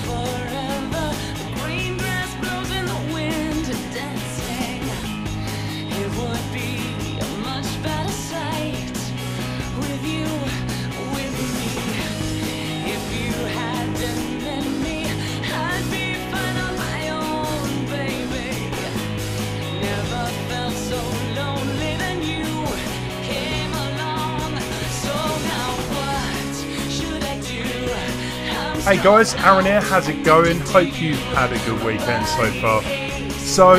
forever. The green grass blows in the wind, dancing. It would be a much better sight with you, with me. If you hadn't met me, I'd be fine on my own, baby. Never felt so lonely than you came along. So now what should I do? Hey guys, Aaron here, how's it going? Hope you've had a good weekend so far. So,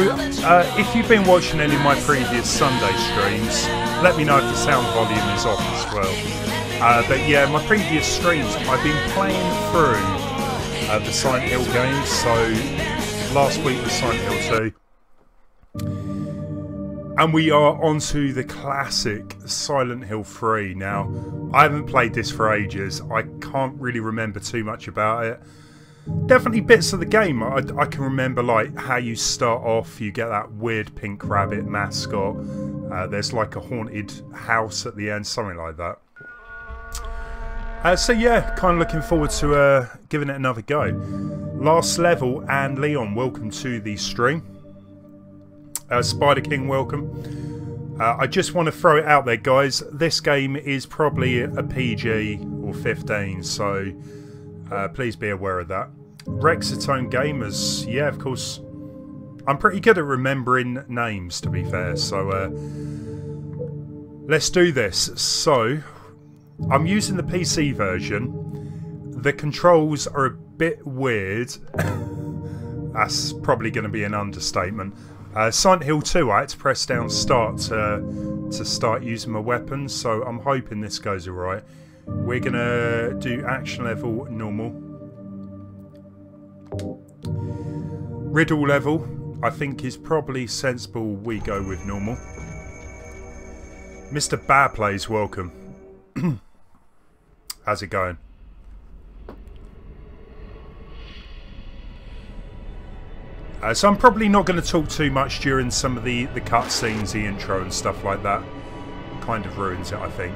if you've been watching any of my previous Sunday streams, let me know if the sound volume is off as well. But yeah, my previous streams, I've been playing through the Silent Hill games. So, last week was Silent Hill 2. And we are on to the classic Silent Hill 3 now. I haven't played this for ages. I can't really remember too much about it. Definitely bits of the game I can remember, like how you start off, you get that weird pink rabbit mascot. There's like a haunted house at the end, something like that. So yeah, kind of looking forward to giving it another go. Last level, and Leon, welcome to the stream. Spider King, welcome. I just want to throw it out there, guys. This game is probably a PG or 15, so please be aware of that. Rexatone Gamers, yeah, of course. I'm pretty good at remembering names, to be fair, so let's do this. So, I'm using the PC version. The controls are a bit weird. That's probably going to be an understatement. Silent Hill 2, I had to press down start to start using my weapons, so I'm hoping this goes alright. We're going to do action level normal. Riddle level, I think is probably sensible we go with normal. Mr. Badplays, welcome. How's it going? So I'm probably not going to talk too much during some of the cutscenes, the intro and stuff like that. Kind of ruins it, I think.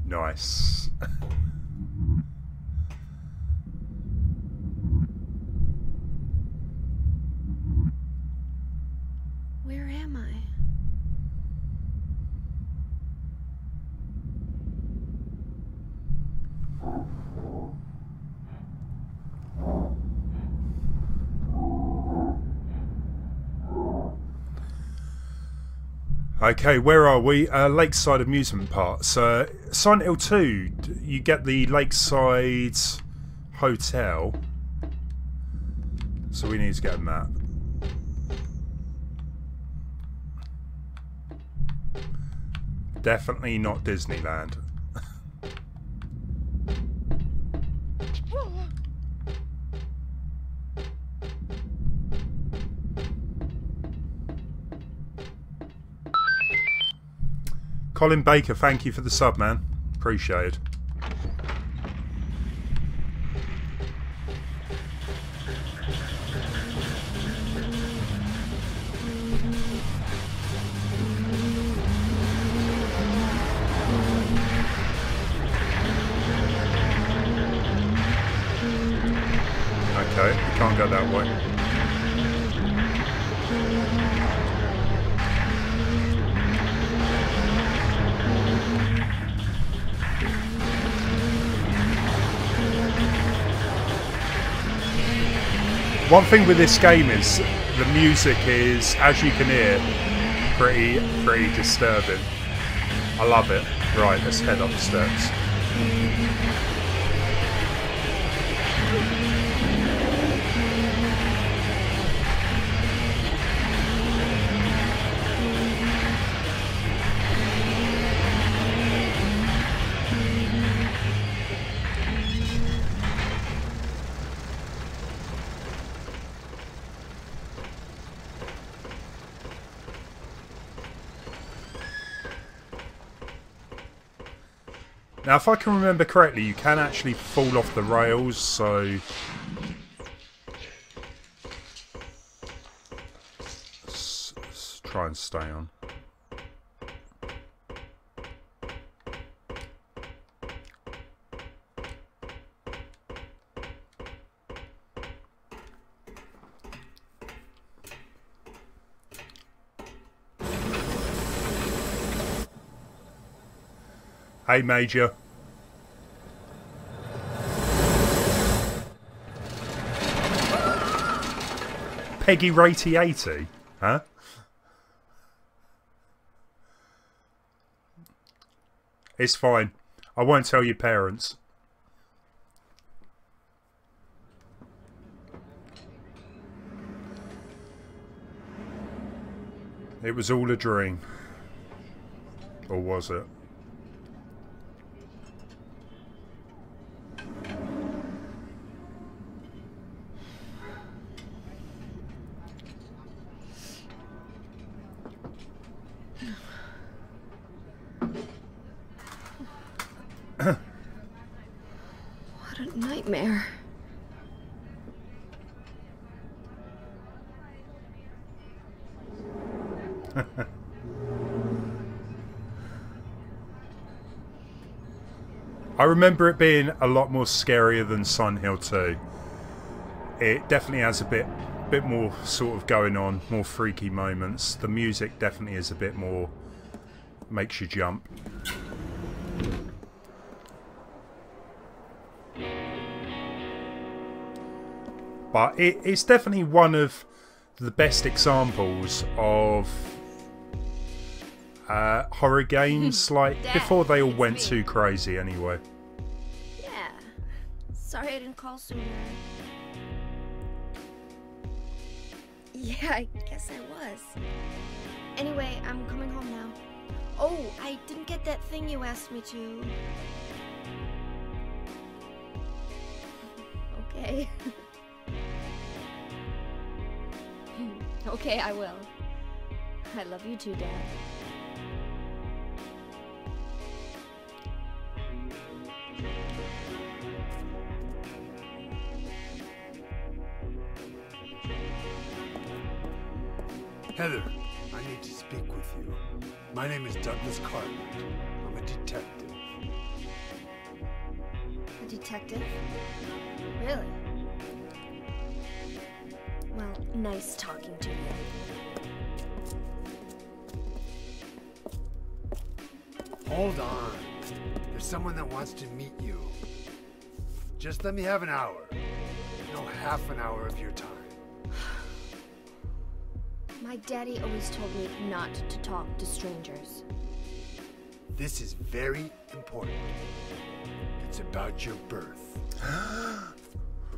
Nice. Where am I? Okay, where are we? Lakeside Amusement Park. So, Silent Hill 2, you get the Lakeside Hotel. So we need to get a map. Definitely not Disneyland. Colin Baker, thank you for the sub, man. Appreciate it. Okay, we can't go that way. One thing with this game is the music is, as you can hear, pretty disturbing. I love it. Right, let's head up the steps. Now, if I can remember correctly, you can actually fall off the rails, so... let's try and stay on. Hey, Major. Peggy Ratey 80? Huh? It's fine. I won't tell your parents. It was all a dream. Or was it? What a nightmare. I remember it being a lot more scarier than Sun Hill 2. It definitely has a bit more sort of going on, more freaky moments. The music definitely is a bit more, makes you jump. But it's definitely one of the best examples of horror games, like Dad, before they all it's went me. too crazy anyway. Yeah. Sorry I didn't call sooner. Yeah, I guess I was. Anyway, I'm coming home now. Oh, I didn't get that thing you asked me to. Okay. Okay, I will. I love you too, Dad. Heather, I need to speak with you. My name is Douglas Cartland. I'm a detective. A detective? Really? Well, nice talking to you. Hold on. There's someone that wants to meet you. Just let me have an hour. No, half an hour of your time. My daddy always told me not to talk to strangers. This is very important. It's about your birth.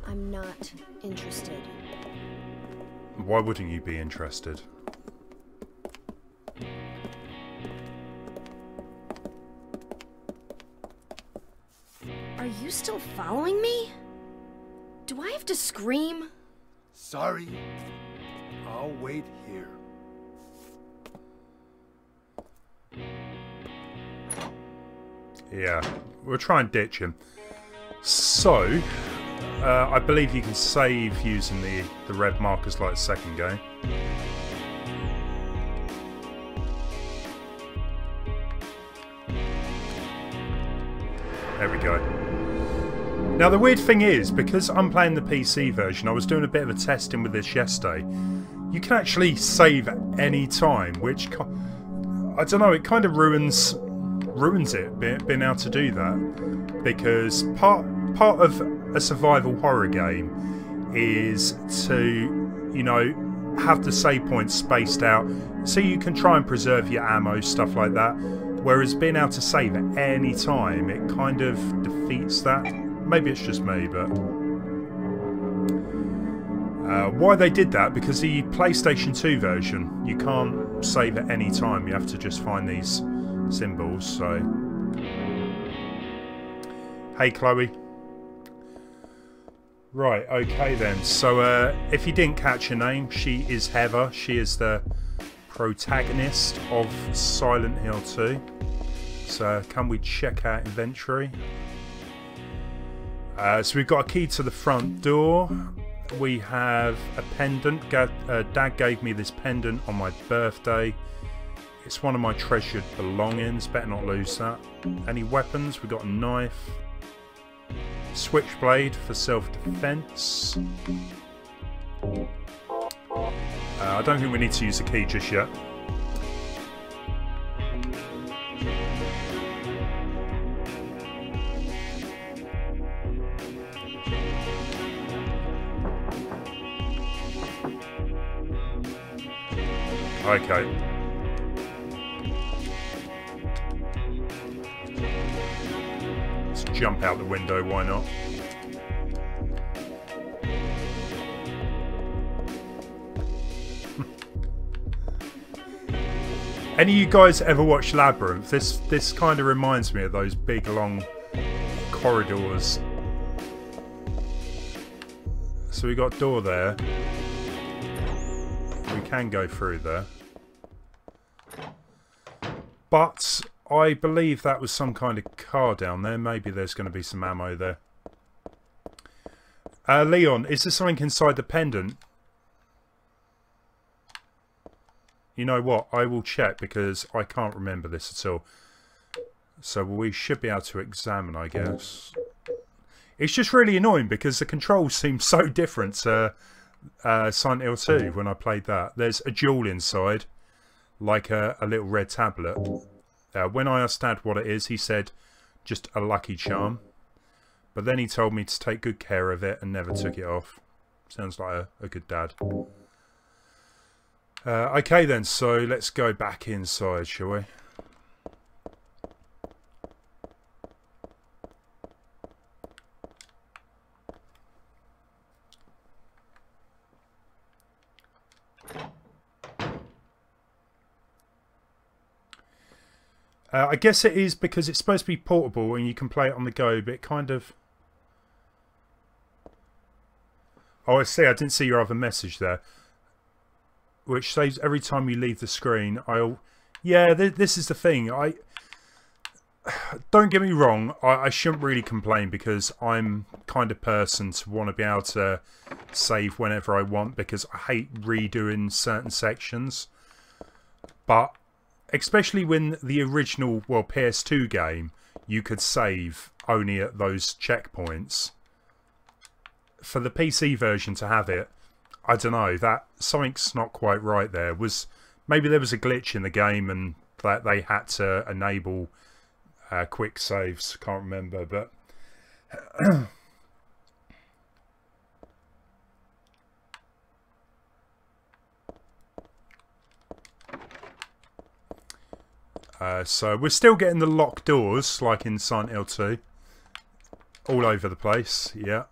I'm not interested. Why wouldn't you be interested? Are you still following me? Do I have to scream? Sorry. I'll wait here. Yeah, we'll try and ditch him. So, I believe you can save using the red markers like the second game. There we go. Now the weird thing is, because I'm playing the PC version, I was doing a bit of a testing with this yesterday. You can actually save at any time, which, I don't know, it kind of ruins it, being able to do that. Because part of a survival horror game is to, you know, have the save points spaced out so you can try and preserve your ammo, stuff like that. Whereas being able to save at any time, it kind of defeats that. Maybe it's just me, but... why they did that, because the PlayStation 2 version, you can't save at any time. You have to just find these symbols, so... Hey, Chloe. Right, okay then. So, if you didn't catch her name, she is Heather. She is the protagonist of Silent Hill 2. So can we check our inventory? So we've got a key to the front door. We have a pendant. Dad gave me this pendant on my birthday. It's one of my treasured belongings. Better not lose that. Any weapons? We've got a knife. Switchblade for self-defense. I don't think we need to use the key just yet. Okay. Let's jump out the window, why not? Any of you guys ever watch Labyrinth? This kind of reminds me of those big long corridors. So we got a door there. We can go through there. But I believe that was some kind of car down there. Maybe there's going to be some ammo there. Leon, is there something inside the pendant? You know what? I will check because I can't remember this at all. So we should be able to examine, I guess. It's just really annoying because the controls seem so different to Silent Hill 2 when I played that. There's a jewel inside, like a little red tablet. When I asked Dad what it is, he said just a lucky charm. But then he told me to take good care of it and never took it off. Sounds like a good dad. Okay then, so let's go back inside, shall we? I guess it is because it's supposed to be portable and you can play it on the go, but it kind of... Oh, I see. I didn't see your other message there. Which says every time you leave the screen, I'll... Yeah, this is the thing. Don't get me wrong. I shouldn't really complain because I'm kind of person to want to be able to save whenever I want because I hate redoing certain sections. But... especially when the original, well, PS2 game, you could save only at those checkpoints. For the PC version to have it, I don't know, that something's not quite right there. Maybe there was a glitch in the game and that they had to enable quick saves. Can't remember, but... So we're still getting the locked doors, like in Silent Hill 2. All over the place, yeah.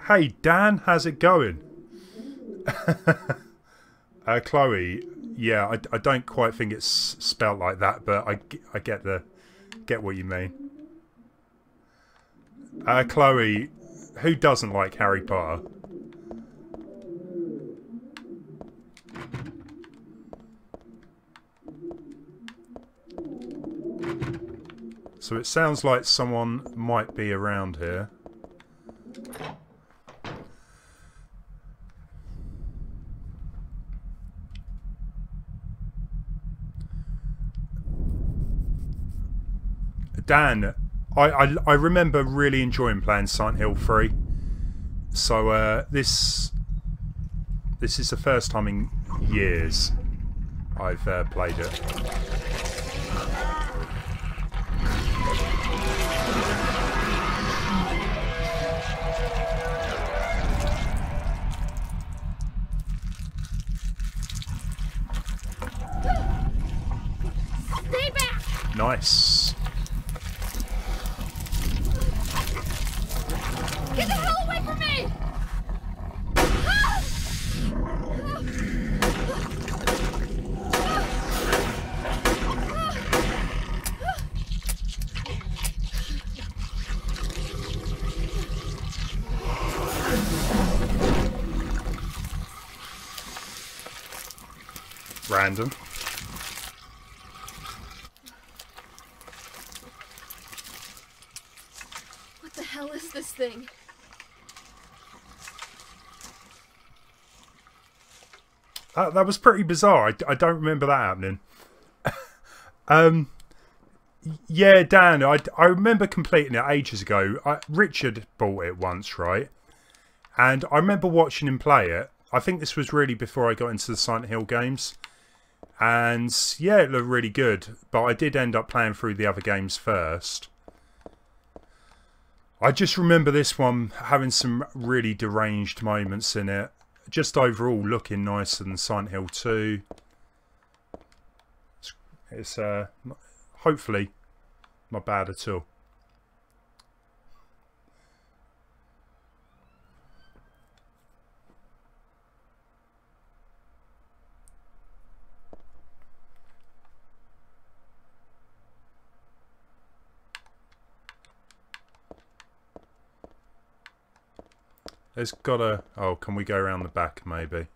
Hey Dan, how's it going? Chloe, yeah, I don't quite think it's spelt like that, but I get what you mean. Chloe, who doesn't like Harry Potter? So it sounds like someone might be around here. Dan, I remember really enjoying playing Silent Hill 3. So this is the first time in years I've played it. Stay back! Nice. Get the hell away from me! random. What the hell is this thing? That was pretty bizarre. I don't remember that happening. Yeah, Dan, I remember completing it ages ago. Richard bought it once, right? And I remember watching him play it. I think this was really before I got into the Silent Hill games. And yeah, it looked really good. But I did end up playing through the other games first. I just remember this one having some really deranged moments in it. Just overall looking nicer than Silent Hill 2. It's hopefully not bad at all. There's gotta... Oh, can we go around the back maybe?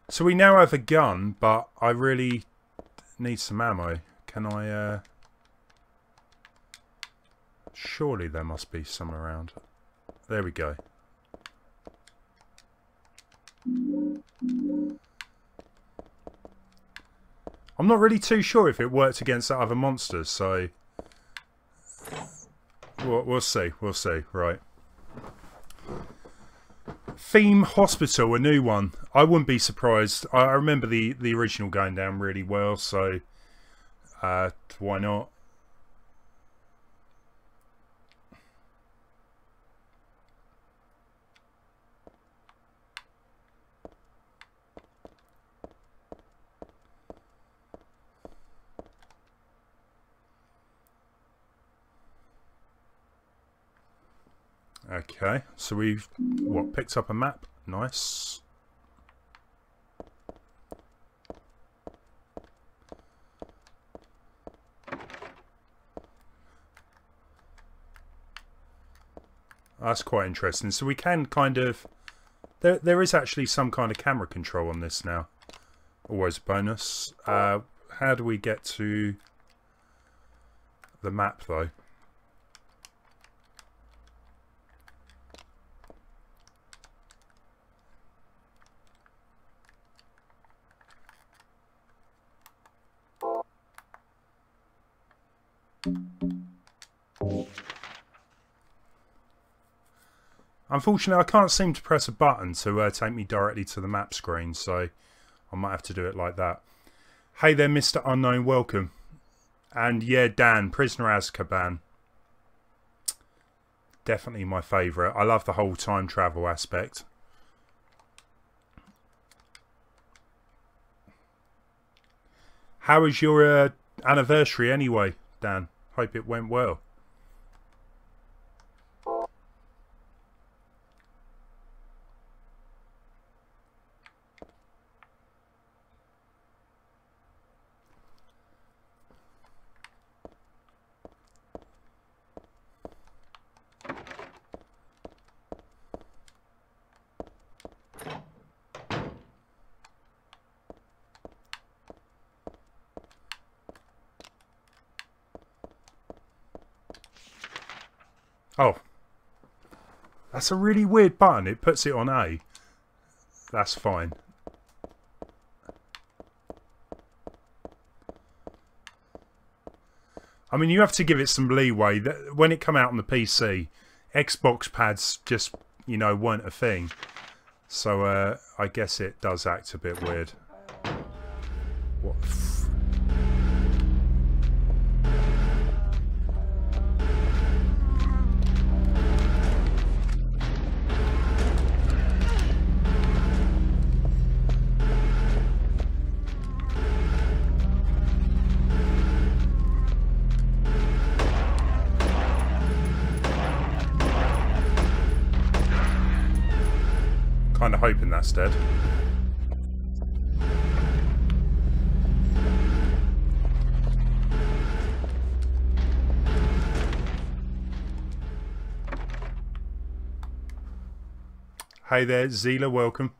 So we now have a gun, but I really need some ammo. Can I... Surely there must be some around. There we go. I'm not really too sure if it worked against the other monsters, so... We'll see, right. Theme Hospital, a new one. I wouldn't be surprised. I remember the original going down really well, so... why not? Okay, so we've picked up a map. Nice. That's quite interesting. So we can kind of... There is actually some kind of camera control on this now. Always a bonus. How do we get to the map though? Unfortunately, I can't seem to press a button to take me directly to the map screen, so I might have to do it like that. Hey there, Mr. Unknown, welcome. And yeah, Dan, Prisoner Azkaban. Definitely my favourite. I love the whole time travel aspect. How was your anniversary anyway, Dan? Hope it went well. Oh, that's a really weird button. It puts it on A. That's fine. I mean, you have to give it some leeway. When it came out on the PC, Xbox pads just, you know, weren't a thing. So I guess it does act a bit weird. What? Kind of hoping that's dead. Hey there, Zila, welcome.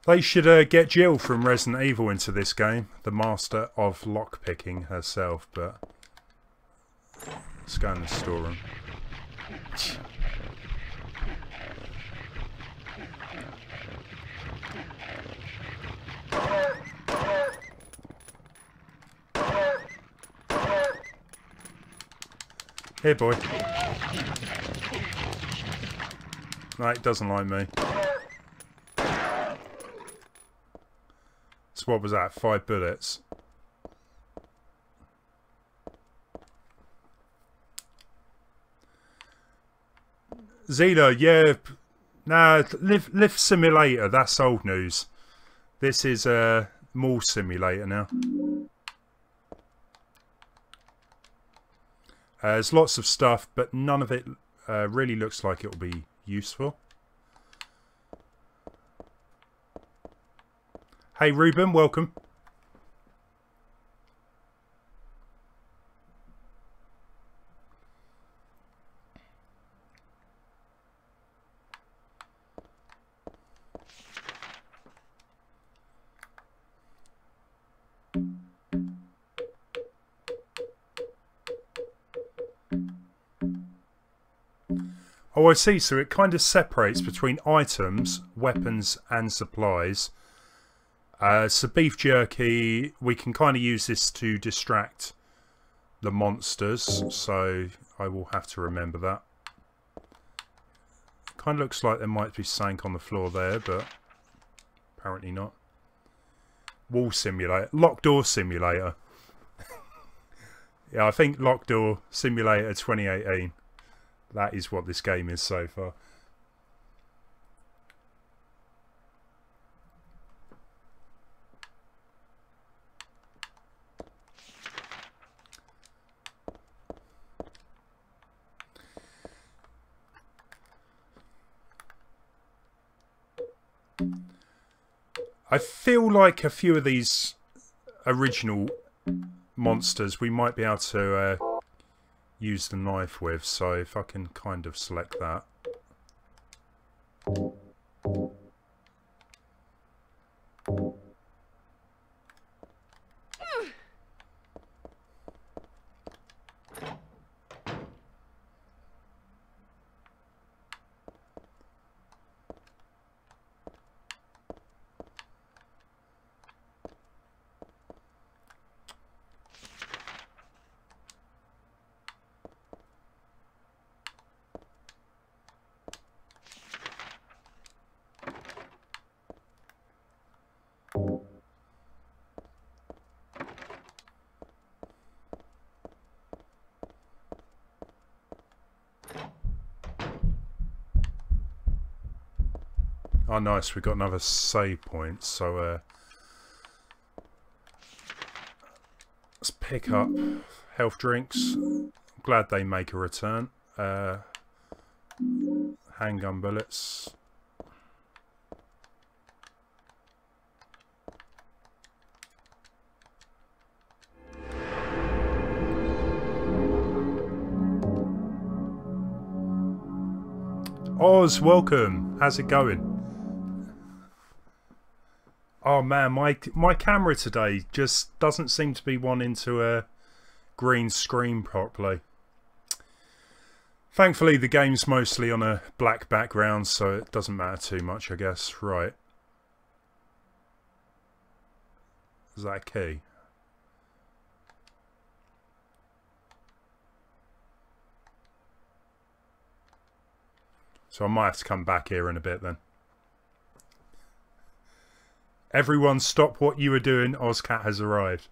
They should get Jill from Resident Evil into this game, the master of lockpicking herself, but let's go in the storeroom. Here, boy. No, it doesn't like me. So what was that? 5 bullets. Zila, yeah. Nah, Lift Simulator, that's old news. This is a Mall Simulator now. There's lots of stuff, but none of it really looks like it'll be useful. Hey Ruben, welcome. Oh, I see. So it kind of separates between items, weapons and supplies. So beef jerky, we can kind of use this to distract the monsters, so I will have to remember that. Kind of looks like there might be something on the floor there, but apparently not. Wall simulator, locked door simulator. Yeah, I think Locked Door Simulator 2018. That is what this game is so far. I feel like a few of these original monsters we might be able to use the knife with, so if I can kind of select that. Oh nice, we got another save point, so let's pick up health drinks. Glad they make a return. Handgun bullets. Oz, welcome. How's it going? Oh man, my camera today just doesn't seem to be wanting to green screen properly. Thankfully the game's mostly on a black background, so it doesn't matter too much, I guess. Right. Is that a key? So I might have to come back here in a bit then. Everyone stop what you were doing. Ozcat has arrived.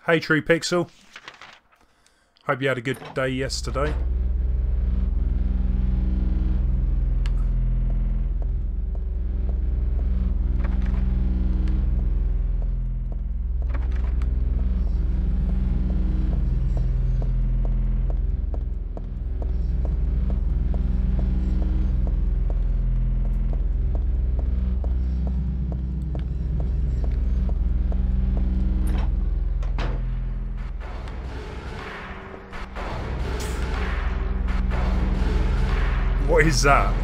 Hey True Pixel. Hope you had a good day yesterday. What is that?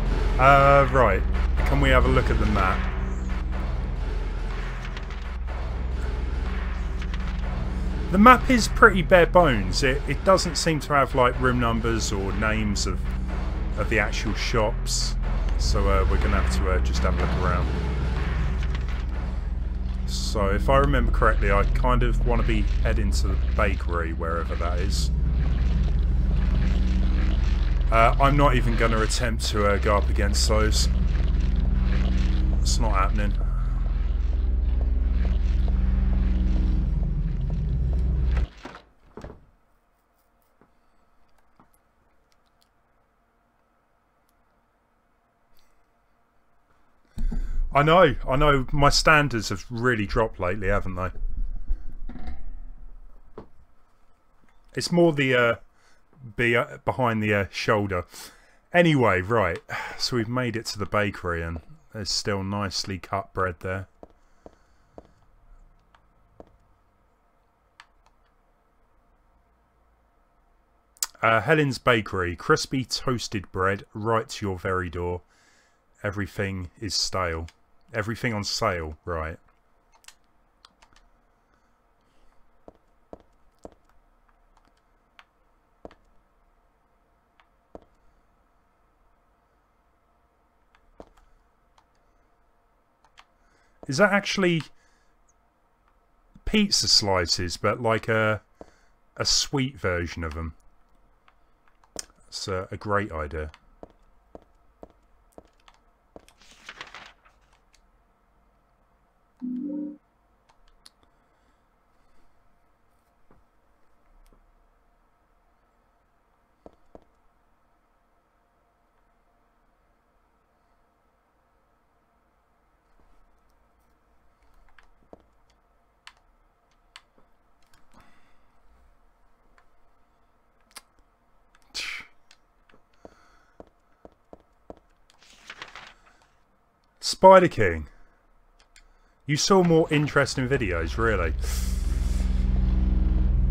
Right. Can we have a look at the map? The map is pretty bare bones. It doesn't seem to have like room numbers or names of the actual shops. So we're going to have to just have a look around. So if I remember correctly, I kind of want to be heading to the bakery, wherever that is. I'm not even going to attempt to go up against those. It's not happening. I know, my standards have really dropped lately, haven't they? It's more the behind the shoulder. Anyway, right, so we've made it to the bakery and there's still nicely cut bread there. Helen's Bakery, crispy toasted bread right to your very door. Everything is stale. Everything on sale, right. Is that actually pizza slices, but like a sweet version of them? That's a great idea. Spider King. You saw more interesting videos, really.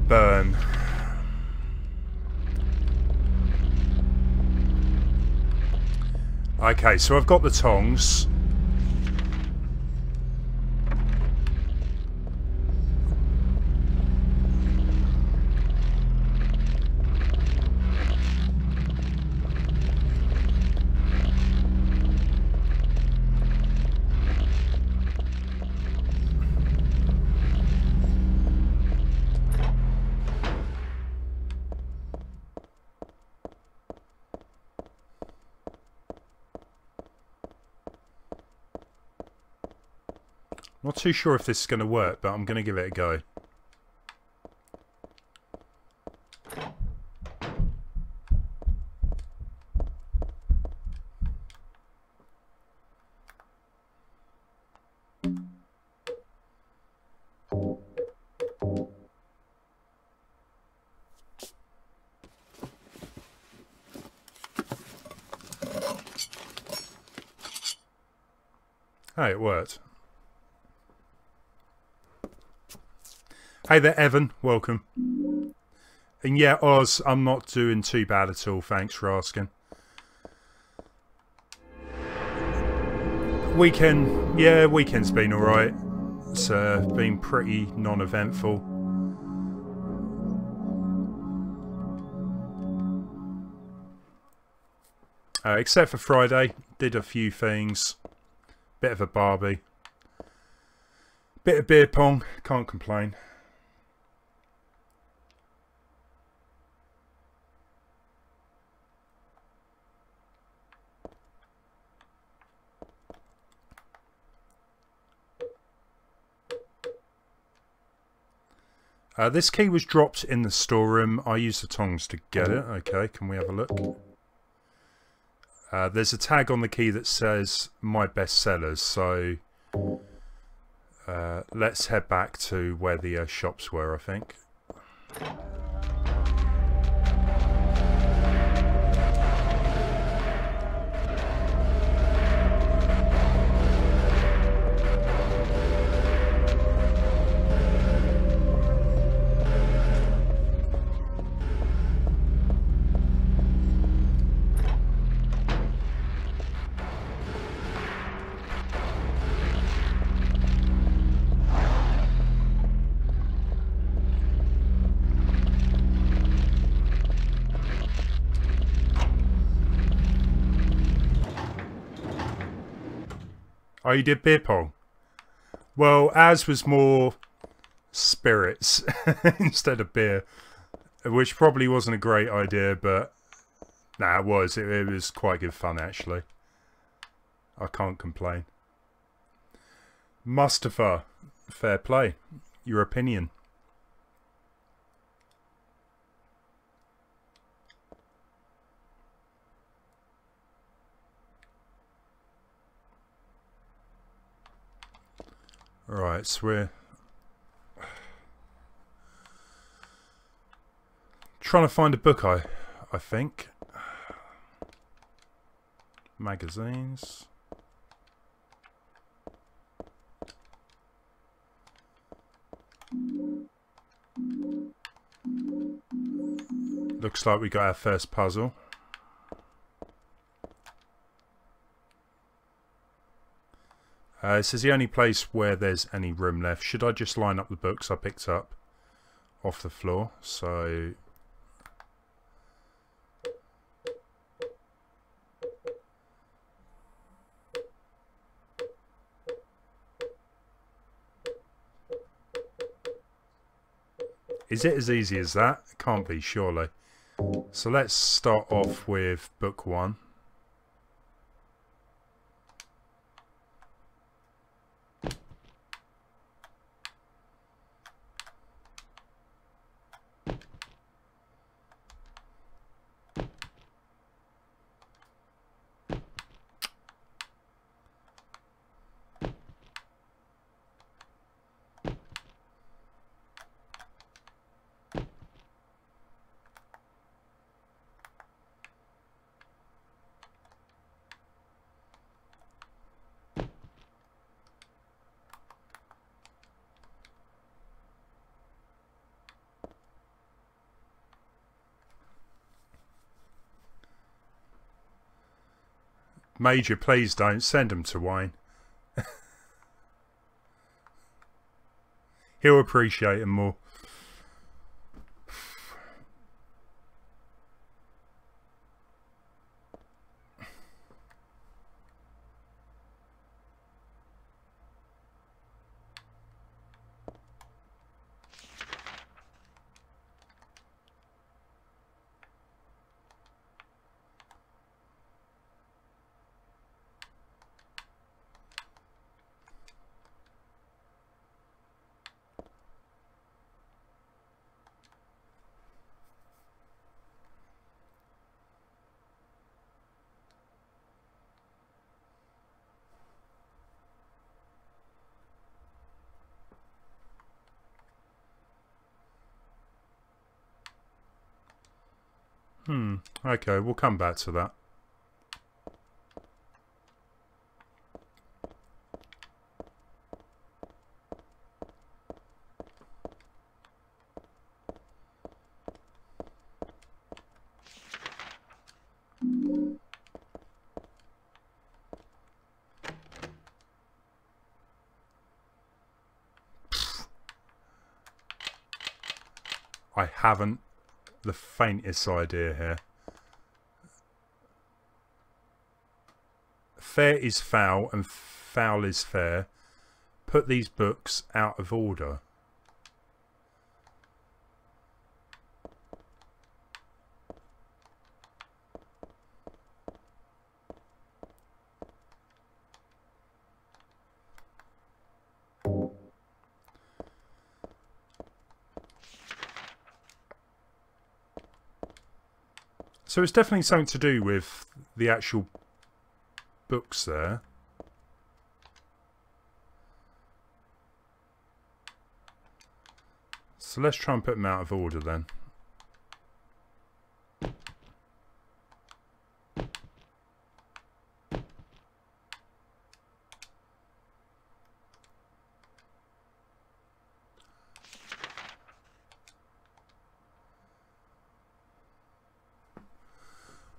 Burn. Okay, so I've got the tongs. Not too sure if this is going to work, but I'm going to give it a go. Hey, it worked. Hey there, Evan. Welcome. And yeah, Oz, I'm not doing too bad at all. Thanks for asking. Weekend, yeah, weekend's been alright. It's been pretty non-eventful. Except for Friday. Did a few things. Bit of a Barbie. Bit of beer pong. Can't complain. This key was dropped in the storeroom. I used the tongs to get it. Okay, can we have a look? There's a tag on the key that says my best sellers, so let's head back to where the shops were, I think. Oh, you did beer pong? Well, ours was more spirits instead of beer, which probably wasn't a great idea, but nah, it was. It was quite good fun, actually. I can't complain. Mustafa, fair play. Your opinion. Right, so we're trying to find a book, I think. Magazines. Looks like we got our first puzzle. This is the only place where there's any room left. Should I just line up the books I picked up off the floor? So is it as easy as that? It can't be, surely. So let's start off with book 1. Major, please don't send him to wine. He'll appreciate him more. Okay, we'll come back to that. I haven't the faintest idea here. Fair is foul and foul is fair. Put these books out of order. So it's definitely something to do with the actual books there. So let's try and put them out of order then.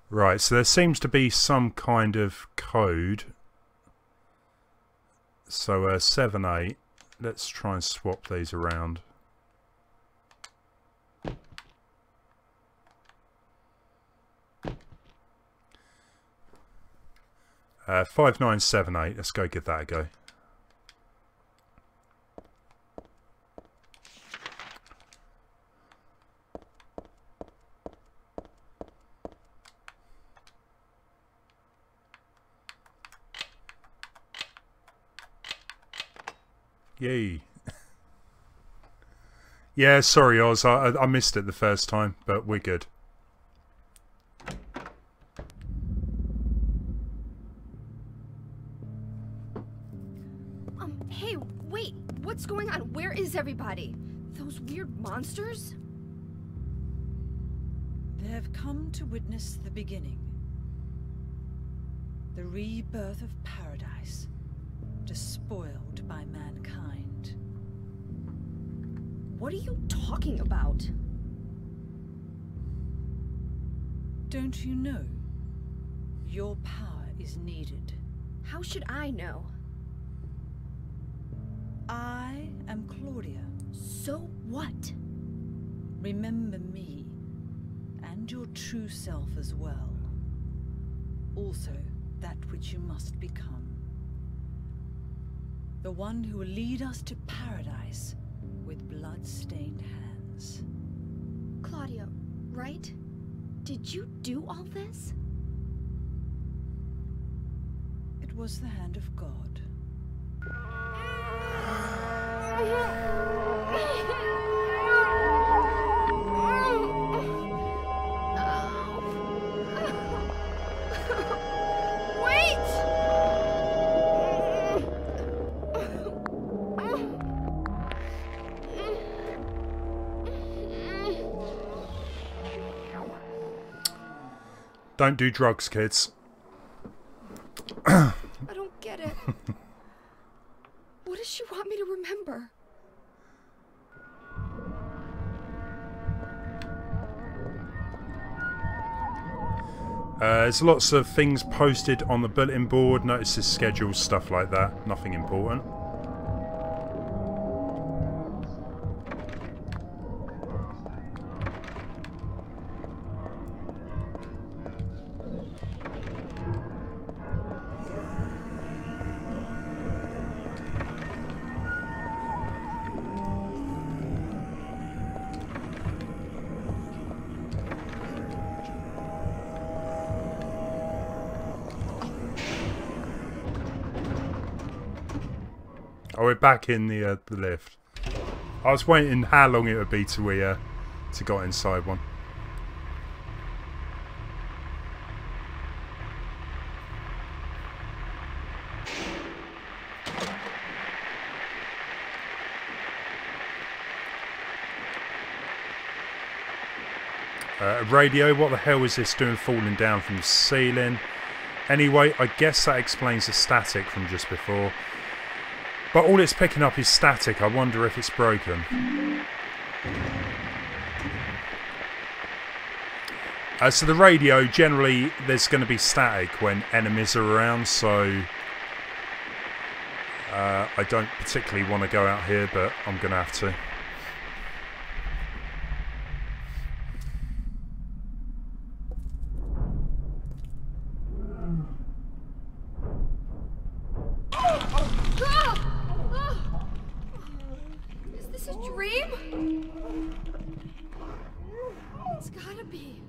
Right, so there seems to be some kind of code. So 7, 8. Let's try and swap these around. Uh, 5, 9, 7, 8. Let's go give that a go. Yay. Yeah, sorry Oz, I missed it the first time, but we're good. Hey, wait, what's going on? Where is everybody? Those weird monsters? They have come to witness the beginning. The rebirth of paradise, despoiled by mankind. What are you talking about? Don't you know? Your power is needed. How should I know? I am Claudia. So what? Remember me, and your true self as well. Also, that which you must become. The one who will lead us to paradise with blood-stained hands. Claudia, right? Did you do all this? It was the hand of God. Don't do drugs, kids. I don't get it. What does she want me to remember? There's lots of things posted on the bulletin board, notices, schedules, stuff like that. Nothing important. Oh, we're back in the lift. I was waiting how long it would be till we to got inside one. Radio, what the hell is this doing falling down from the ceiling? Anyway, I guess that explains the static from just before. But all it's picking up is static. I wonder if it's broken. So the radio, generally, there's going to be static when enemies are around, so I don't particularly want to go out here, but I'm going to have to. this a dream? It's gotta be.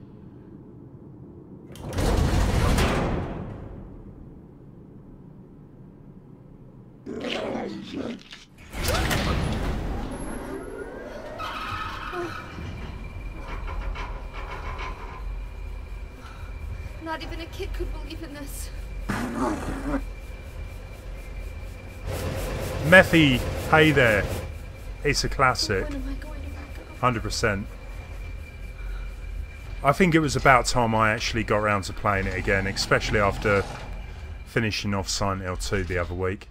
Not even a kid could believe in this. Methy, hey there. It's a classic. When am I going to back up? 100%. I think it was about time I actually got around to playing it again, especially after finishing off Silent Hill 2 the other week.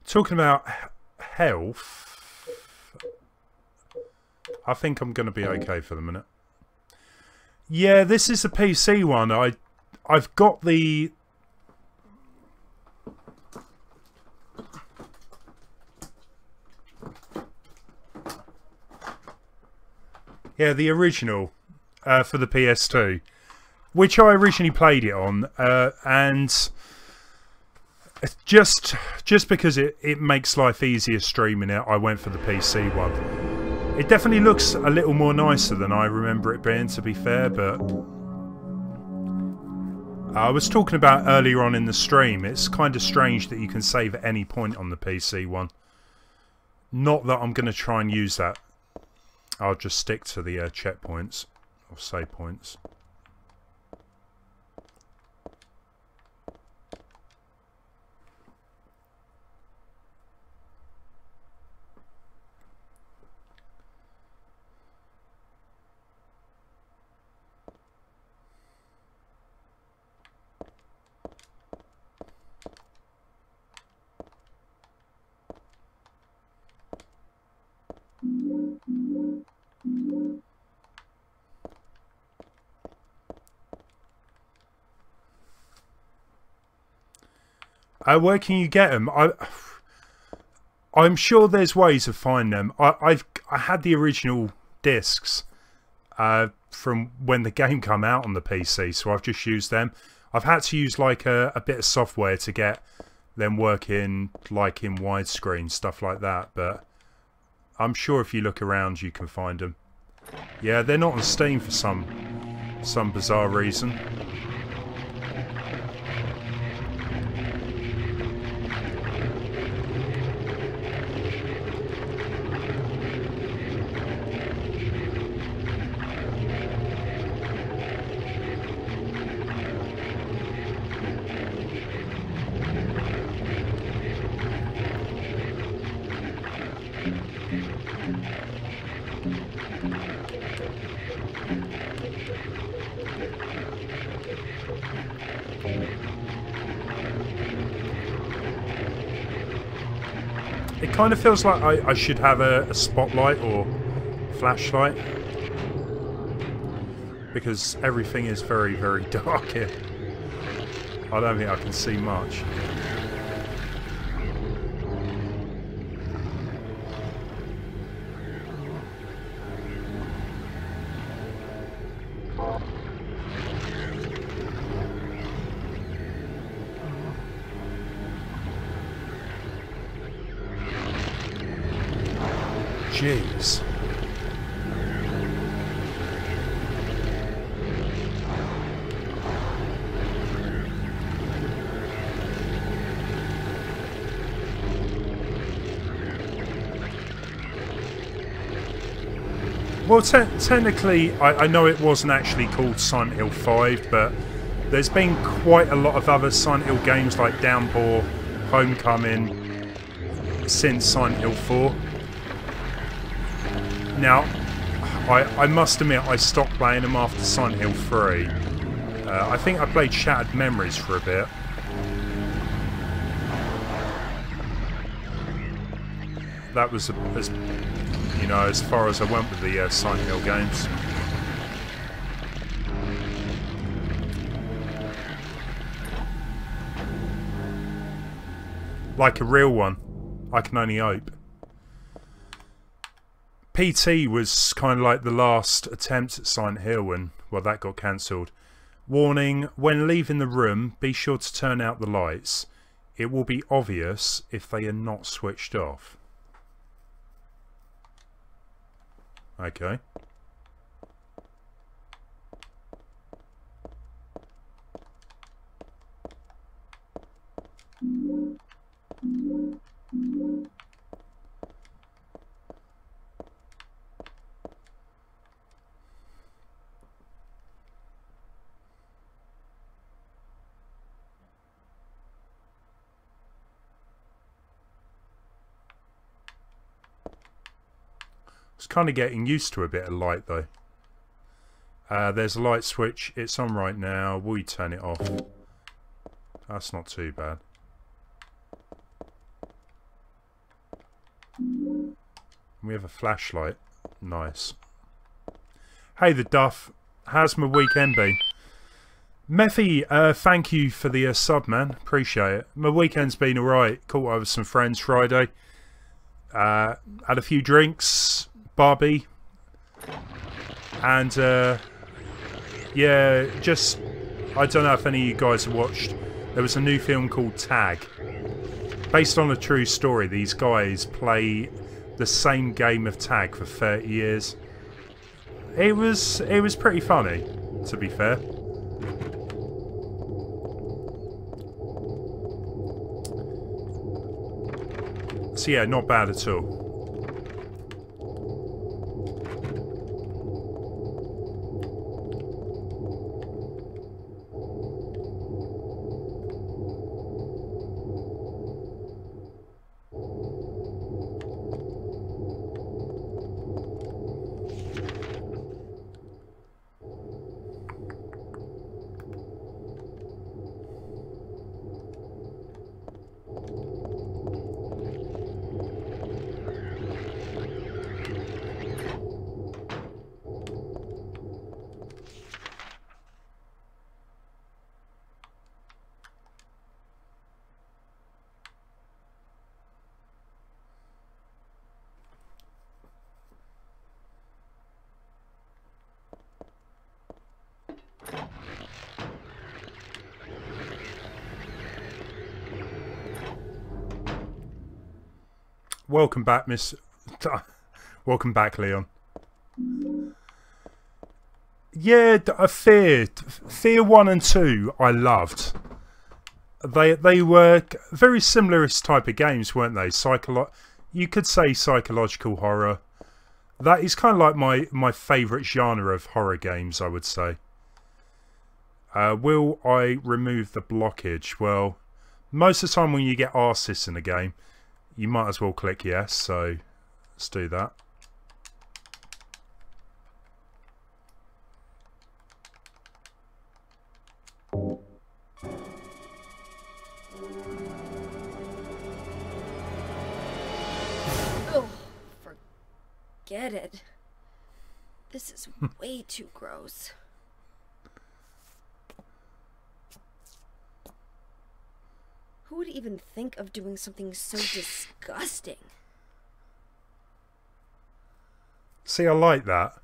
Talking about health, I think I'm going to be okay for the minute. Yeah, this is a PC one. I've got the... Yeah, the original for the PS2, which I originally played it on, and... Just because it makes life easier streaming it, I went for the PC one. It definitely looks a little more nicer than I remember it being, to be fair, but... I was talking about earlier on in the stream, it's kind of strange that you can save at any point on the PC one. Not that I'm going to try and use that. I'll just stick to the checkpoints, or save points. Where can you get them? I'm sure there's ways of finding them. I had the original discs from when the game came out on the PC, so I've just used them. I've had to use like a bit of software to get them working, like in widescreen, stuff like that. But I'm sure if you look around, you can find them. Yeah, they're not on Steam for some bizarre reason. It kind of feels like I should have a spotlight or flashlight, because everything is very, very dark here. I don't think I can see much. Jeez. Well, technically, I know it wasn't actually called Silent Hill 5, but there's been quite a lot of other Silent Hill games like Downpour, Homecoming, since Silent Hill 4. Now, I must admit, I stopped playing them after Silent Hill 3. I think I played Shattered Memories for a bit. that was as you know, as far as I went with the Silent Hill games. Like a real one, I can only hope. PT was kind of like the last attempt at Silent Hill, and well, that got cancelled. Warning: when leaving the room, be sure to turn out the lights. It will be obvious if they are not switched off. Okay. It's kind of getting used to a bit of light though. There's a light switch. It's on right now. Will you turn it off? That's not too bad. We have a flashlight. Nice. Hey the Duff. How's my weekend been? Methy, thank you for the sub, man. Appreciate it. My weekend's been alright. Caught up with some friends Friday. Had a few drinks. Barbie. And, yeah, just... I don't know if any of you guys have watched. There was a new film called Tag. Based on a true story. These guys play the same game of tag for 30 years. It was pretty funny, to be fair. So yeah, not bad at all. Welcome back, Miss. Welcome back, Leon. Yeah, Fear 1 and 2 I loved. They were very similar type of games, weren't they? You could say psychological horror. That is kind of like my favourite genre of horror games, I would say. Will I remove the blockage? Well, most of the time when you get arsis in a game, you might as well click yes, so let's do that. Oh, forget it. This is way too gross. Who would even think of doing something so disgusting? See, I like that.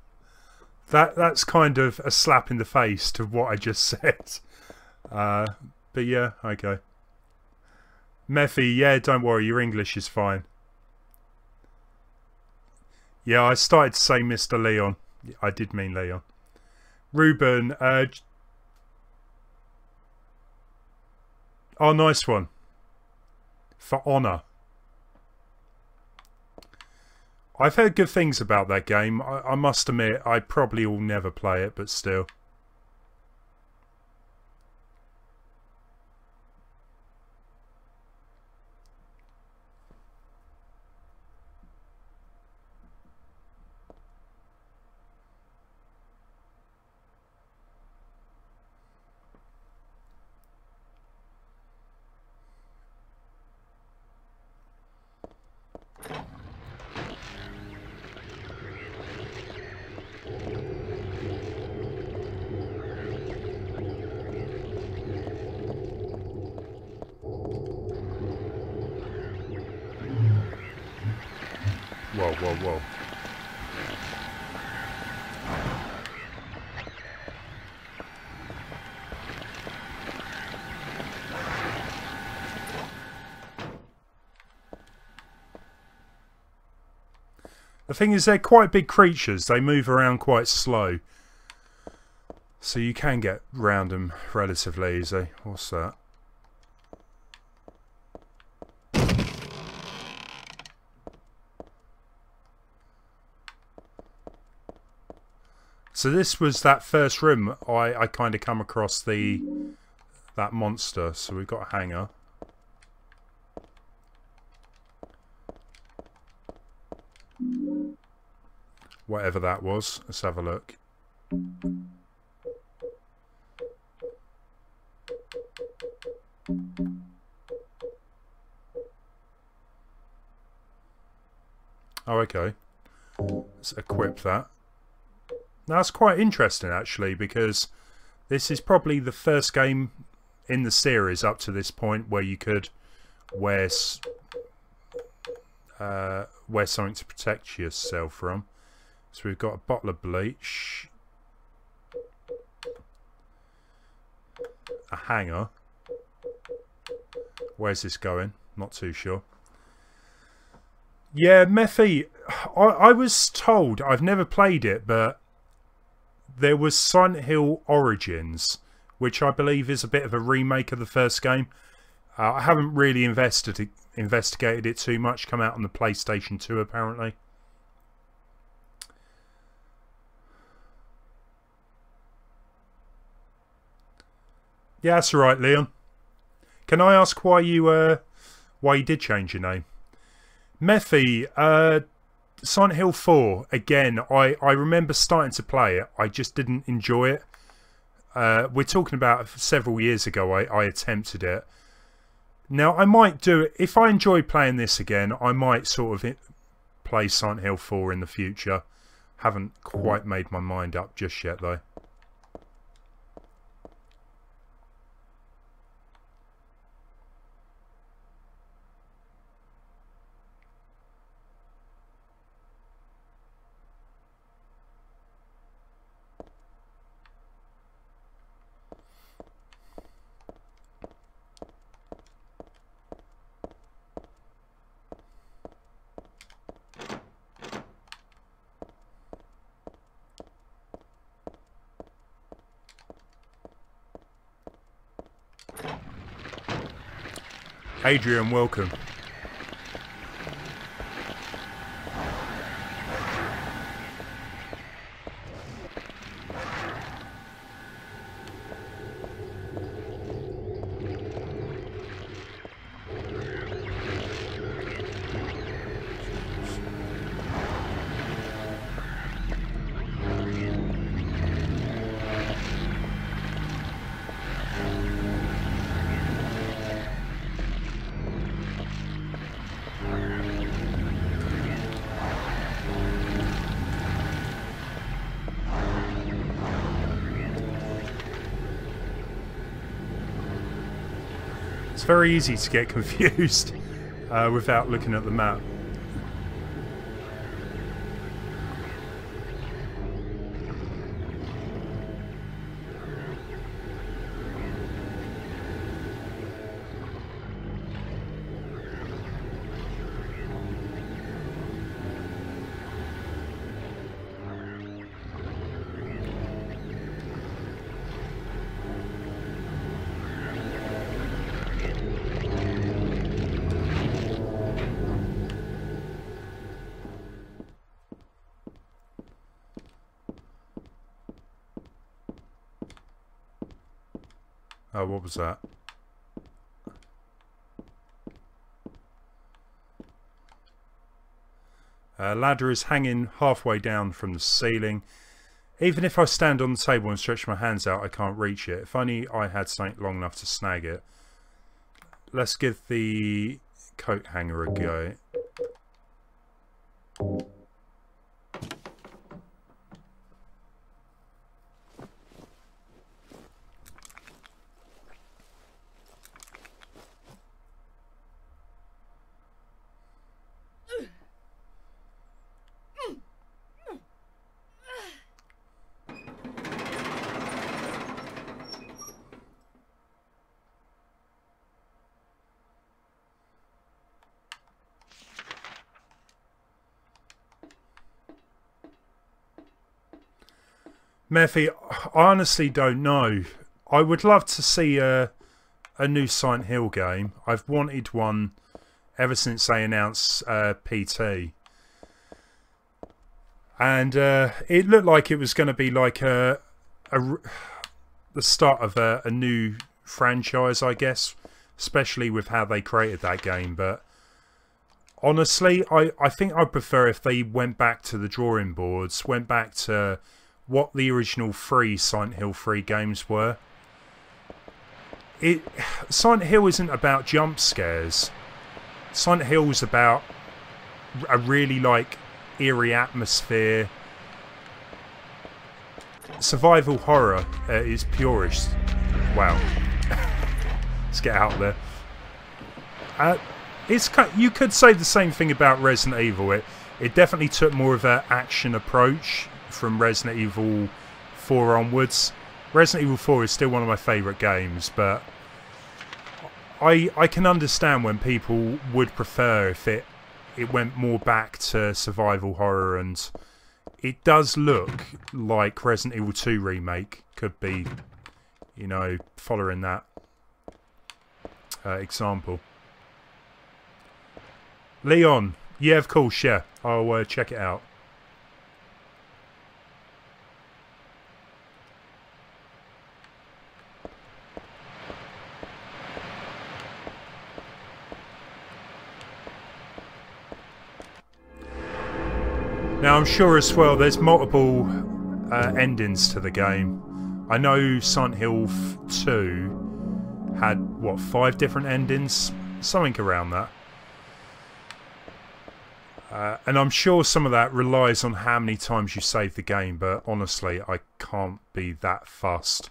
That's kind of a slap in the face to what I just said. But yeah, okay. Methy, yeah, don't worry, your English is fine. Yeah, I started to say Mr. Leon. I did mean Leon. Ruben, oh, nice one. For Honor. I've heard good things about that game. I must admit, I probably will never play it, but still. whoa, whoa. The thing is, they're quite big creatures. They move around quite slow. So you can get round them relatively easy. What's that? So this was that first room I kind of come across that monster. So we've got a hanger. Whatever that was. Let's have a look. Oh, okay. Let's equip that. Now, that's quite interesting, actually, because this is probably the first game in the series up to this point where you could wear something to protect yourself from. So we've got a bottle of bleach, a hanger. Where's this going? Not too sure. Yeah, Methy, I was told, I've never played it, but there was Silent Hill Origins, which I believe is a bit of a remake of the first game. I haven't really investigated it too much. Come out on the PlayStation 2 apparently. Yeah, that's all right, Leon. Can I ask why you did change your name? Methy, Silent Hill 4, again, I remember starting to play it. I just didn't enjoy it. We're talking about several years ago I attempted it. Now, I might do it. If I enjoy playing this again, I might sort of play Silent Hill 4 in the future. Haven't quite made my mind up just yet, though. Adrian, welcome. It's very easy to get confused without looking at the map. Oh, what was that? Ladder is hanging halfway down from the ceiling. Even if I stand on the table and stretch my hands out, I can't reach it. If only I had something long enough to snag it. Let's give the coat hanger a go. Murphy, I honestly don't know. I would love to see a new Silent Hill game. I've wanted one ever since they announced PT. And it looked like it was going to be like the start of a new franchise, I guess. Especially with how they created that game. But honestly, I think I'd prefer if they went back to the drawing boards. Went back to what the original 3 Silent Hill 3 games were. Silent Hill isn't about jump scares. Silent Hill is about a really like eerie atmosphere. Survival horror is purest. Wow. Let's get out there. You could say the same thing about Resident Evil. It definitely took more of an action approach from Resident Evil 4 onwards. Resident Evil 4 is still one of my favourite games, but I can understand when people would prefer if it went more back to survival horror, and it does look like Resident Evil 2 remake could be, you know, following that example. Leon, yeah, of course, yeah. I'll check it out. Now, I'm sure as well there's multiple endings to the game. I know Silent Hill 2 had, what, 5 different endings? Something around that. And I'm sure some of that relies on how many times you save the game, but honestly, I can't be that fussed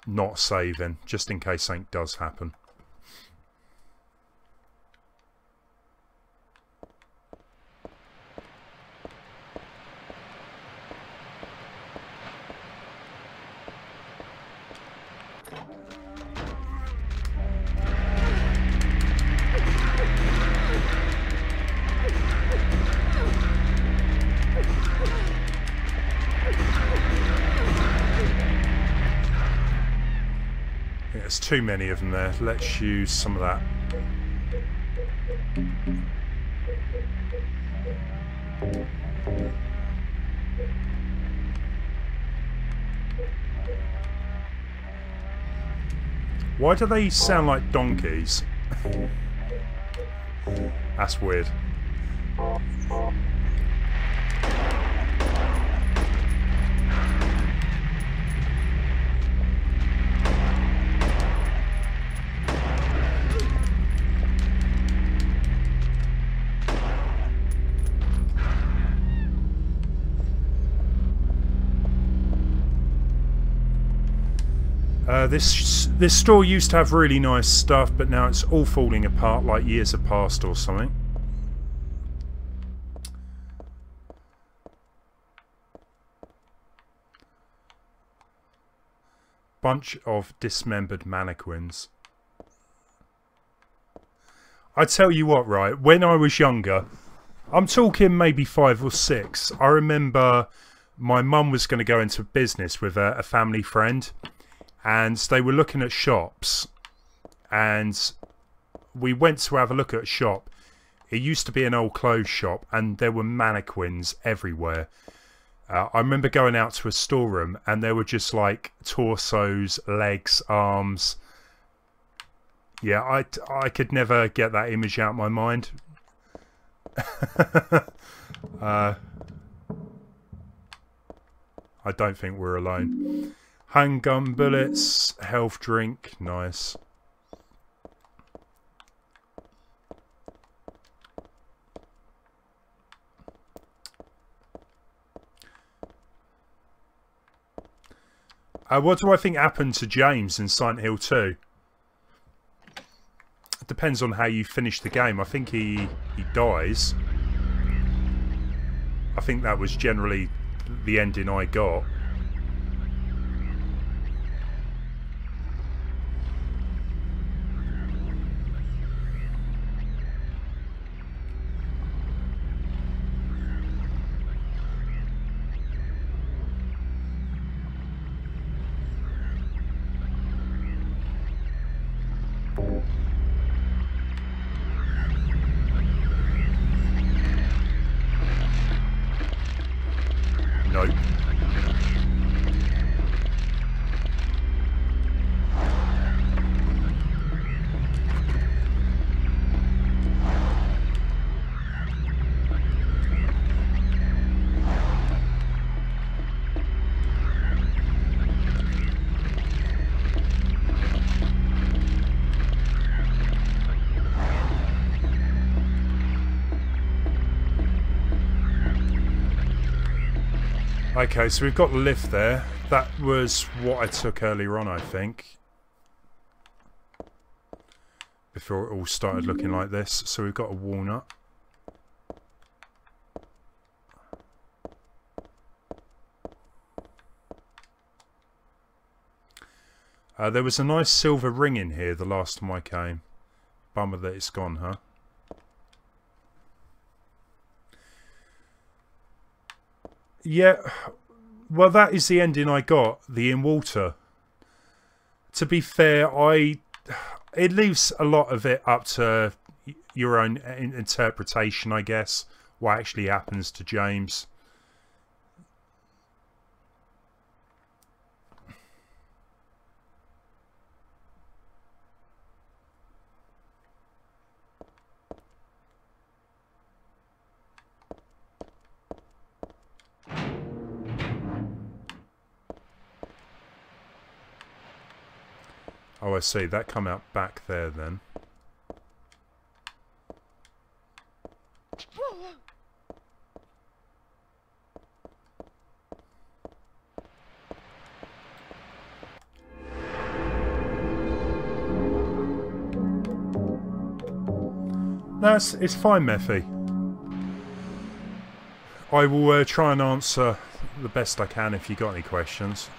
not saving, just in case something does happen. There's too many of them there. Let's use some of that. Why do they sound like donkeys? That's weird. This store used to have really nice stuff, but now it's all falling apart like years have passed or something. Bunch of dismembered mannequins. I tell you what, right, when I was younger, I'm talking maybe 5 or 6, I remember my mum was going to go into business with a family friend. And they were looking at shops, and we went to have a look at a shop. It used to be an old clothes shop, and there were mannequins everywhere. I remember going out to a storeroom, and there were just like torsos, legs, arms. Yeah, I could never get that image out of my mind. I don't think we're alone. Handgun bullets, health drink, nice. What do I think happened to James in Silent Hill 2? It depends on how you finish the game. I think he dies. I think that was generally the ending I got. Okay, so we've got the lift there. That was what I took earlier on, I think. Before it all started looking like this. So we've got a walnut. There was a nice silver ring in here the last time I came. Bummer that it's gone, huh? Yeah, well that is the ending I got, the in water. To be fair, it leaves a lot of it up to your own interpretation, I guess, what actually happens to James. Oh, I see. That come out back there then. No, it's fine, Mephi. I will try and answer the best I can if you got any questions.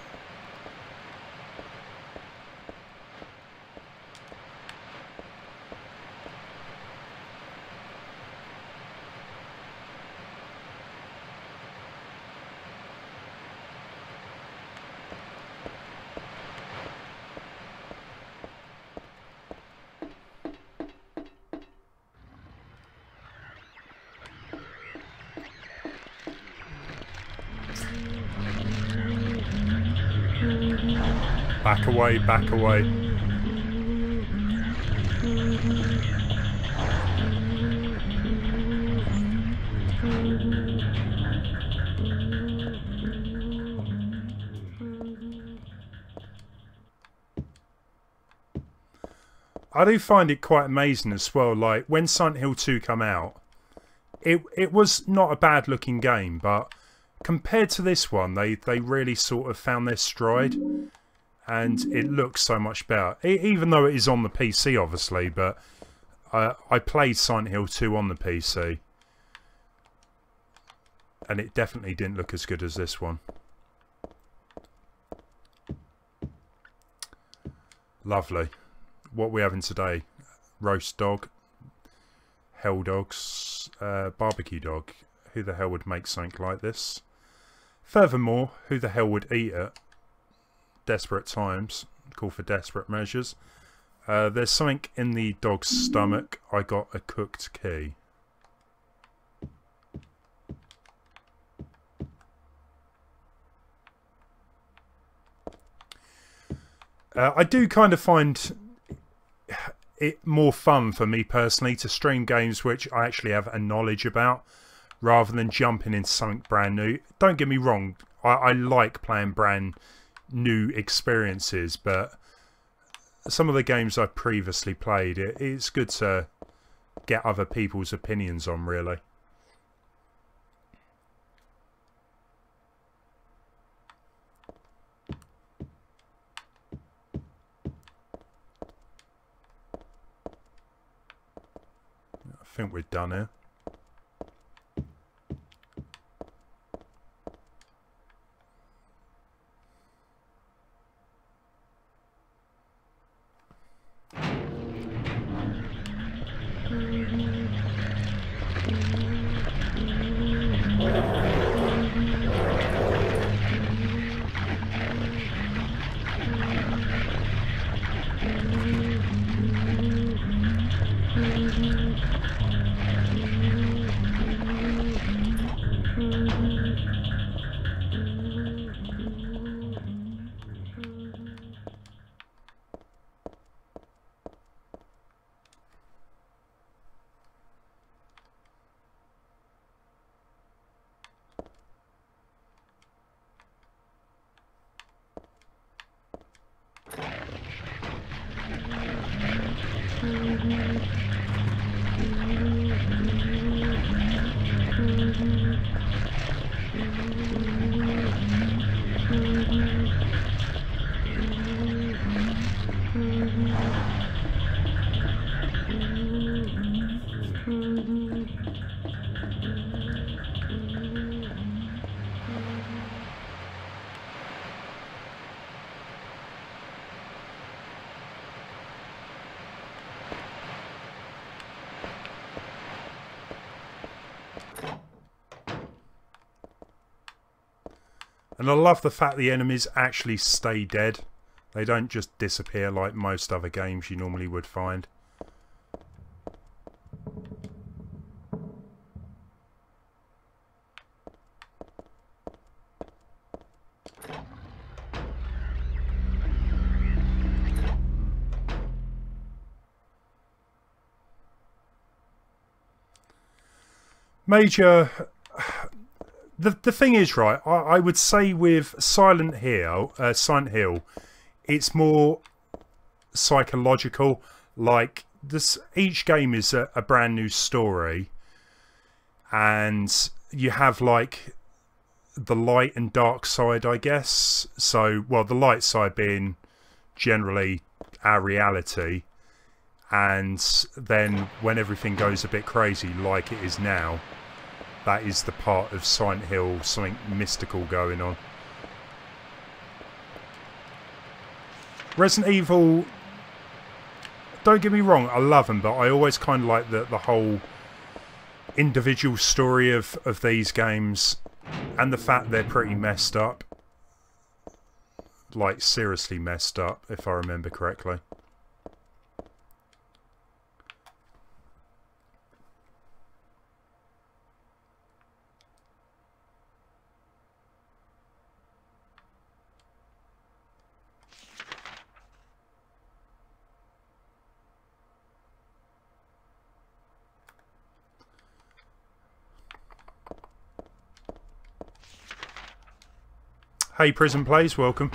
Back away, back away. I do find it quite amazing as well, like when Silent Hill 2 come out, it was not a bad looking game, but compared to this one, they really sort of found their stride. And it looks so much better, even though it is on the PC, obviously. But I played Silent Hill 2 on the PC, and it definitely didn't look as good as this one. Lovely. What are we having today? Roast dog, hell dogs, barbecue dog. Who the hell would make something like this? Furthermore, who the hell would eat it? Desperate times call for desperate measures. There's something in the dog's stomach. I got a cooked key. I do kind of find it more fun for me personally to stream games which I actually have a knowledge about, rather than jumping into something brand new. Don't get me wrong, I like playing brand new experiences, but some of the games I've previously played, it's good to get other people's opinions on, really. I think we're done here. And I love the fact the enemies actually stay dead. They don't just disappear like most other games you normally would find. Major... The thing is, right, I would say with Silent Hill, it's more psychological. Like, this, each game is a brand new story. And you have, like, the light and dark side, I guess. So, well, the light side being generally our reality. And then when everything goes a bit crazy, like it is now, that is the part of Silent Hill, something mystical going on. Resident Evil, don't get me wrong, I love them, but I always kind of like the whole individual story of these games, and the fact they're pretty messed up. Like, seriously messed up, if I remember correctly. Hey, Prison Plays, welcome.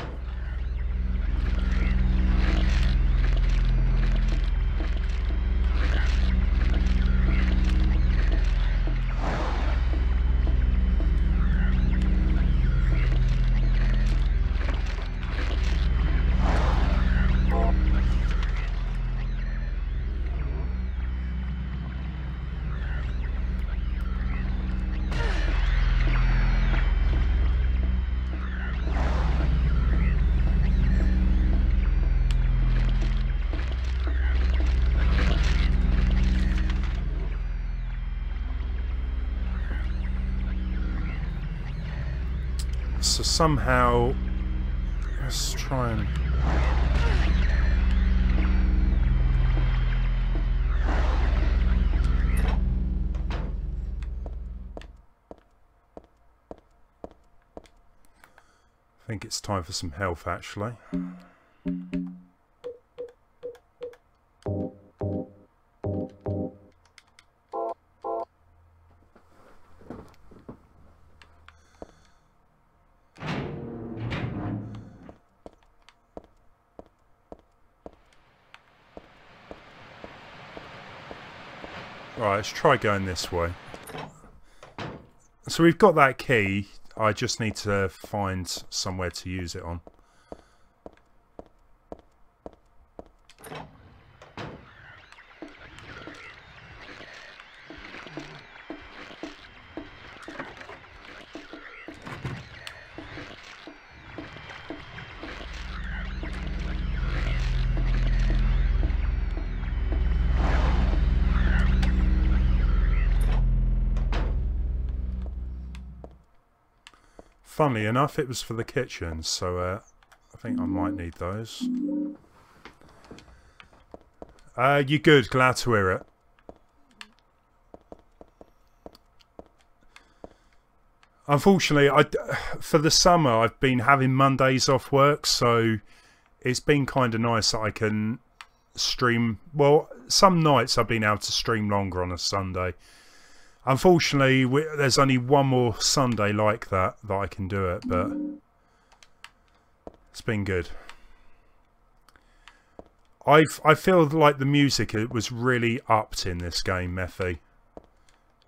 So somehow, let's try and... I think it's time for some health, actually. Right, let's try going this way. So we've got that key. I just need to find somewhere to use it on. Funnily enough, it was for the kitchen, so I think I might need those. You good? Glad to hear it. Unfortunately, for the summer, I've been having Mondays off work, so it's been kind of nice that I can stream. Well, some nights I've been able to stream longer on a Sunday. Unfortunately, there's only one more Sunday like that I can do it, but it's been good. I feel like the music, it was really upped in this game, Methy.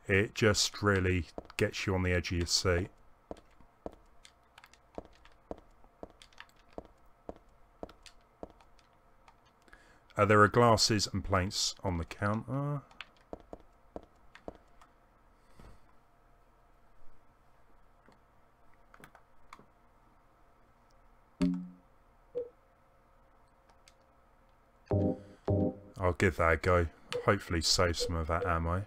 It just really gets you on the edge of your seat. There are glasses and plates on the counter. I'll give that a go. Hopefully save some of that ammo.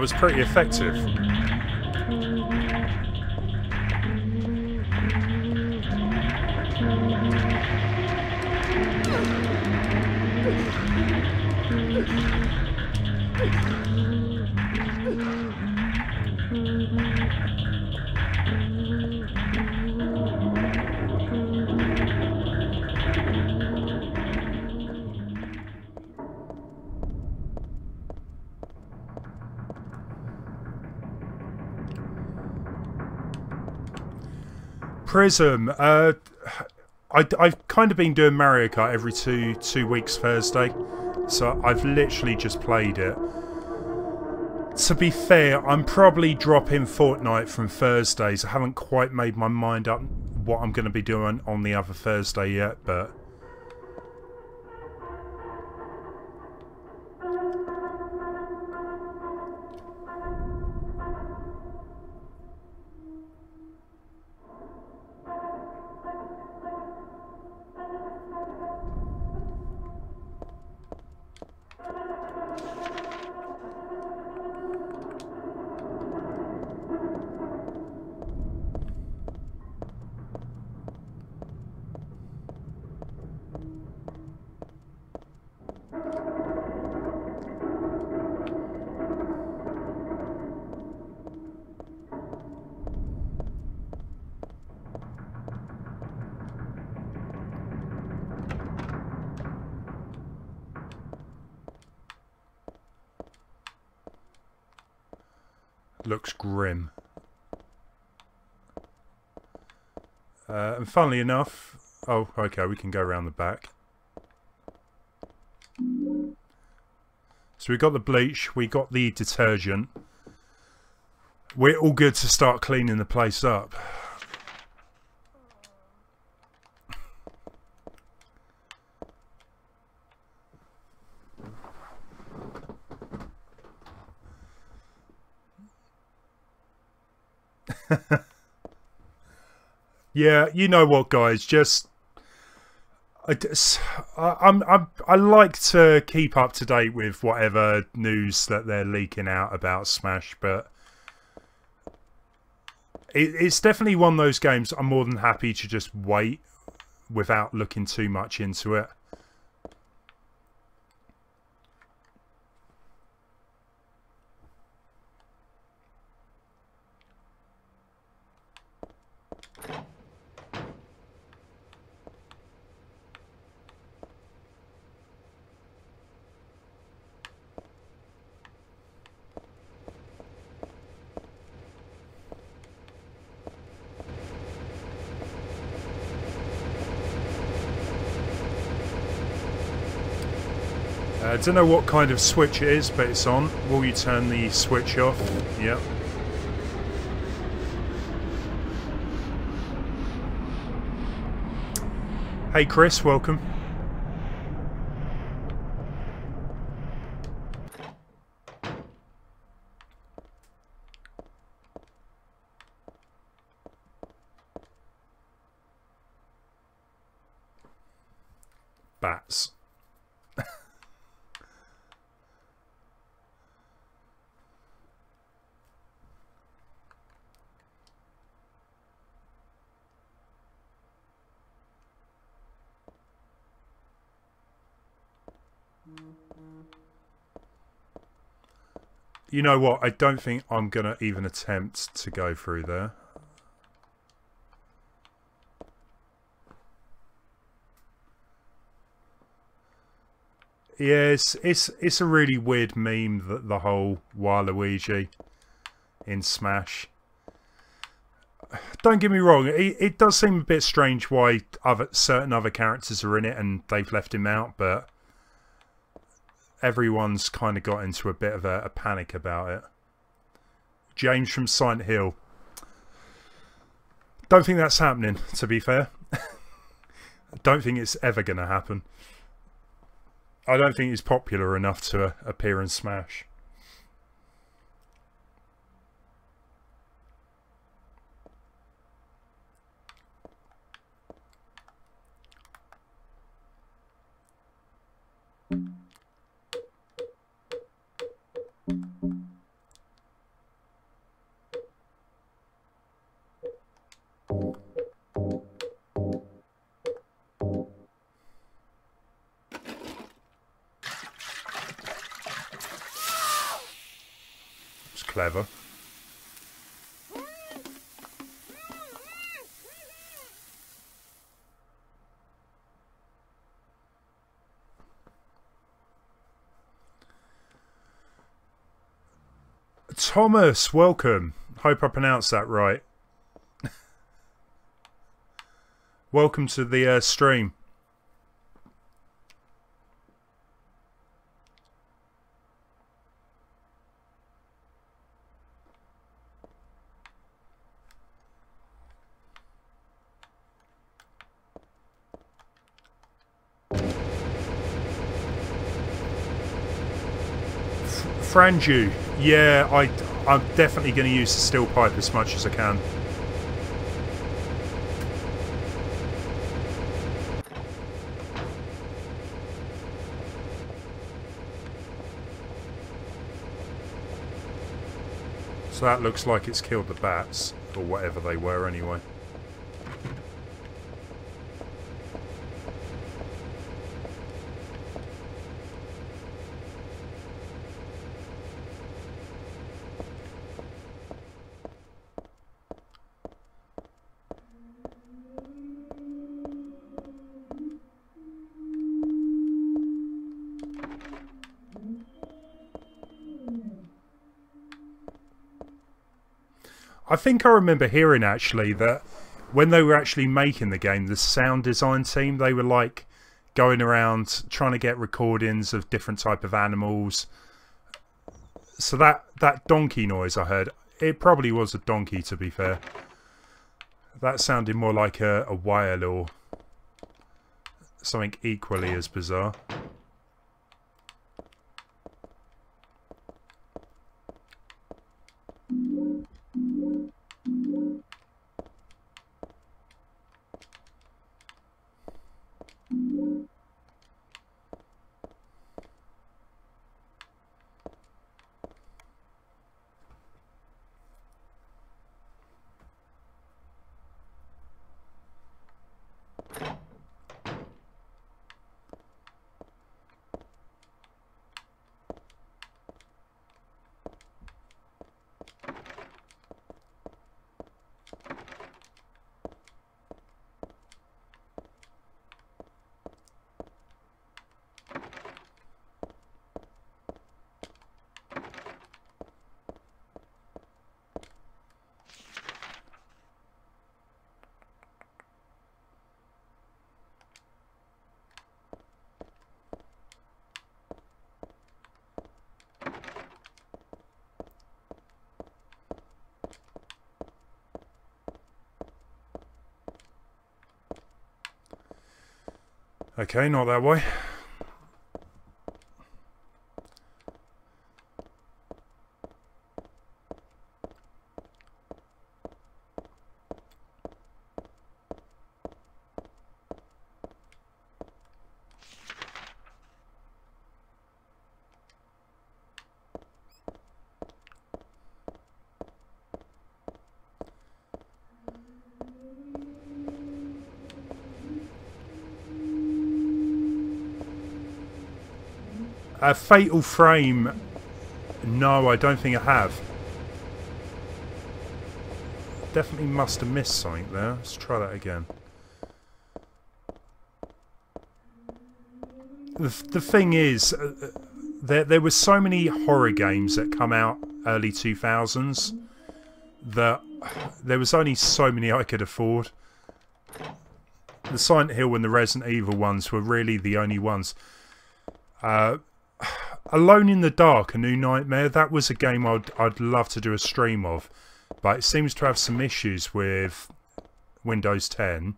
was pretty effective. Prism. I've kind of been doing Mario Kart every two weeks Thursday, so I've literally just played it. To be fair, I'm probably dropping Fortnite from Thursdays. I haven't quite made my mind up what I'm going to be doing on the other Thursday yet, but... looks grim. And funnily enough... Oh, okay, we can go around the back. So we got the bleach, we got the detergent. We're all good to start cleaning the place up. Yeah, you know what, guys? Just I like to keep up to date with whatever news that they're leaking out about Smash, but it's definitely one of those games I'm more than happy to just wait without looking too much into it. I don't know what kind of switch it is, but it's on. Will you turn the switch off? Yep. Hey Chris, welcome. Bats. You know what? I don't think I'm going to even attempt to go through there. Yeah, it's a really weird meme, that the whole Waluigi in Smash. Don't get me wrong, it does seem a bit strange why certain other characters are in it and they've left him out, but everyone's kind of got into a bit of a panic about it. James from Silent Hill. Don't think that's happening, to be fair. Don't think it's ever going to happen. I don't think he's popular enough to appear in Smash. clever. Thomas, welcome. Hope I pronounced that right. Welcome to the stream. Franju, yeah, I'm definitely going to use the steel pipe as much as I can. So that looks like it's killed the bats, or whatever they were anyway. I think I remember hearing actually that when they were actually making the game, the sound design team, they were like going around trying to get recordings of different type of animals. So that donkey noise I heard, it probably was a donkey, to be fair. That sounded more like a whale or something equally as bizarre. Okay, not that way. A fatal frame? No, I don't think I have. Definitely must have missed something there. Let's try that again. The thing is, there were so many horror games that come out early 2000s that there was only so many I could afford. The Silent Hill and the Resident Evil ones were really the only ones. Alone in the Dark, A New Nightmare, that was a game I'd love to do a stream of, but it seems to have some issues with Windows 10.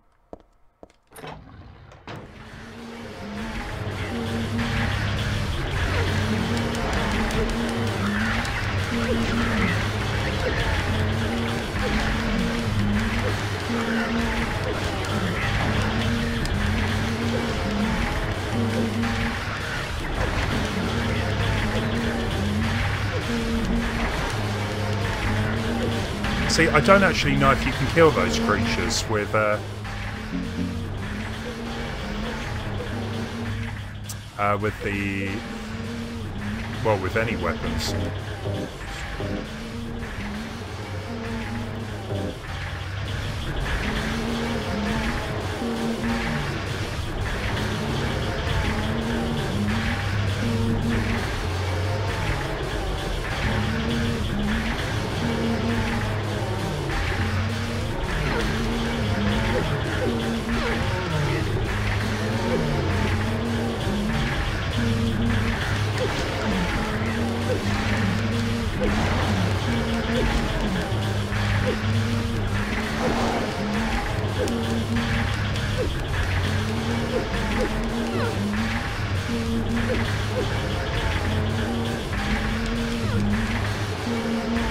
See, I don't actually know if you can kill those creatures with with any weapons.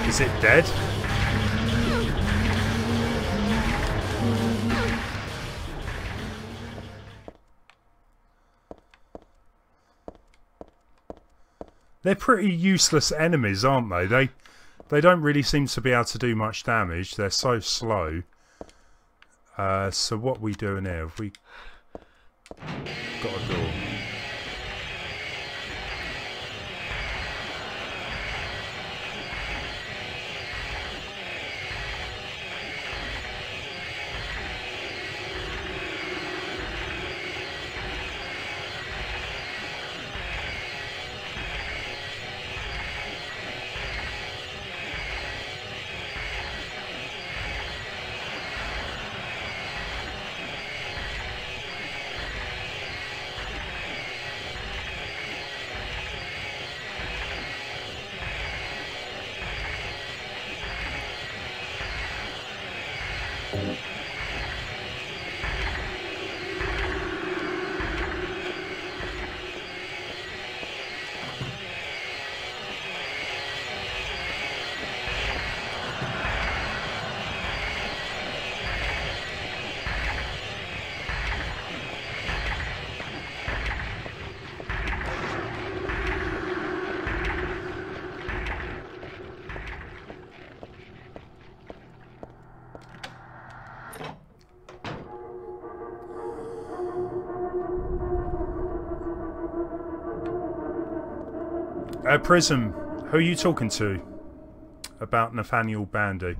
Is it dead? They're pretty useless enemies, aren't they? They don't really seem to be able to do much damage. They're so slow. So what we doing here? Have we got a door? Prism, who are you talking to about Nathaniel Bandy?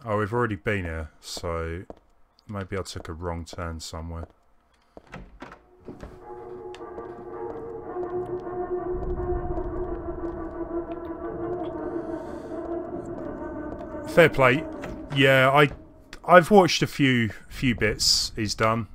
Oh, we've already been here, so maybe I took a wrong turn somewhere. Fair play. Yeah, I've watched a few bits he's done.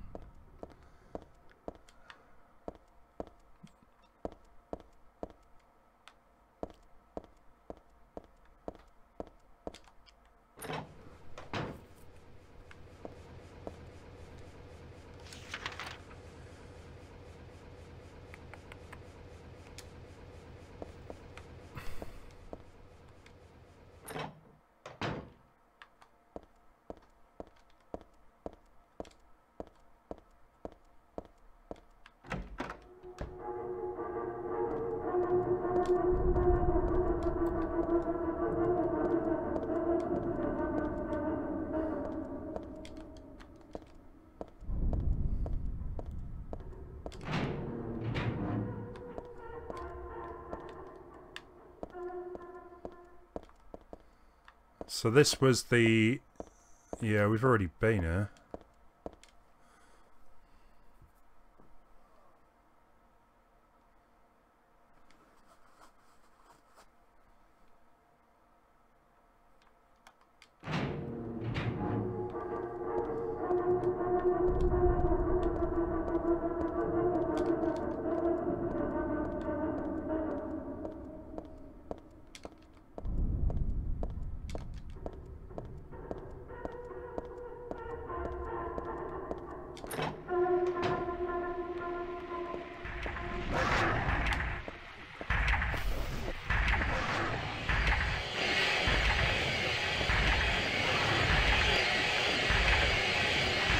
So this was the... Yeah, we've already been here.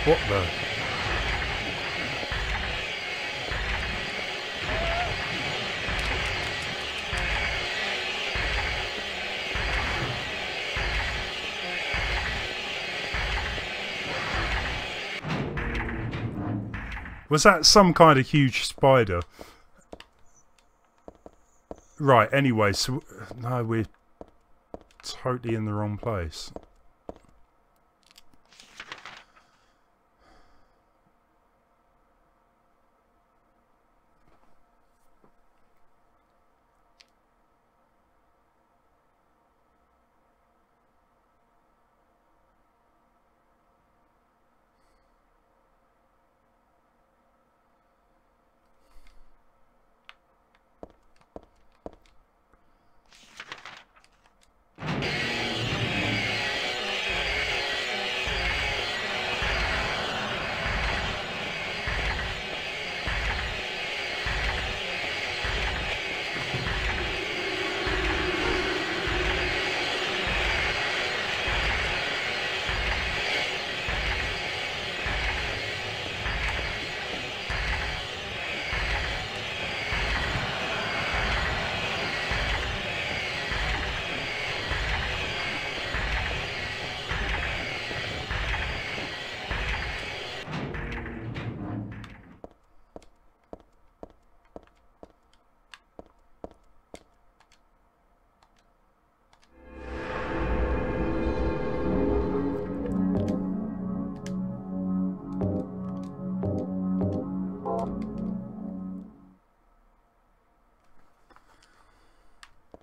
What the? Was that some kind of huge spider? Right, anyway, so... No, we're totally in the wrong place.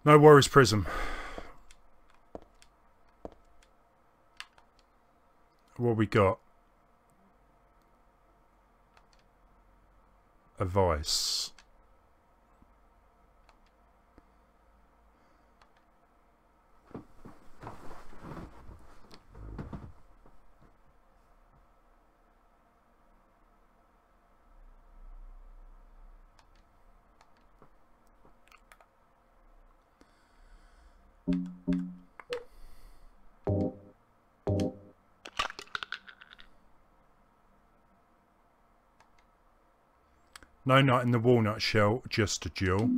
No worries, Prism. What we got? A vice. No nut in the walnut shell, just a jewel.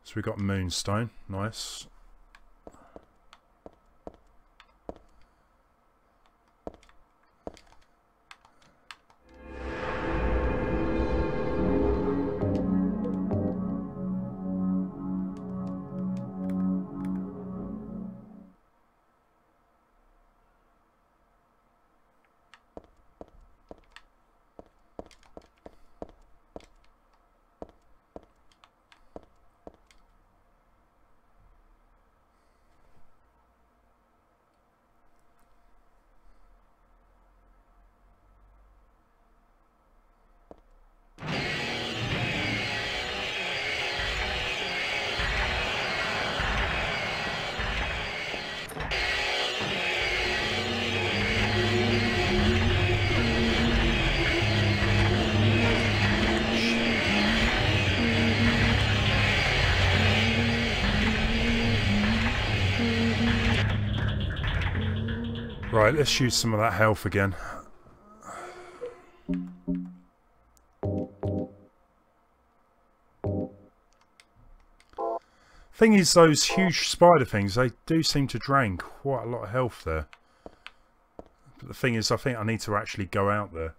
So we got moonstone, nice. Right, let's use some of that health again. Thing is, those huge spider things, they do seem to drain quite a lot of health there. But the thing is, I think I need to actually go out there.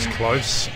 It's close.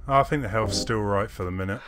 I think the health's still right for the minute.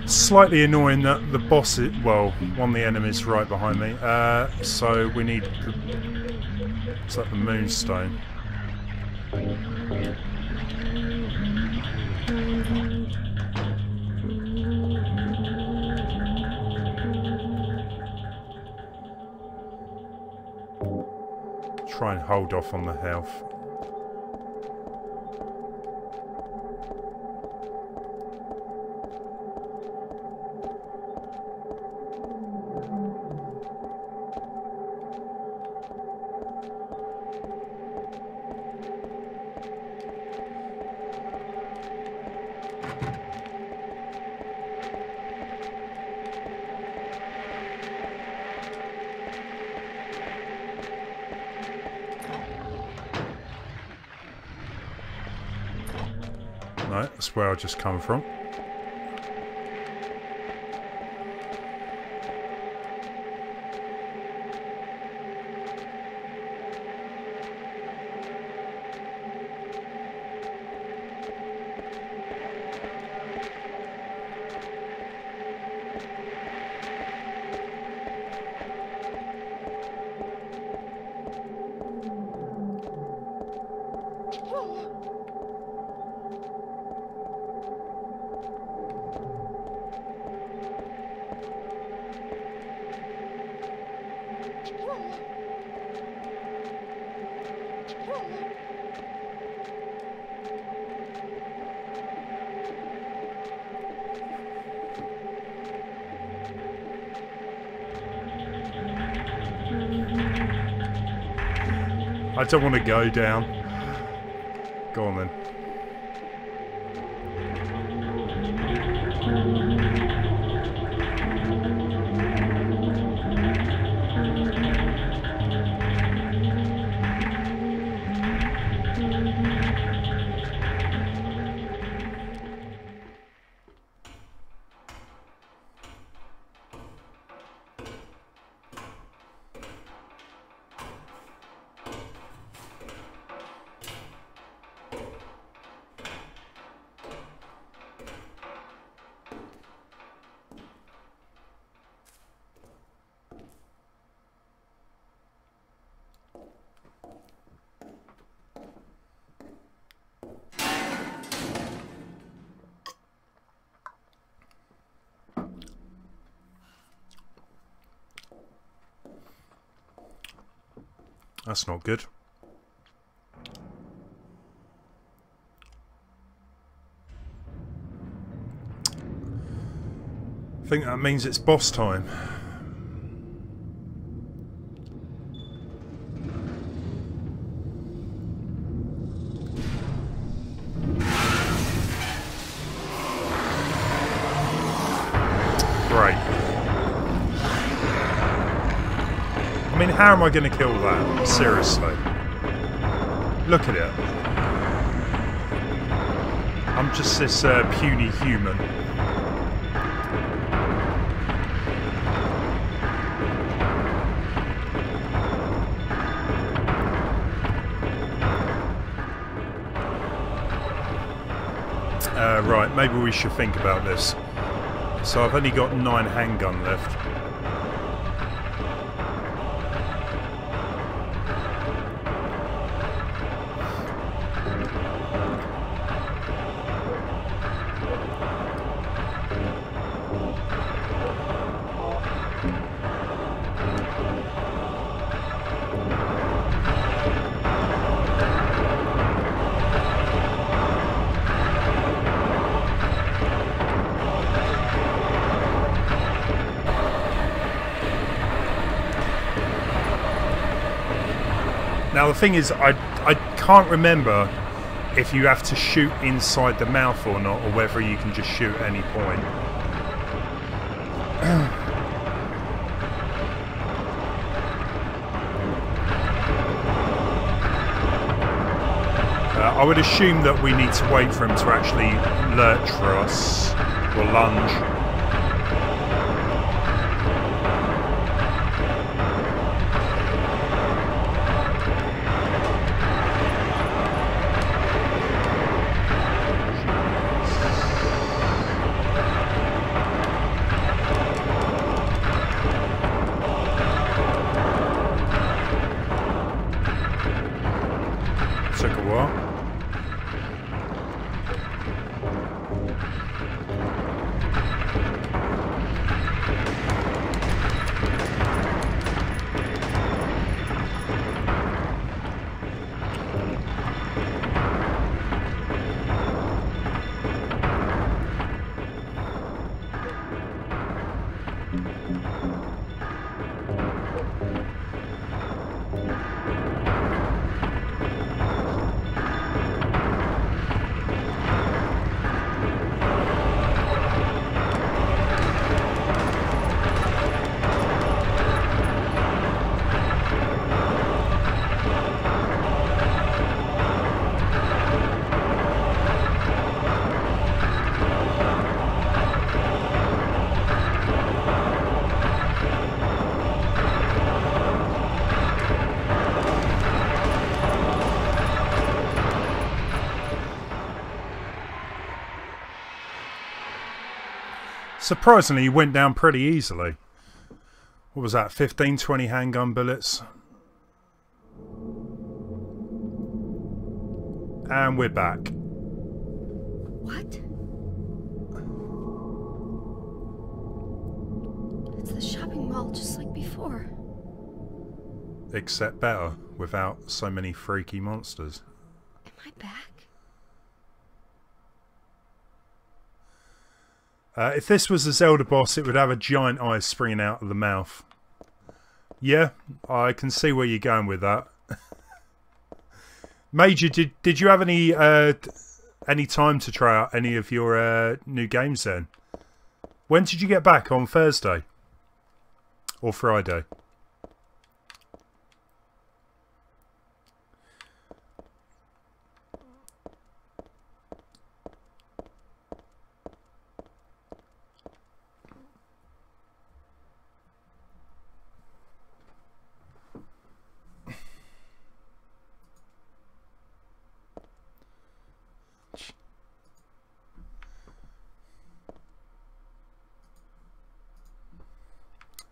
Slightly annoying that the boss is, well, one of the enemies right behind me, so we need the, it's like the moonstone. Try and hold off on the health. No, that's where I just come from. I don't want to go down. Go on then. That's not good. I think that means it's boss time. Great. I mean, how am I going to kill that? Seriously. Look at it. I'm just this puny human. Right, maybe we should think about this. So I've only got 9 handgun left. Now the thing is, I can't remember if you have to shoot inside the mouth or not, or whether you can just shoot at any point. I would assume that we need to wait for him to actually lurch for us, or lunge. Took a while. Surprisingly, he went down pretty easily. What was that, 15, 20 handgun bullets? And we're back. What? It's the shopping mall just like before. Except better, without so many freaky monsters. Am I back? If this was a Zelda boss, it would have a giant eye springing out of the mouth. Yeah, I can see where you're going with that. Major, did you have any time to try out any of your new games then? When did you get back? On Thursday? Or Friday?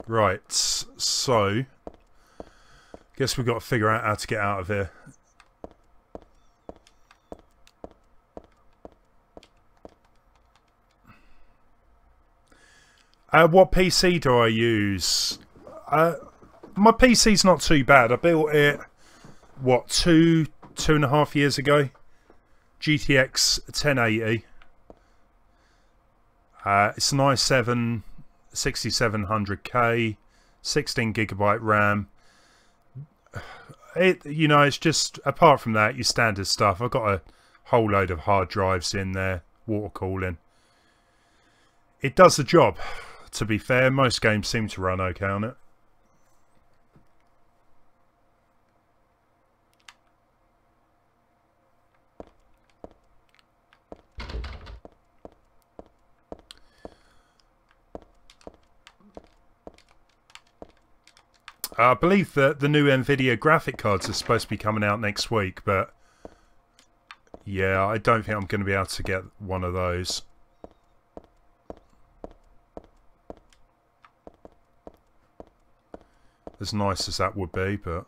Right, so guess we've got to figure out how to get out of here. What PC do I use? My PC's not too bad. I built it, what, two and a half years ago. GTX 1080. It's an i7 6700K, 16GB RAM. You know, it's just, apart from that, your standard stuff. I've got a whole load of hard drives in there, water cooling. It does the job, to be fair. Most games seem to run okay on it. I believe that the new Nvidia graphic cards are supposed to be coming out next week, but yeah, I don't think I'm going to be able to get one of those. As nice as that would be, but...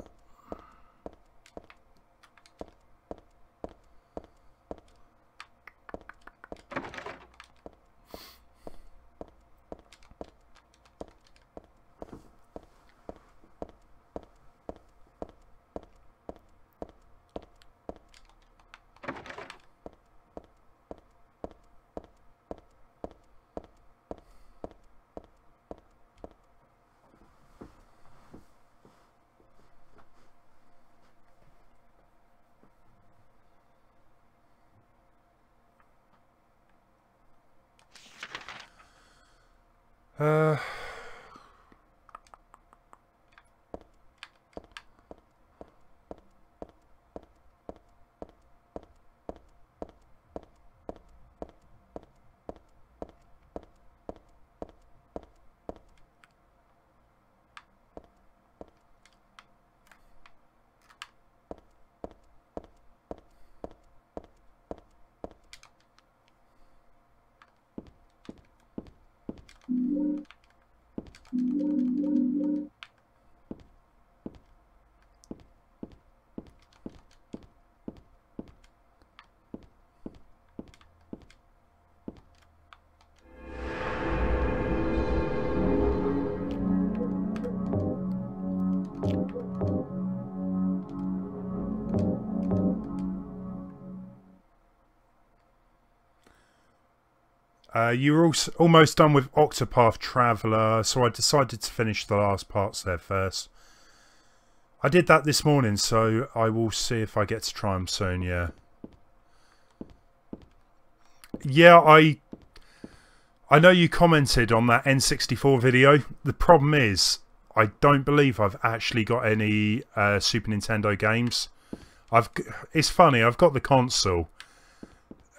You were almost done with Octopath Traveler, so I decided to finish the last parts there first. I did that this morning, so I will see if I get to try them soon, yeah. Yeah, I know you commented on that N64 video. The problem is, I don't believe I've actually got any Super Nintendo games. It's funny, I've got the console.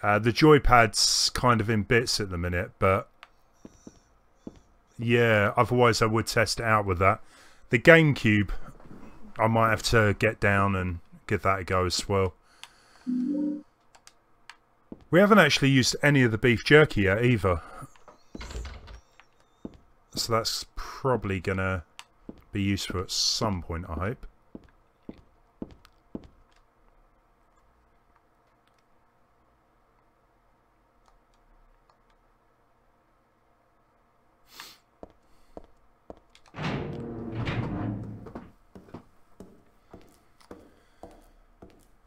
The joypad's kind of in bits at the minute, but yeah, otherwise I would test it out with that. The GameCube, I might have to get down and give that a go as well. We haven't actually used any of the beef jerky yet either. So that's probably gonna be useful at some point, I hope.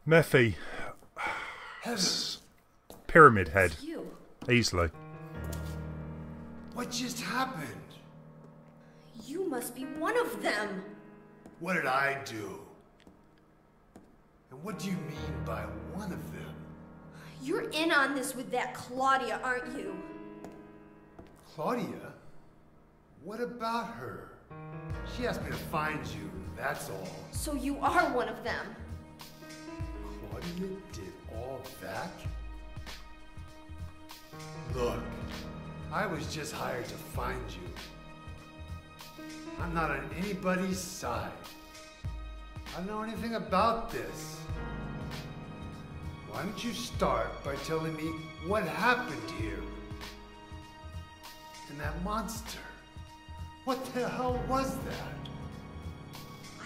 Mephi. Pyramid Head. You. Easily. What just happened? You must be one of them. What did I do? And what do you mean by one of them? You're in on this with that Claudia, aren't you? Claudia? What about her? She asked me to find you, that's all. So you are one of them. Claudia did all that? Look, I was just hired to find you. I'm not on anybody's side. I don't know anything about this. Why don't you start by telling me what happened here? And that monster. What the hell was that?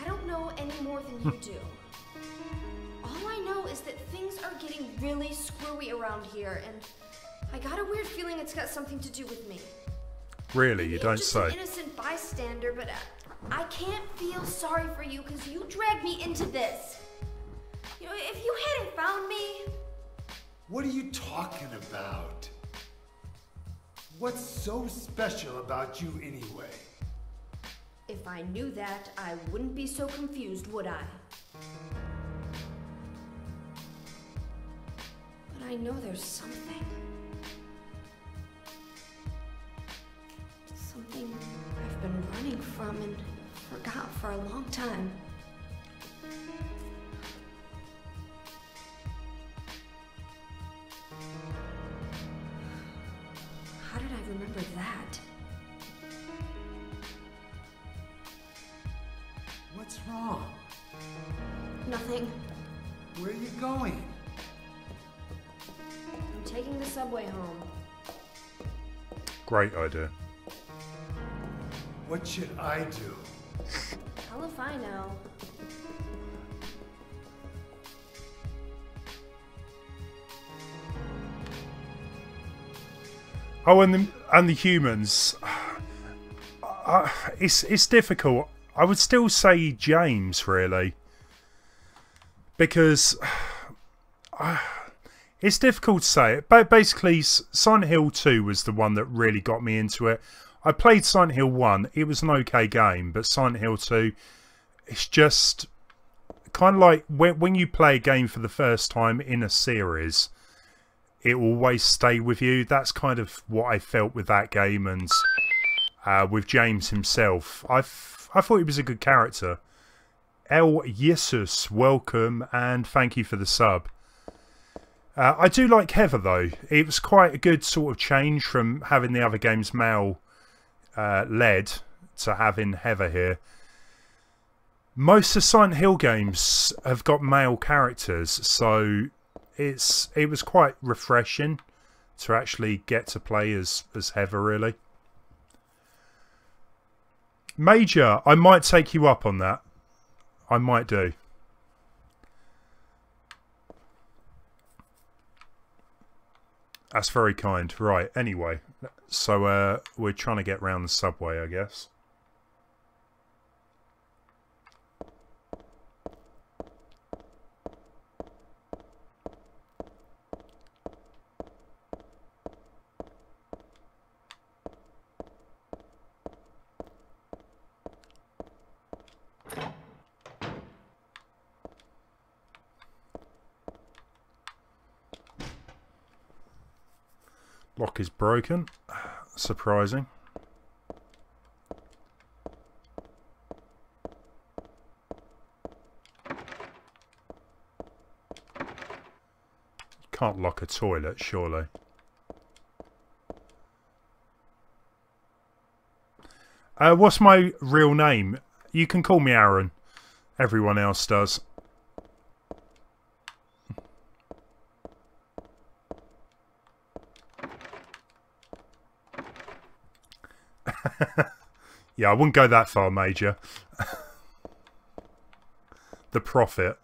I don't know any more than you do. All I know is that things are getting really screwy around here, and I got a weird feeling it's got something to do with me. Really? Maybe You I'm don't just say. an innocent bystander, but I can't feel sorry for you because you dragged me into this. You know, if you hadn't found me... What are you talking about? What's so special about you anyway? If I knew that, I wouldn't be so confused, would I? But I know there's something. Something I've been running from and forgot for a long time. How did I remember that? What's wrong? Nothing. Where are you going? I'm taking the subway home. Great idea. What should I do? Hell if I know. Oh, and the humans. It's difficult. I would still say James, really, because it's difficult to say it. But basically, Silent Hill 2 was the one that really got me into it. I played Silent Hill 1. It was an okay game, but Silent Hill 2, it's just kind of like when you play a game for the first time in a series, it will always stay with you. That's kind of what I felt with that game, and with James himself. I thought he was a good character. El Jesus, welcome, and thank you for the sub. I do like Heather, though. It was quite a good sort of change from having the other games male led to having Heather here. Most of Silent Hill games have got male characters, so it was quite refreshing to actually get to play as Heather, really. Major, I might take you up on that. I might do. That's very kind. Right, anyway. So we're trying to get round the subway, I guess. Lock is broken. Surprising. Can't lock a toilet, surely. What's my real name? You can call me Aaron. Everyone else does. Yeah, I wouldn't go that far, Major. The Prophet.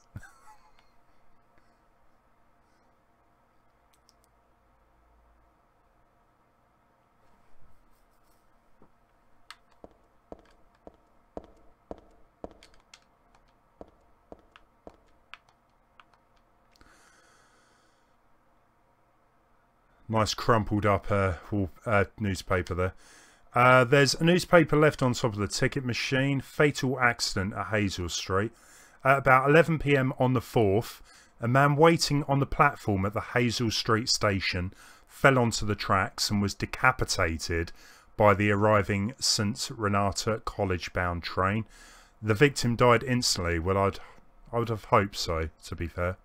Nice crumpled up newspaper there. There's a newspaper left on top of the ticket machine. Fatal accident at Hazel Street. At about 11 p.m. on the 4th, a man waiting on the platform at the Hazel Street station fell onto the tracks and was decapitated by the arriving St. Renata College-bound train. The victim died instantly. Well, I would have hoped so, to be fair.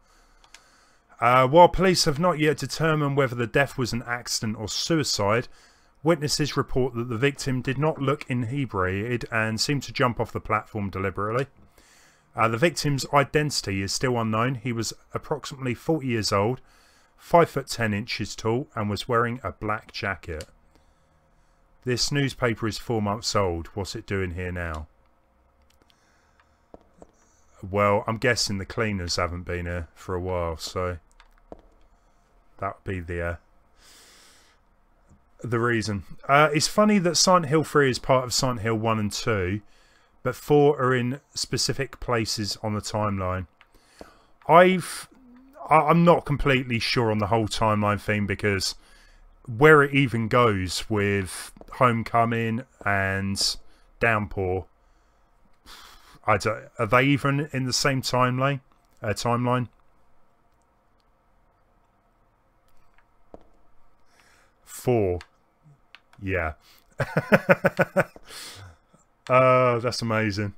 While police have not yet determined whether the death was an accident or suicide, witnesses report that the victim did not look inebriated and seemed to jump off the platform deliberately. The victim's identity is still unknown. He was approximately 40 years old, 5 foot 10 inches tall, and was wearing a black jacket. This newspaper is 4 months old. What's it doing here now? Well, I'm guessing the cleaners haven't been here for a while, so that would be the reason. It's funny that Silent Hill 3 is part of Silent Hill 1 and 2, but 4 are in specific places on the timeline. I'm not completely sure on the whole timeline thing, because where it even goes with Homecoming and Downpour, are they even in the same timeline? Timeline? 4. Yeah. Oh, that's amazing.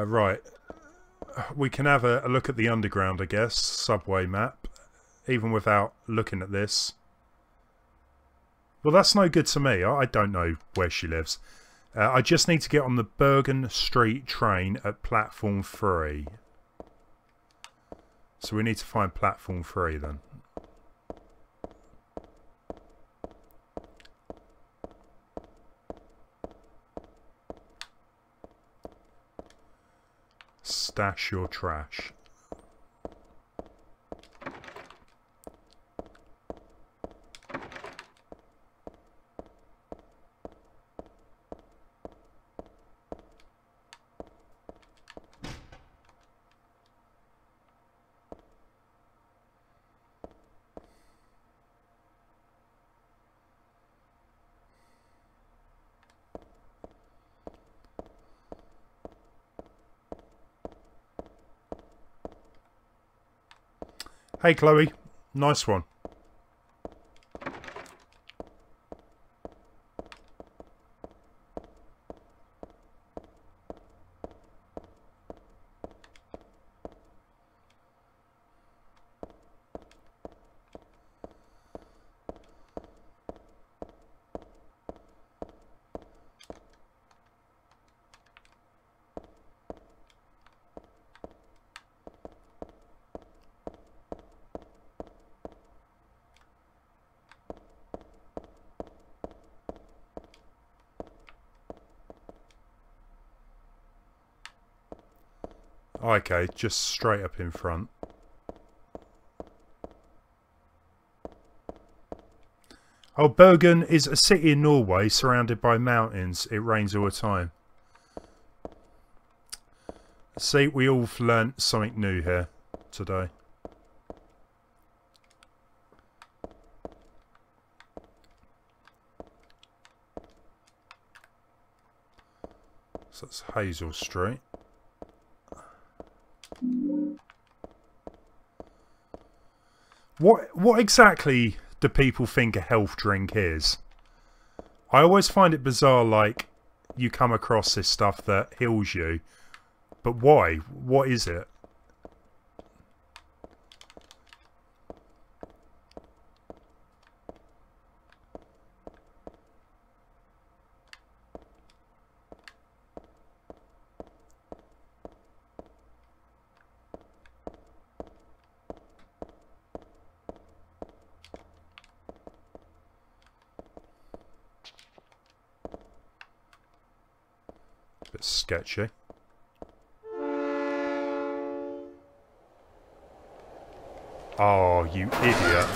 Right. We can have a look at the underground, I guess. Subway map. Even without looking at this. Well, that's no good to me. I don't know where she lives. I just need to get on the Bergen Street train at platform 3. So we need to find platform 3 then. Stash your trash. Hey Chloe, nice one. Okay, just straight up in front. Oh, Bergen is a city in Norway surrounded by mountains. It rains all the time. See, we all learnt something new here today. So that's Hazel Street. What exactly do people think a health drink is? I always find it bizarre, like, you come across this stuff that heals you. But why? What is it? Bit sketchy. Oh, you idiot.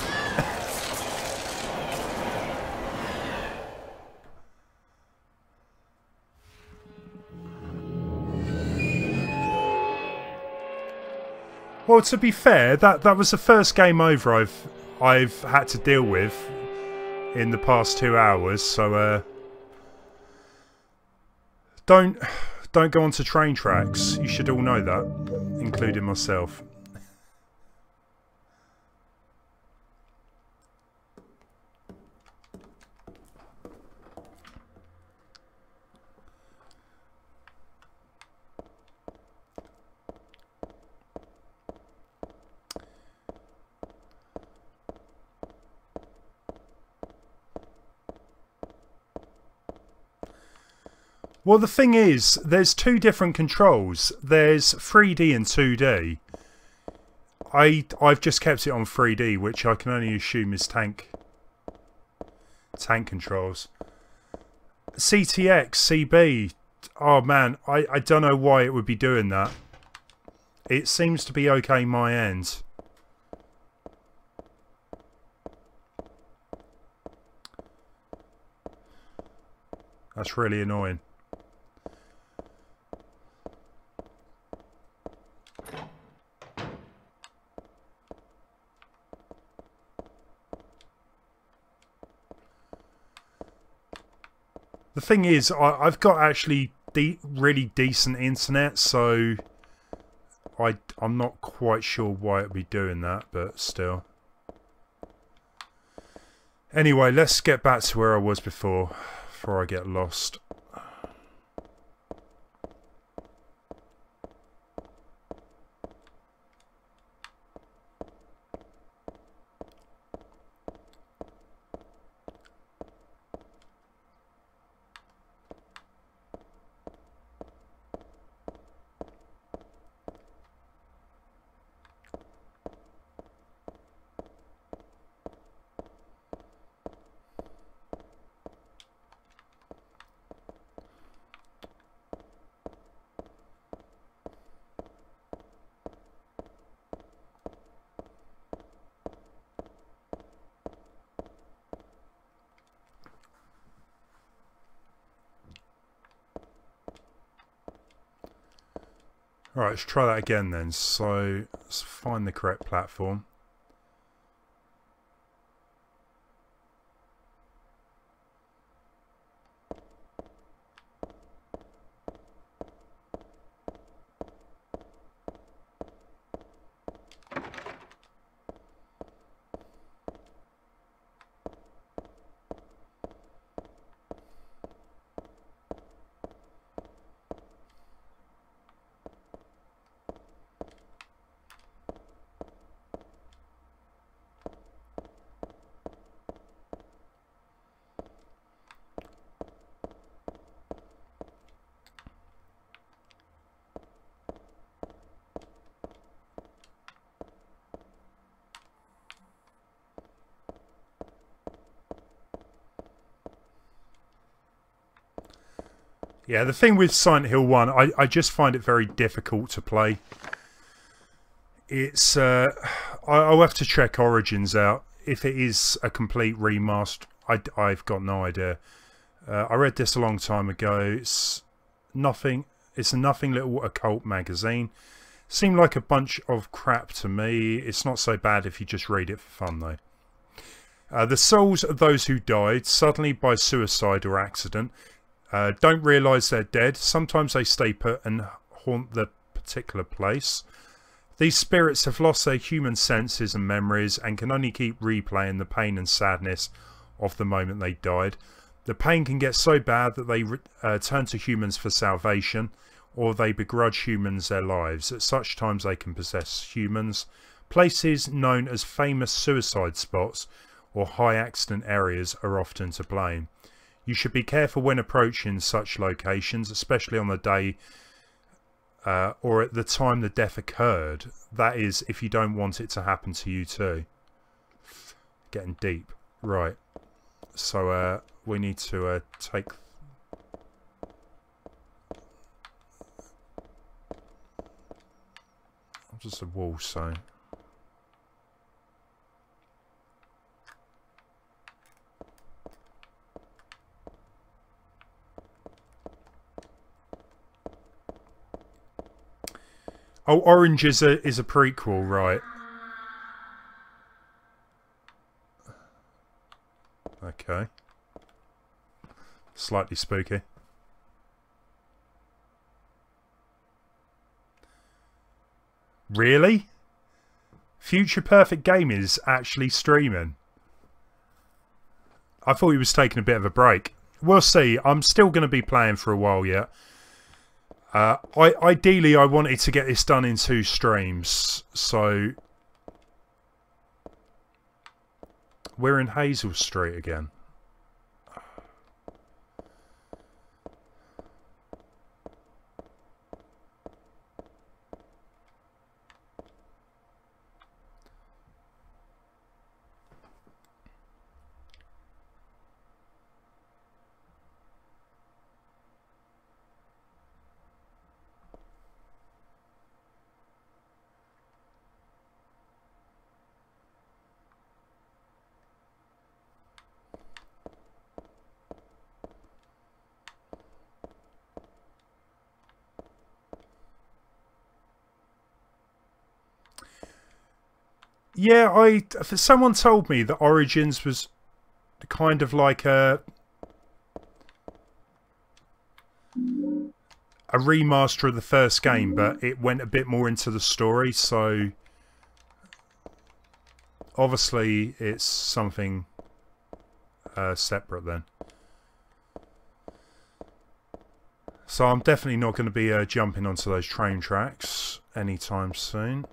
Well, to be fair, that was the first game over I've had to deal with in the past 2 hours. So don't go onto train tracks. You should all know that, including myself. Well, the thing is, there's two different controls. There's 3D and 2D. I've just kept it on 3D, which I can only assume is tank controls. CTX, CB. Oh man, I don't know why it would be doing that. It seems to be okay my end. That's really annoying. The thing is, I've got actually really decent internet, so I'm not quite sure why it'd be doing that, but still. Anyway, let's get back to where I was before I get lost. Alright, let's try that again then. So, let's find the correct platform. Yeah, the thing with Silent Hill 1, I just find it very difficult to play. It's I'll have to check Origins out. If it is a complete remaster, I've got no idea. I read this a long time ago. It's a nothing little occult magazine. Seemed like a bunch of crap to me. It's not so bad if you just read it for fun though. The souls of those who died suddenly by suicide or accident don't realise they're dead. Sometimes they stay put and haunt the particular place. These spirits have lost their human senses and memories and can only keep replaying the pain and sadness of the moment they died. The pain can get so bad that they turn to humans for salvation, or they begrudge humans their lives. At such times they can possess humans. Places known as famous suicide spots or high accident areas are often to blame. You should be careful when approaching such locations, especially on the day or at the time the death occurred. That is, if you don't want it to happen to you too. Getting deep. Right. So we need to take... What does the wall say? Oh, Orange is a prequel, right? Okay. Slightly spooky. Really? FuturePerfectGaming is actually streaming. I thought he was taking a bit of a break. We'll see. I'm still going to be playing for a while yet. Ideally, I wanted to get this done in 2 streams. So we're in Hazel Street again. Yeah, someone told me that Origins was kind of like a remaster of the first game, but it went a bit more into the story, so obviously it's something separate then. So I'm definitely not going to be jumping onto those train tracks anytime soon.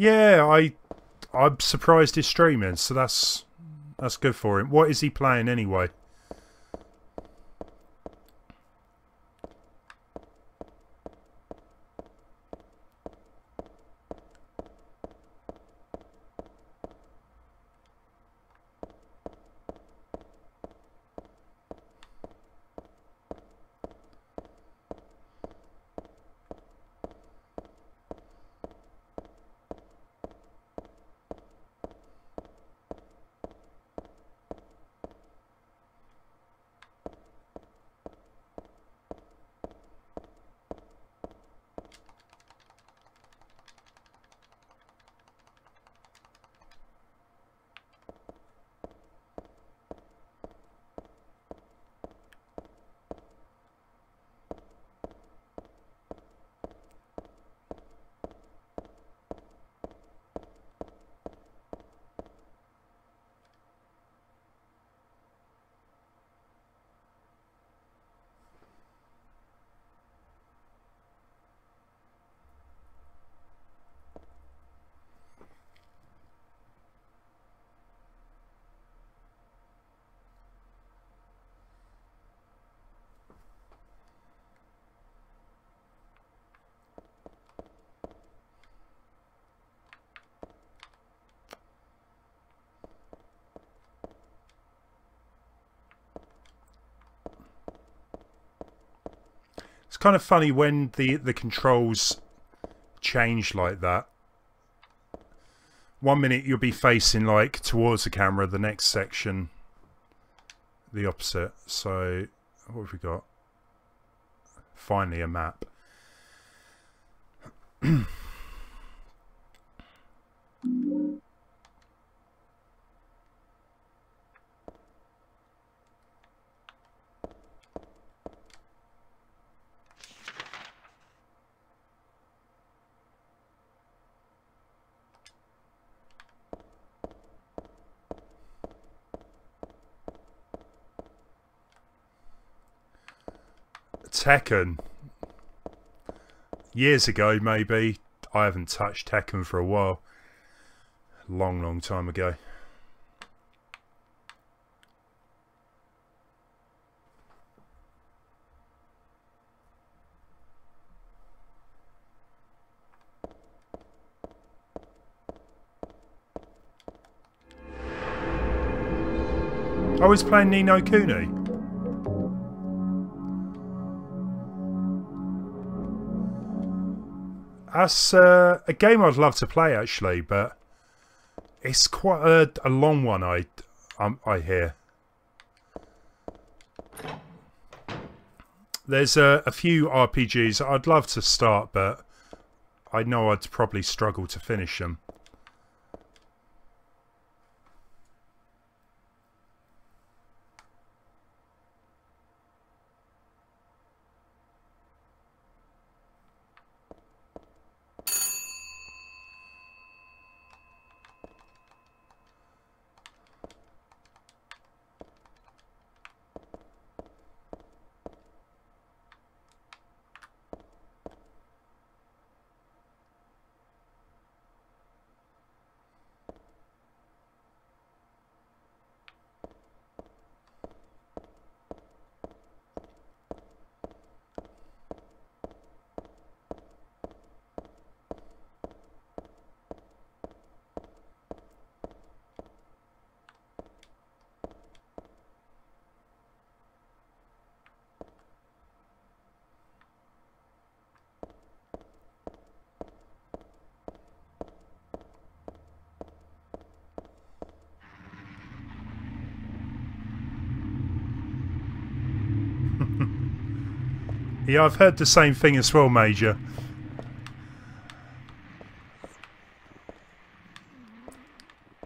Yeah, I'm surprised he's streaming, so that's good for him. What is he playing anyway? It's kind of funny when the controls change like that. 1 minute you'll be facing like towards the camera, the next section the opposite. So what have we got? Finally a map. Tekken. Years ago, maybe. I haven't touched Tekken for a while. Long time ago. I was playing Ni no Kuni. That's a game I'd love to play actually, but it's quite a long one. I hear. There's a few RPGs I'd love to start, but I know I'd probably struggle to finish them. Yeah, I've heard the same thing as well, Major.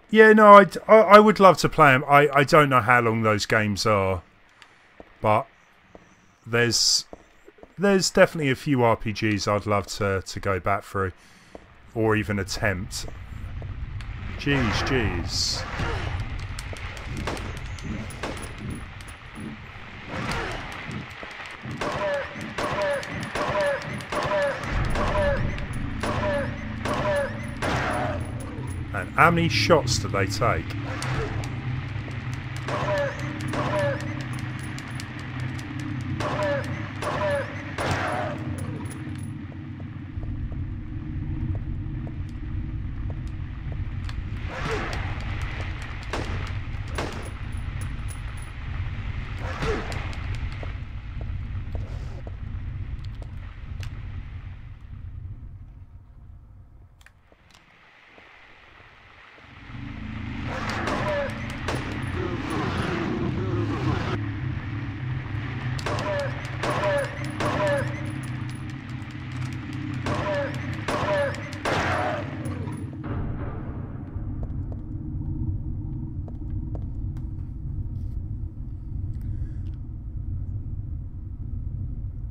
Yeah, no, I would love to play them. I don't know how long those games are, but there's definitely a few RPGs I'd love to go back through, or even attempt. Jeez. And how many shots do they take?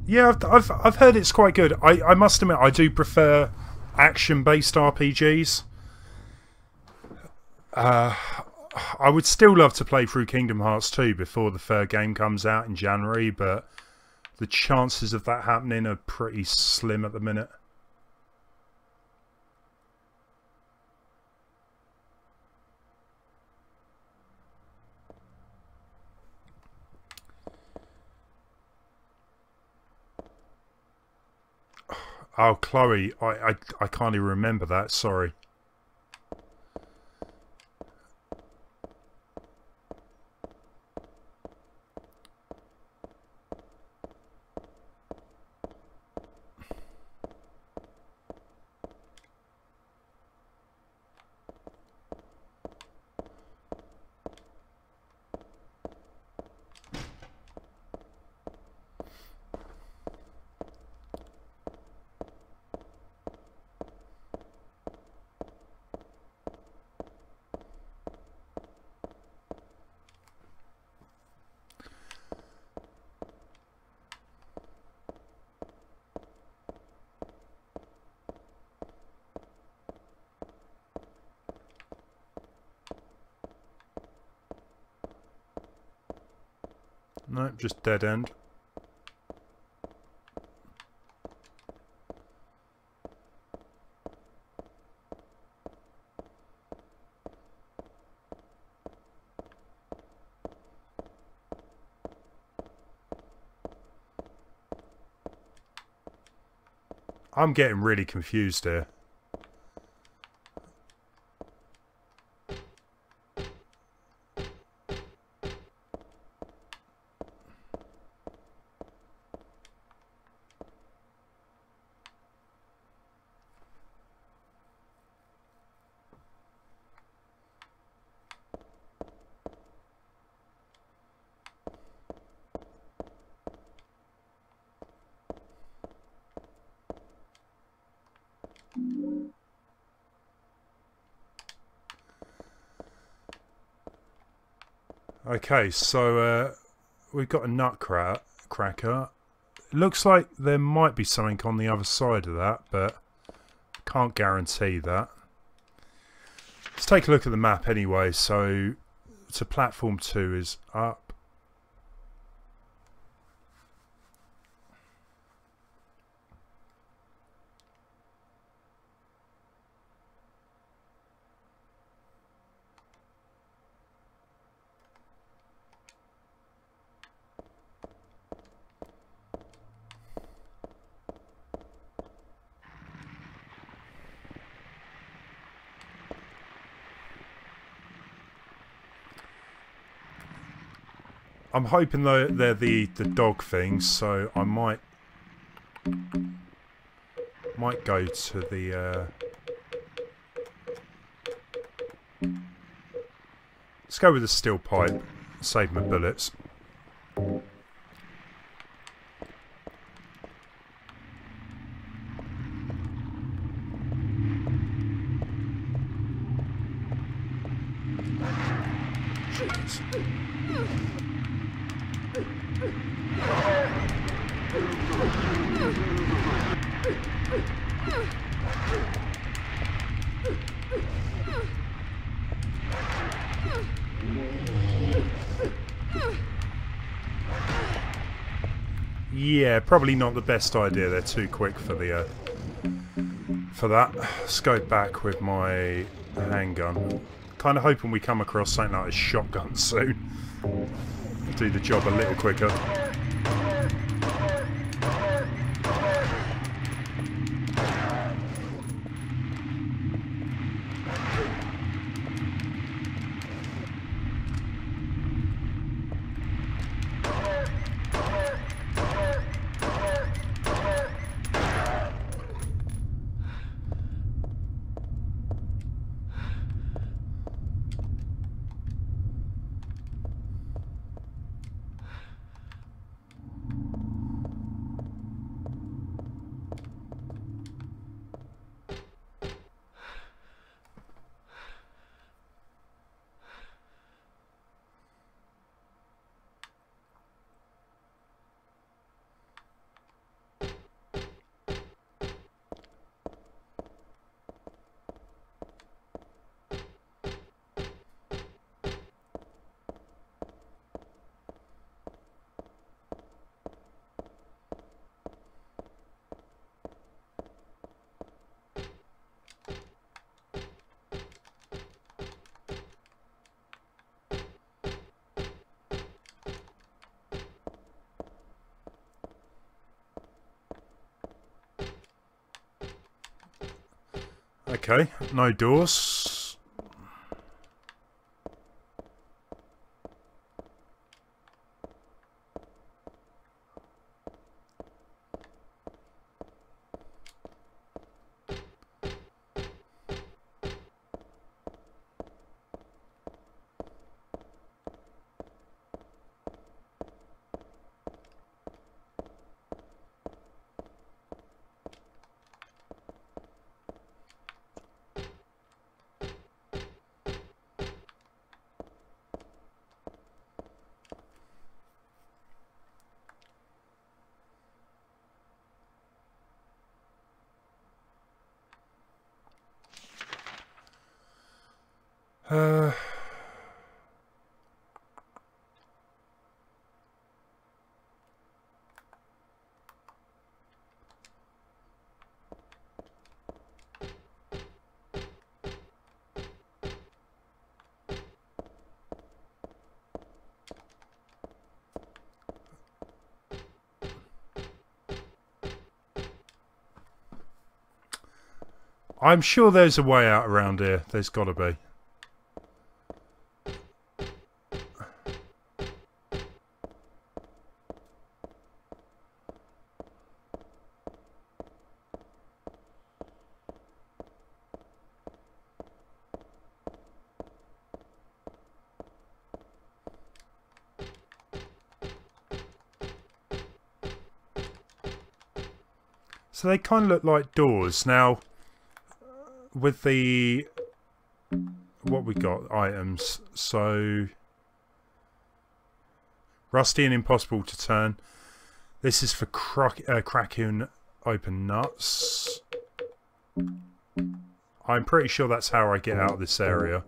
Yeah, I've heard it's quite good. I must admit I do prefer action-based RPGs. I would still love to play through Kingdom Hearts 2 before the third game comes out in January, but the chances of that happening are pretty slim at the minute. Oh, Chloe, I can't even remember that, sorry. No, just dead end. I'm getting really confused here. Okay, so we've got a nutcracker. Looks like there might be something on the other side of that, but can't guarantee that. Let's take a look at the map anyway. So platform 2 is up. I'm hoping though they're the dog things, so I might go to the let's go with the steel pipe, save my bullets. Yeah, probably not the best idea. They're too quick for the for that. Let's go back with my handgun. Kind of hoping we come across something like a shotgun soon. Do the job a little quicker. Okay, no doors. I'm sure there's a way out around here. There's got to be. So they kind of look like doors. Now, with the what we got items, so Rusty and impossible to turn. This is for Kraken open nuts. I'm pretty sure that's how I get out of this area.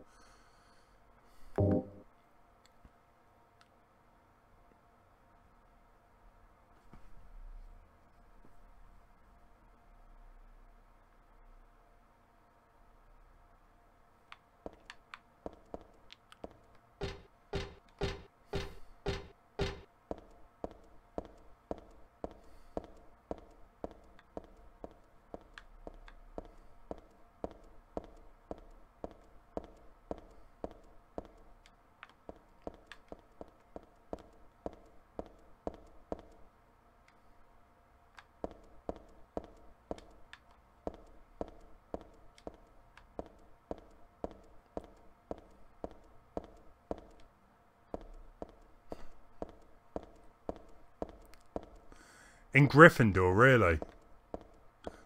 In Gryffindor, really?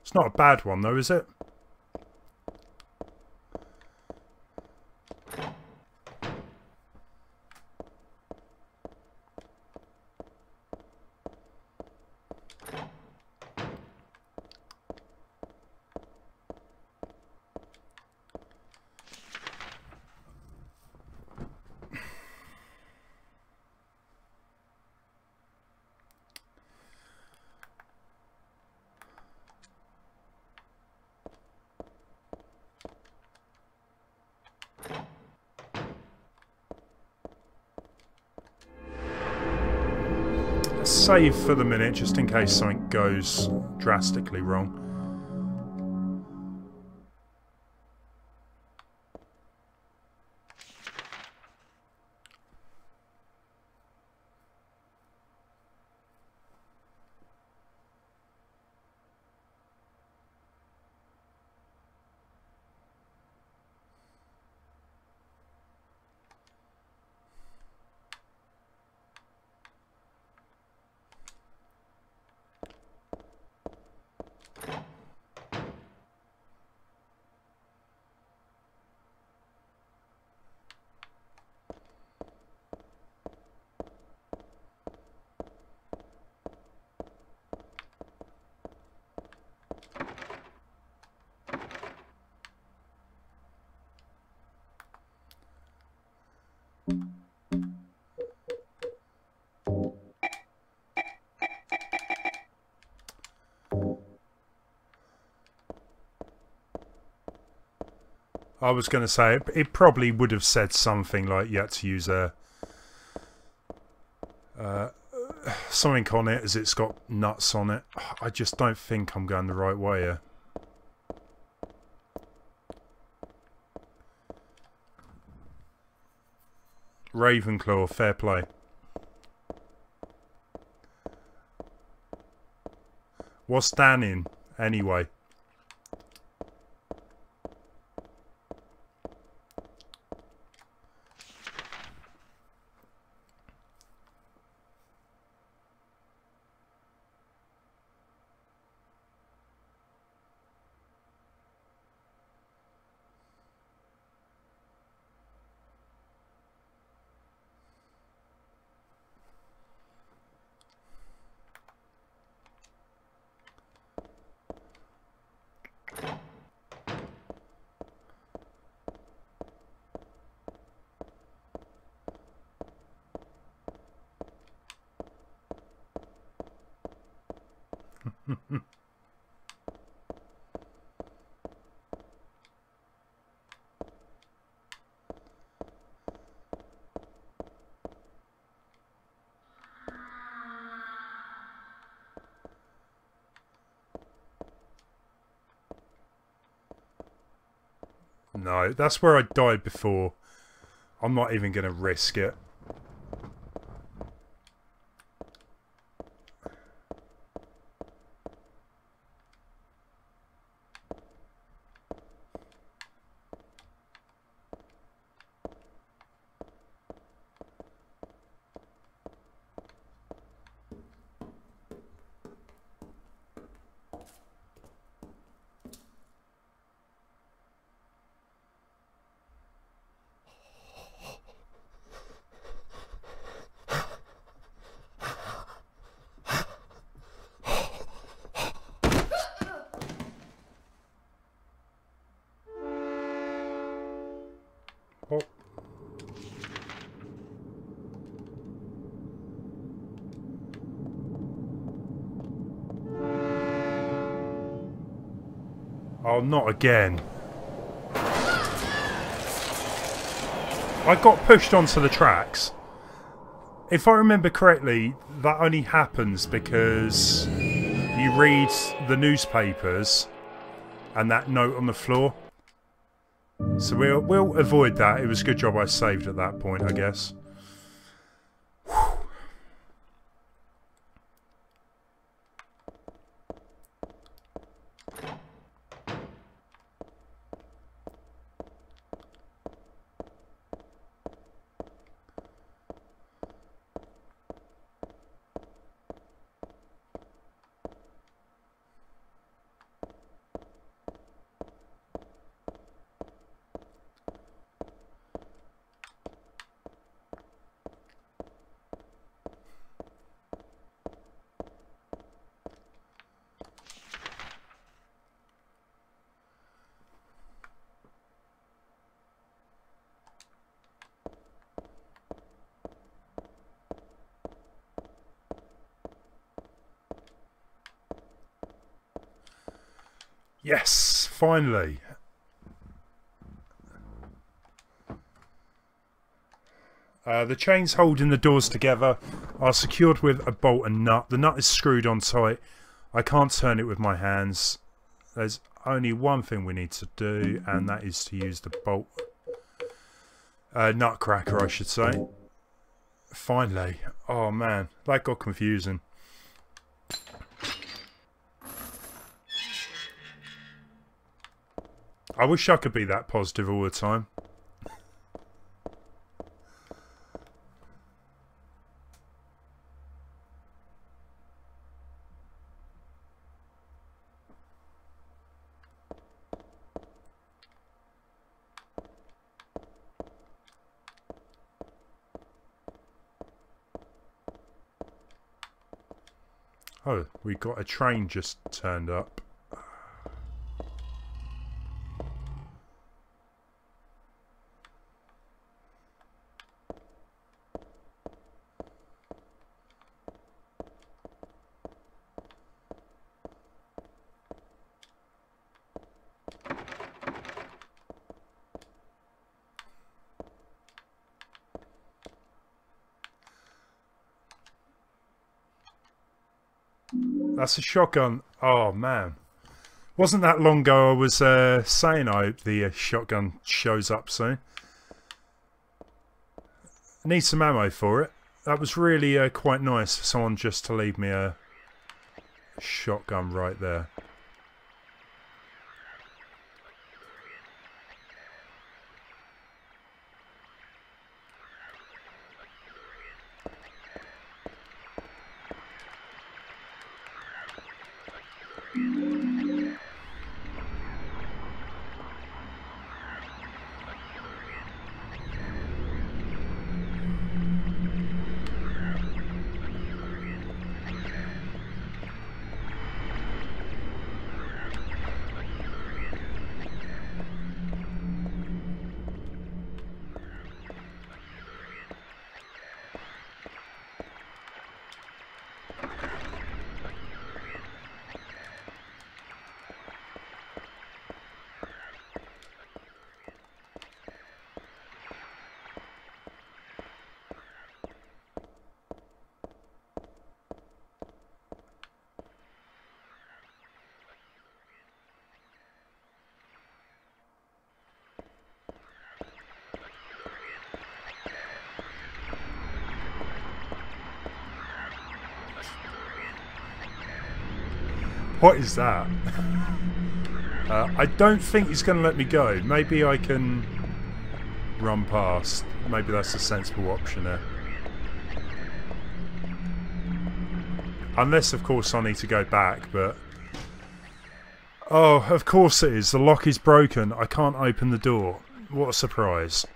It's not a bad one, though, is it? Save for the minute, just in case something goes drastically wrong. I was going to say, it probably would have said something like you had to use a something on it as it's got nuts on it. I just don't think I'm going the right way here. Ravenclaw, fair play. What's Dan in, anyway? No, that's where I died before. I'm not even going to risk it. Oh, not again. I got pushed onto the tracks. If I remember correctly, that only happens because you read the newspapers and that note on the floor. So we'll avoid that. It was a good job I saved at that point, I guess. Yes, finally. The chains holding the doors together are secured with a bolt and nut. The nut is screwed on tight. I can't turn it with my hands. There's only one thing we need to do, and that is to use the bolt. Nutcracker, I should say. Finally. Oh man, that got confusing. I wish I could be that positive all the time. Oh, we got a train just turned up. That's a shotgun. Oh man, wasn't that long ago I was saying I hope the shotgun shows up soon. Need some ammo for it. That was really quite nice for someone just to leave me a shotgun right there. What is that? I don't think he's going to let me go. Maybe I can run past. Maybe that's a sensible option there. Unless, of course, I need to go back, but... Oh, of course it is. The lock is broken. I can't open the door. What a surprise.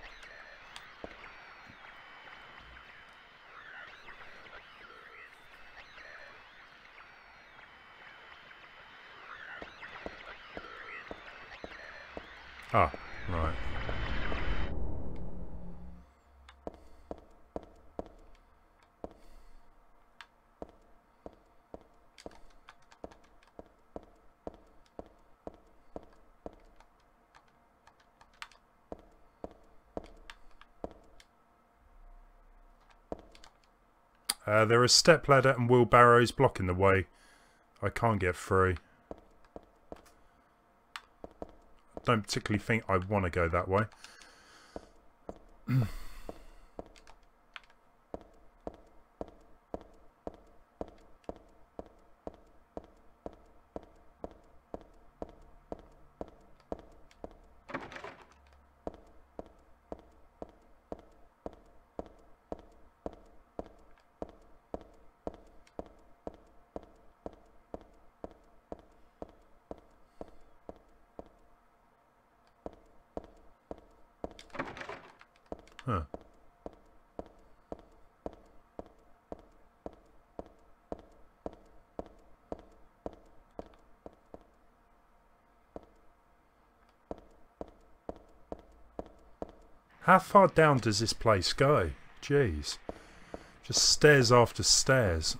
Ah, right. There are stepladder and wheelbarrows blocking the way. I can't get through. Don't particularly think I want to go that way. Huh. How far down does this place go? Jeez. Just stairs after stairs.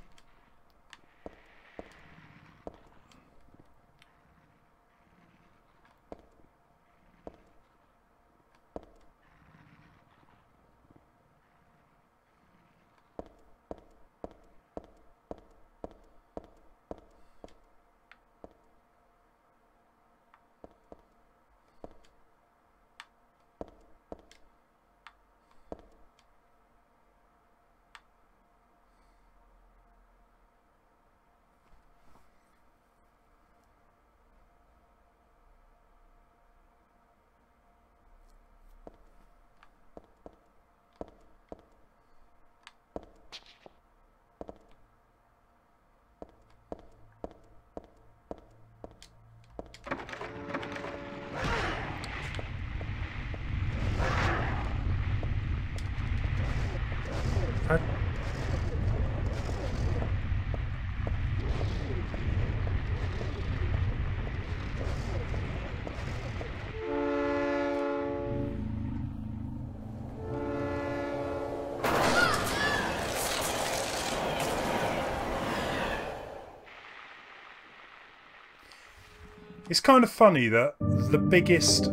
It's kind of funny that the biggest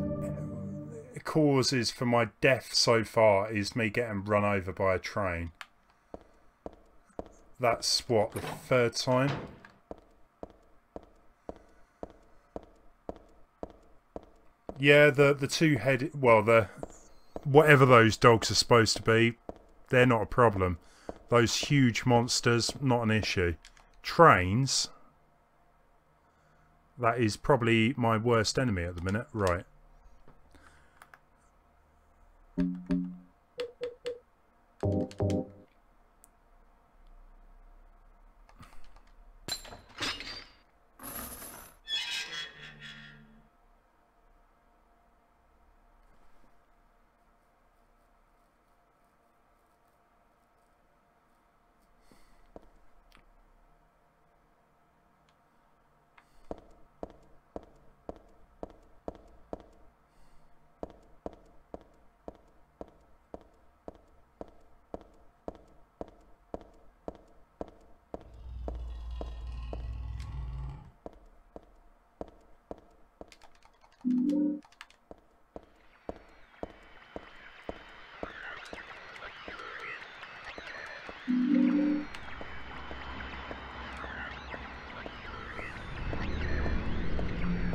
causes for my death so far is me getting run over by a train. That's what, the third time? Yeah, the two-headed, well, the whatever those dogs are supposed to be, they're not a problem. Those huge monsters, not an issue. Trains, that is probably my worst enemy at the minute. Right.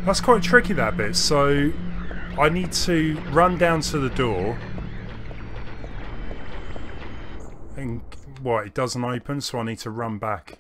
That's quite tricky, that bit. So I need to run down to the door and what, it doesn't open, so I need to run back.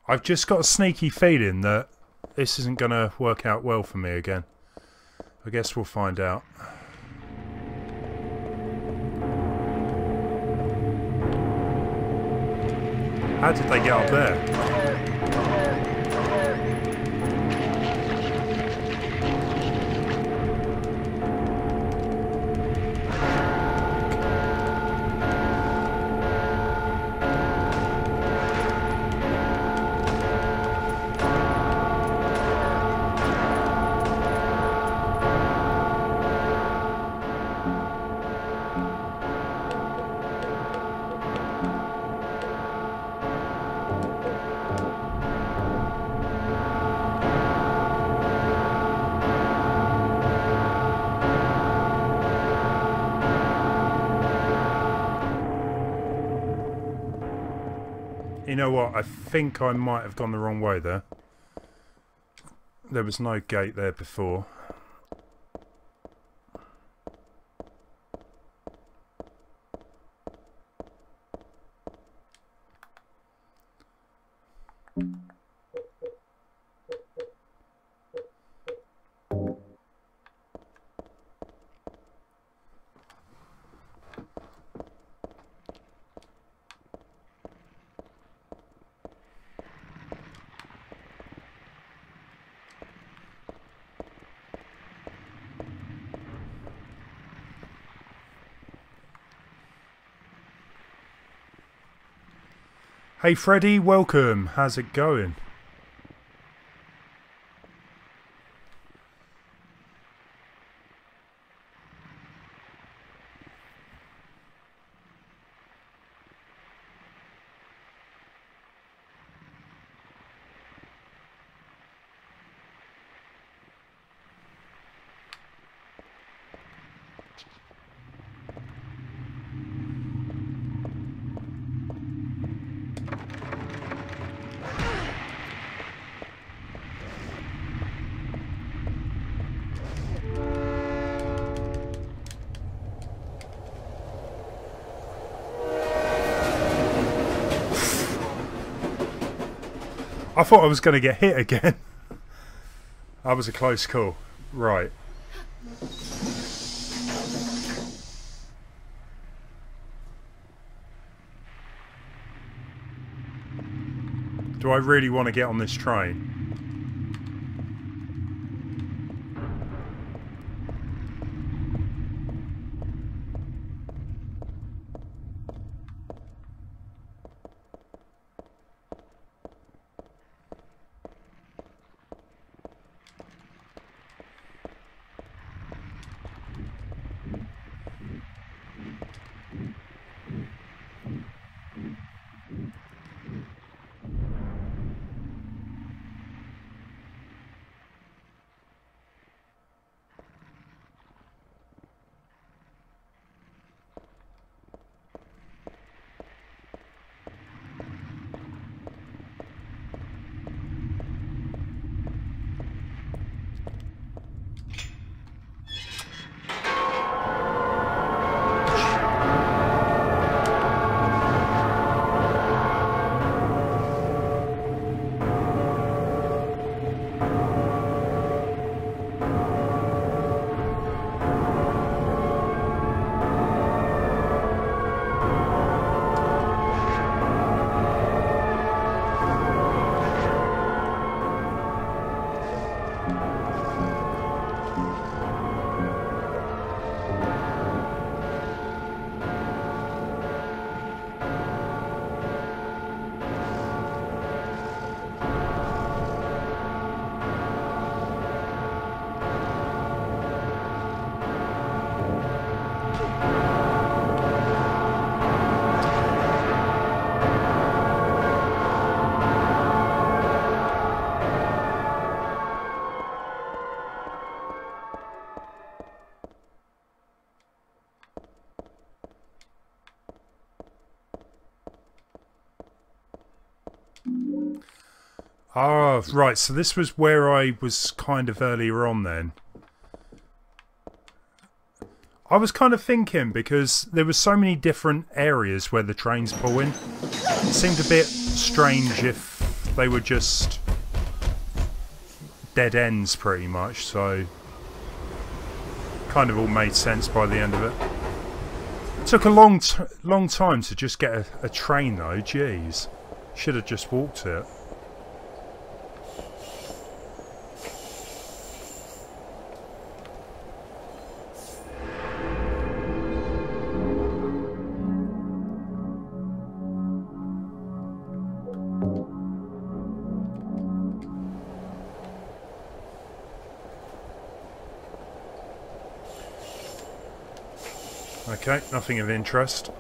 I've just got a sneaky feeling that this isn't going to work out well for me again. I guess we'll find out. How did they get up there? You know what? I think I might have gone the wrong way there. There was no gate there before. Hey Freddie, welcome. How's it going? I thought I was going to get hit again. That was a close call. Right. Do I really want to get on this train? Ah, right, so this was where I was kind of earlier on then. I was kind of thinking, because there were so many different areas where the trains pull in. It seemed a bit strange if they were just dead ends pretty much, so kind of all made sense by the end of it. It took a long time to just get a train though, jeez. Should have just walked it. Okay, nothing of interest.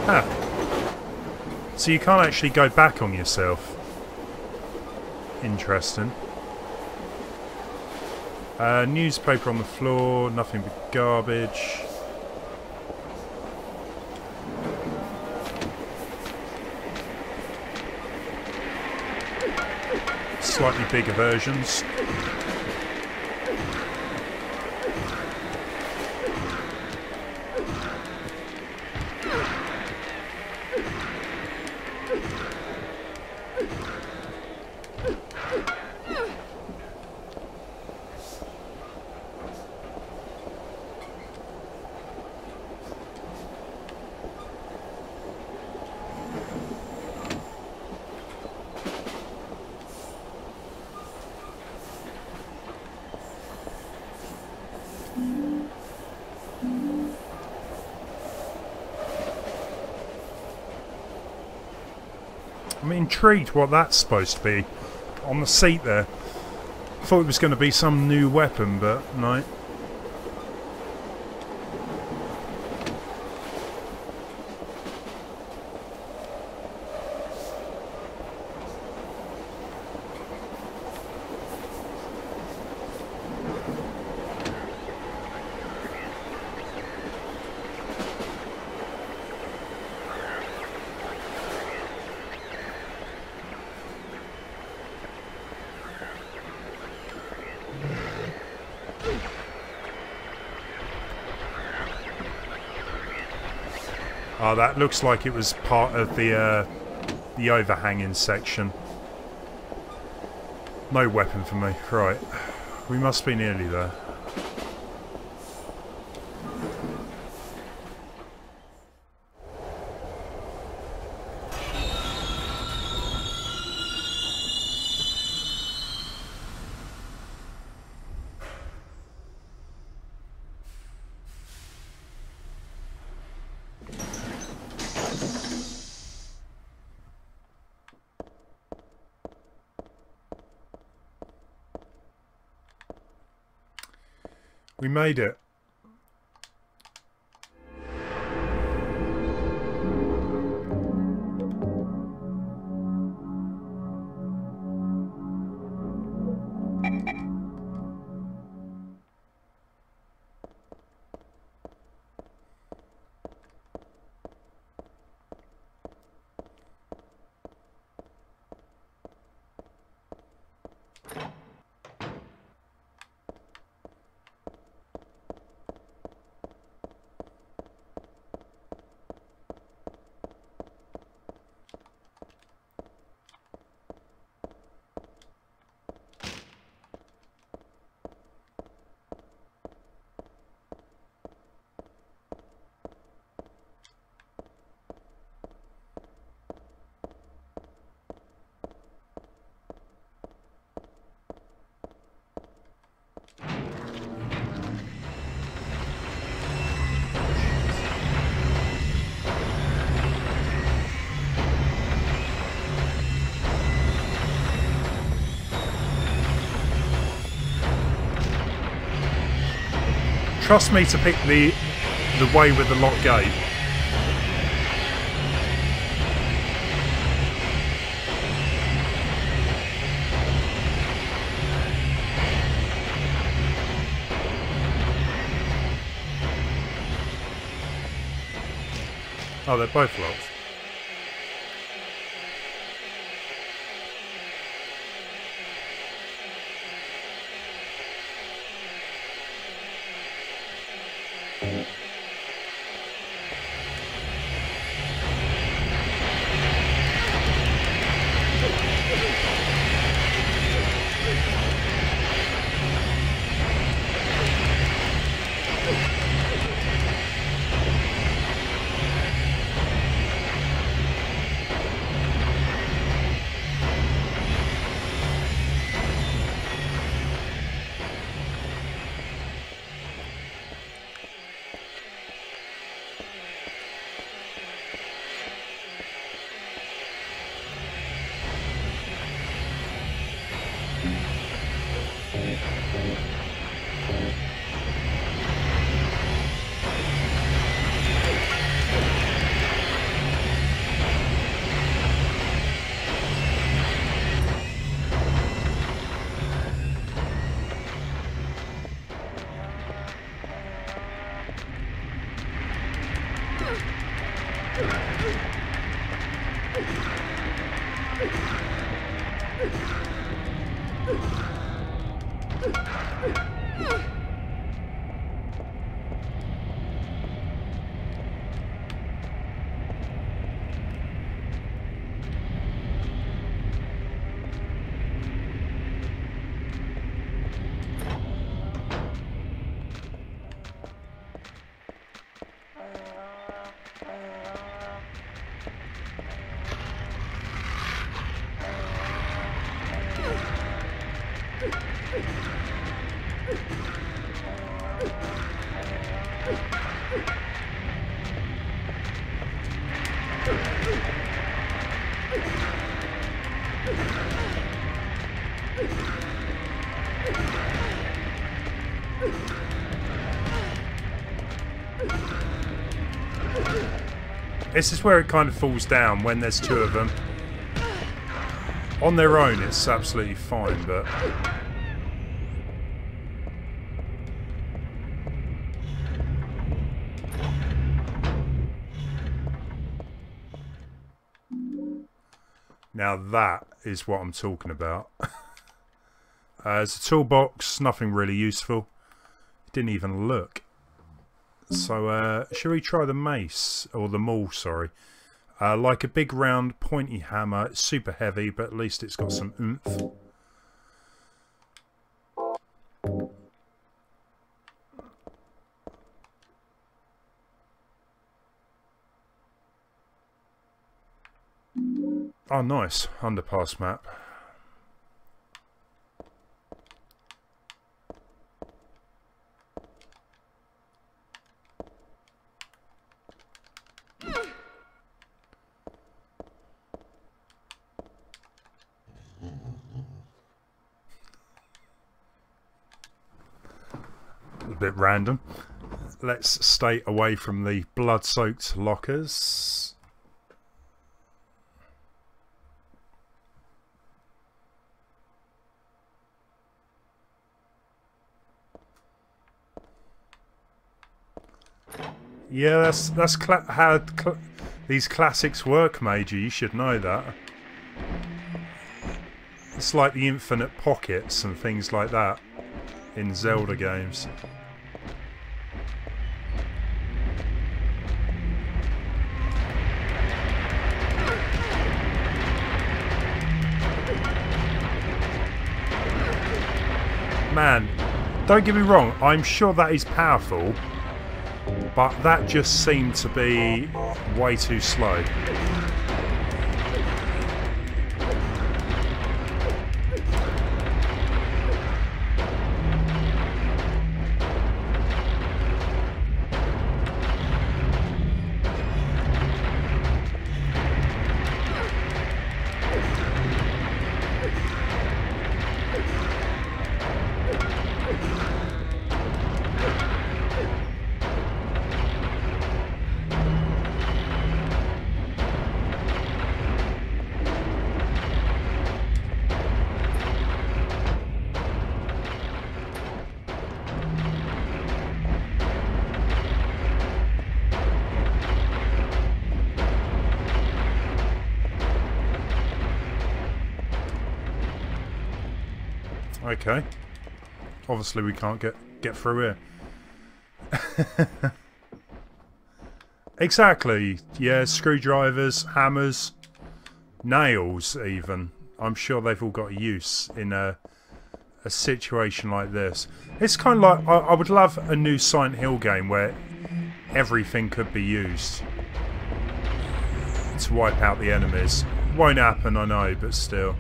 Huh. So you can't actually go back on yourself. Interesting. Newspaper on the floor, nothing but garbage. Slightly bigger versions. I'm intrigued what that's supposed to be on the seat there. I thought it was going to be some new weapon, but no. Oh, that looks like it was part of the overhanging section. No weapon for me. Right. We must be nearly there. We made it. Trust me to pick the way with the lock gate. Oh, they're both locked. This is where it kind of falls down when there's two of them. On their own, it's absolutely fine, but... Now that is what I'm talking about. As a toolbox, nothing really useful. Didn't even look. So, shall we try the mace? Or the maul, sorry. Like a big round pointy hammer. It's super heavy, but at least it's got some oomph. Oh, nice. Underpass map. A bit random. Let's stay away from the blood-soaked lockers. Yeah, that's how these classics work, Major. You should know that. It's like the infinite pockets and things like that in Zelda games. Man, don't get me wrong, I'm sure that is powerful, but that just seemed to be way too slow. Okay. Obviously we can't get through here. Exactly. Yeah, screwdrivers, hammers, nails even. I'm sure they've all got use in a situation like this. It's kind of like, I would love a new Silent Hill game where everything could be used to wipe out the enemies. Won't happen, I know, but still.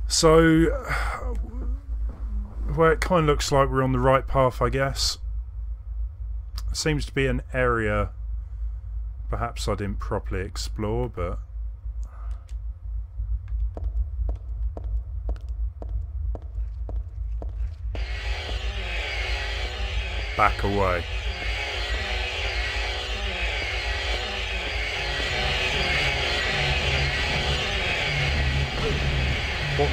So, well, it kind of looks like we're on the right path, I guess. Seems to be an area perhaps I didn't properly explore, but back away. What?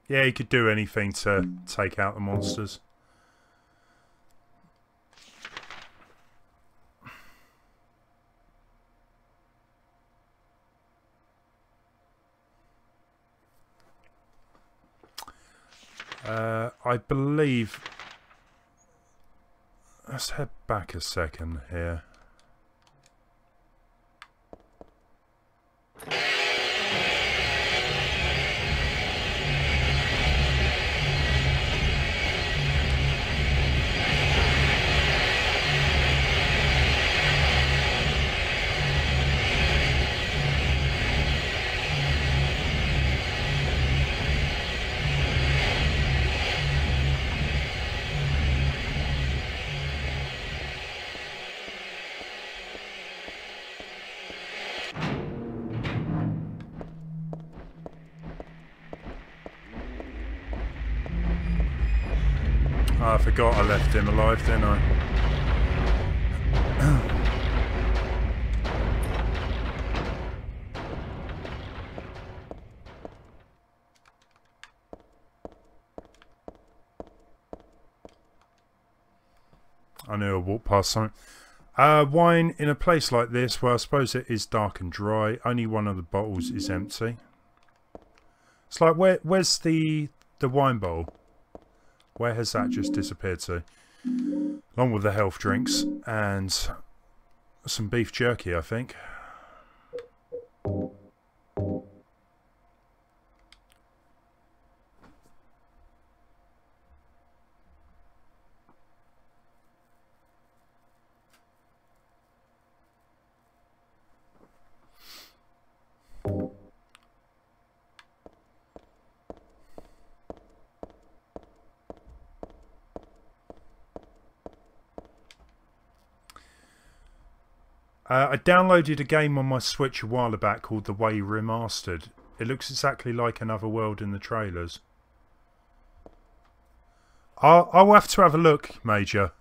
Yeah, he could do anything to take out the monsters. I believe... Let's head back a second here. I forgot I left him alive, didn't I? I knew I walked past something. Wine in a place like this, where I suppose it is dark and dry. Only one of the bottles is empty. It's like, where's the wine bottle? Where has that just disappeared to? Along with the health drinks and some beef jerky, I think. I downloaded a game on my Switch a while back called The Way Remastered. It looks exactly like Another World in the trailers. I'll have to have a look, Major.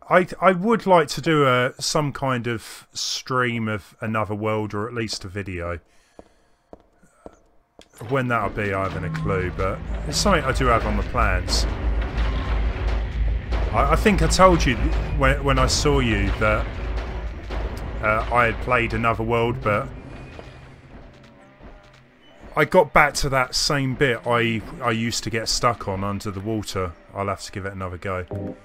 I would like to do some kind of stream of Another World, or at least a video. When that'll be, I haven't a clue, but it's something I do have on the plans. I think I told you when I saw you that I had played Another World, but I got back to that same bit I used to get stuck on under the water. I'll have to give it another go.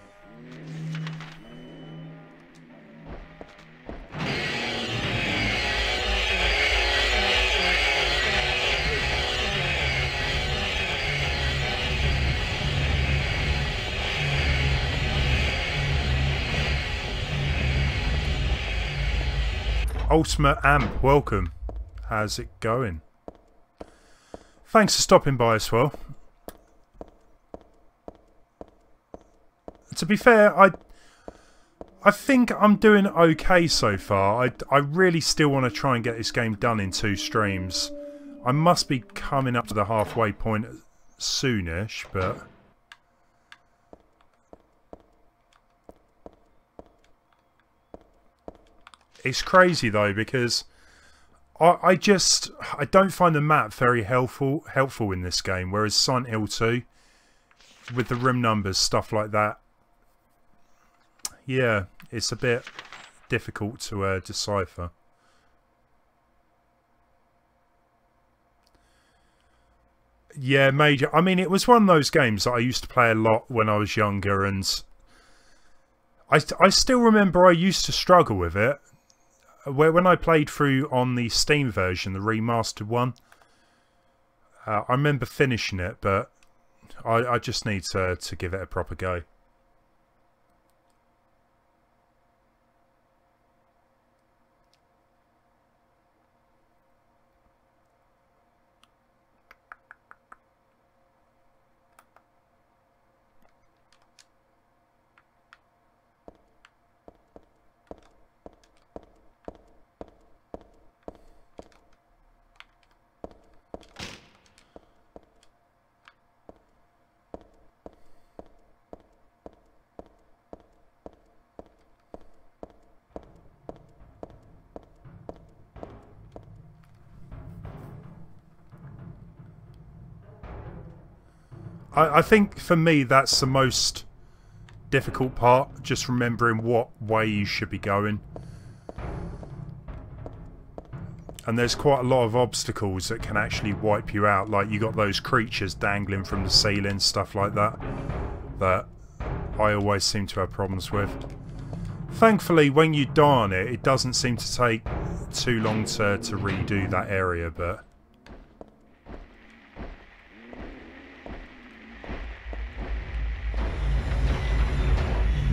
Ultimate Amp, welcome. How's it going? Thanks for stopping by as well. To be fair, I think I'm doing okay so far. I really still want to try and get this game done in 2 streams. I must be coming up to the halfway point soonish, but It's crazy though, because I don't find the map very helpful in this game, whereas Silent Hill 2, with the room numbers, stuff like that, yeah, it's a bit difficult to decipher. Yeah, Major. I mean, it was one of those games that I used to play a lot when I was younger, and I still remember I used to struggle with it. When I played through on the Steam version, the remastered one, I remember finishing it, but I just need to give it a proper go. I think for me that's the most difficult part, just remembering what way you should be going. And there's quite a lot of obstacles that can actually wipe you out, like you got those creatures dangling from the ceiling, stuff like that, that I always seem to have problems with. Thankfully when you die on it, it doesn't seem to take too long to redo that area, but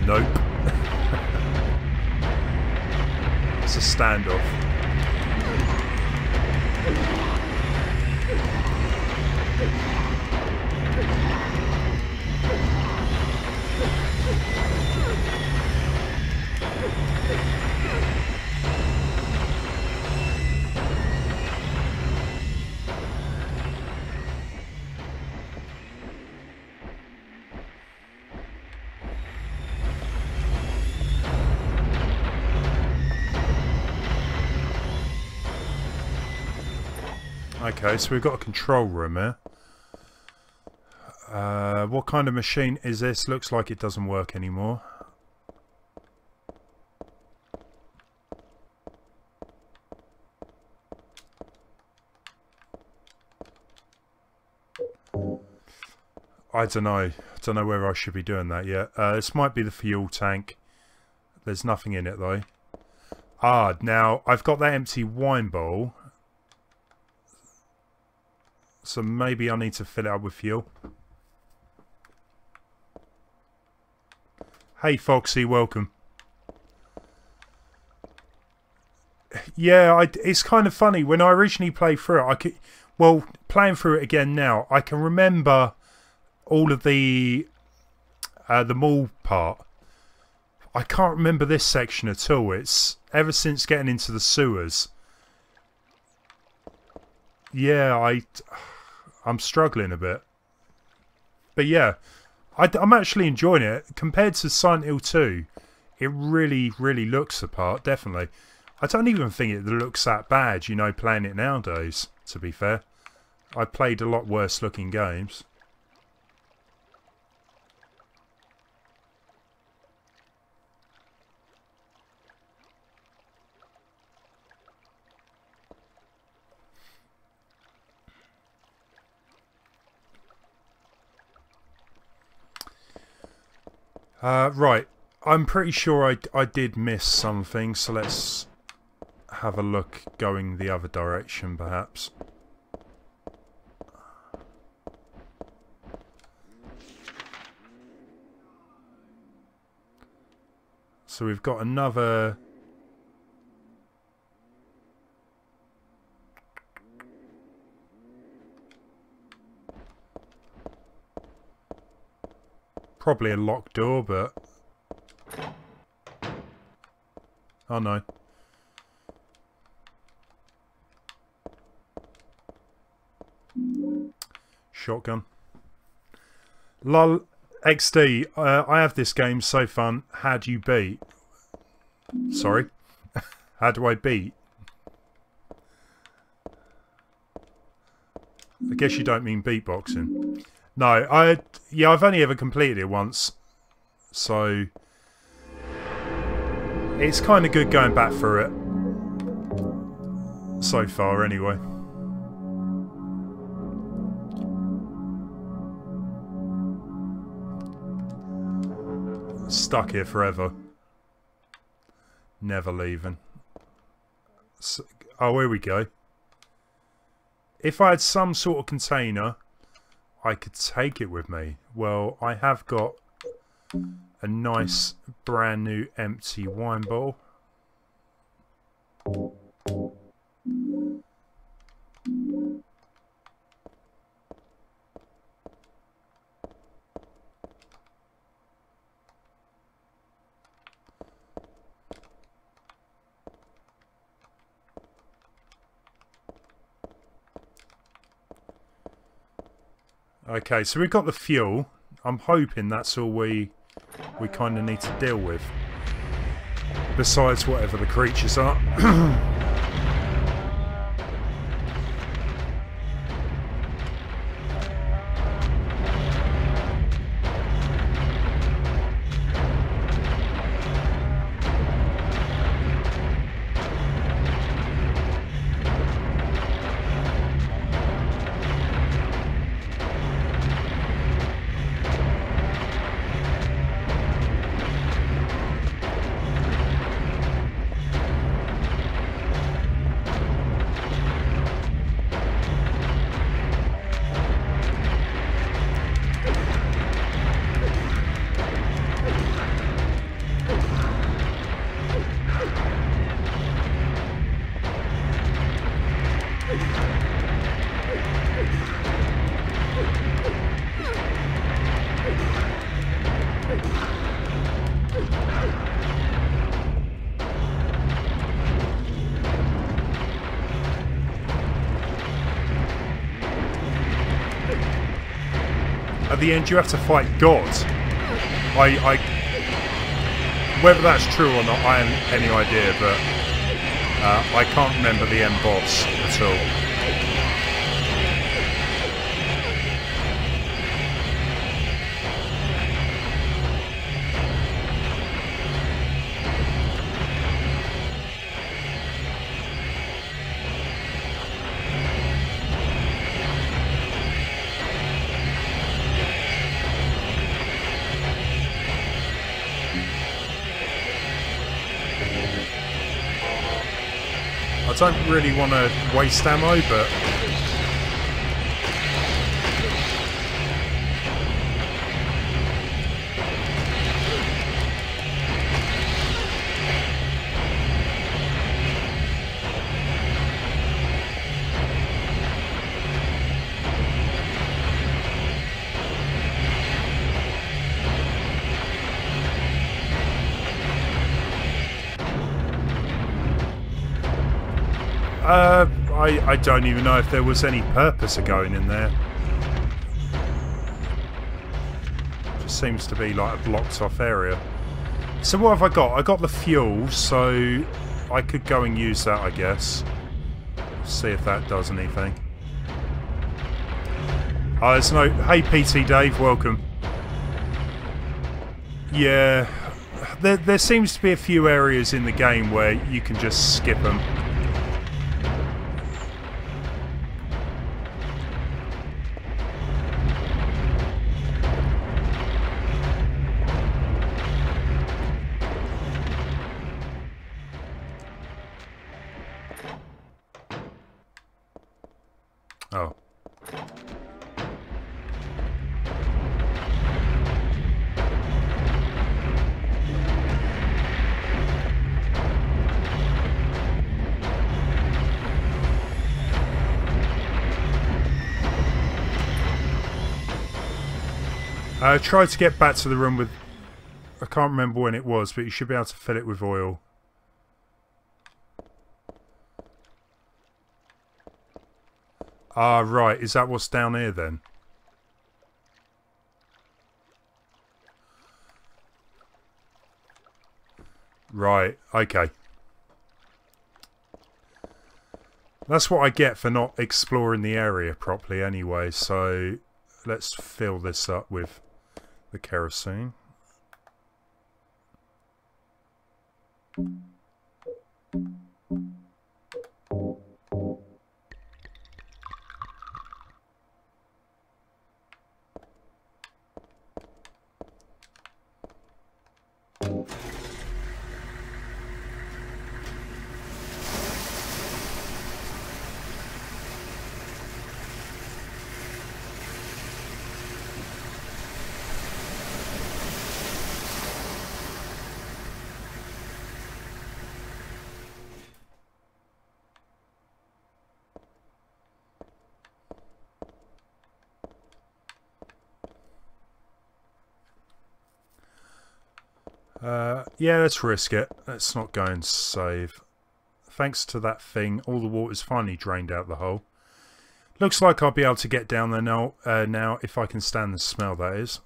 nope. It's a standoff. Okay, so we've got a control room here. What kind of machine is this? Looks like it doesn't work anymore. I don't know. I don't know whether I should be doing that yet. This might be the fuel tank. There's nothing in it though. Ah, now I've got that empty wine bowl. So maybe I need to fill it up with fuel. Hey Foxy, welcome. Yeah, it's kind of funny. When I originally played through it, well, playing through it again now, I can remember all of the mall part. I can't remember this section at all. It's ever since getting into the sewers. Yeah, I'm struggling a bit. But yeah, I'm actually enjoying it. Compared to Silent Hill 2, it really, really looks the part, definitely. I don't even think it looks that bad, you know, playing it nowadays, to be fair. I've played a lot worse looking games. Right, I'm pretty sure I did miss something, so let's have a look going the other direction perhaps. So we've got another... Probably a locked door, but... Oh no. Shotgun. Lol. XD, I have this game, so fun. How do you beat? Sorry. How do I beat? I guess you don't mean beatboxing. No, I've only ever completed it once. So it's kind of good going back for it. So far, anyway. Stuck here forever. Never leaving. So, oh, here we go. If I had some sort of container, I could take it with me. Well, I have got a nice brand new empty wine bottle. Okay, so we've got the fuel. I'm hoping that's all we kind of need to deal with. Besides whatever the creatures are. At the end, you have to fight God. Whether that's true or not, I haven't any idea, but I can't remember the end boss at all. I don't really want to waste ammo, but I don't even know if there was any purpose of going in there. Just seems to be like a blocked off area. So what have I got? I got the fuel, so I could go and use that, I guess. See if that does anything. Oh, there's no... Hey, PT Dave, welcome. Yeah, there seems to be a few areas in the game where you can just skip them. Oh. Try to get back to the room with... I can't remember when it was, but you should be able to fill it with oil. Ah, right. Is that what's down here then? Right. Okay. That's what I get for not exploring the area properly anyway, so let's fill this up with the kerosene. Yeah, let's risk it. Let's not go and save. Thanks to that thing, all the water's finally drained out the hole. Looks like I'll be able to get down there now, if I can stand the smell, that is.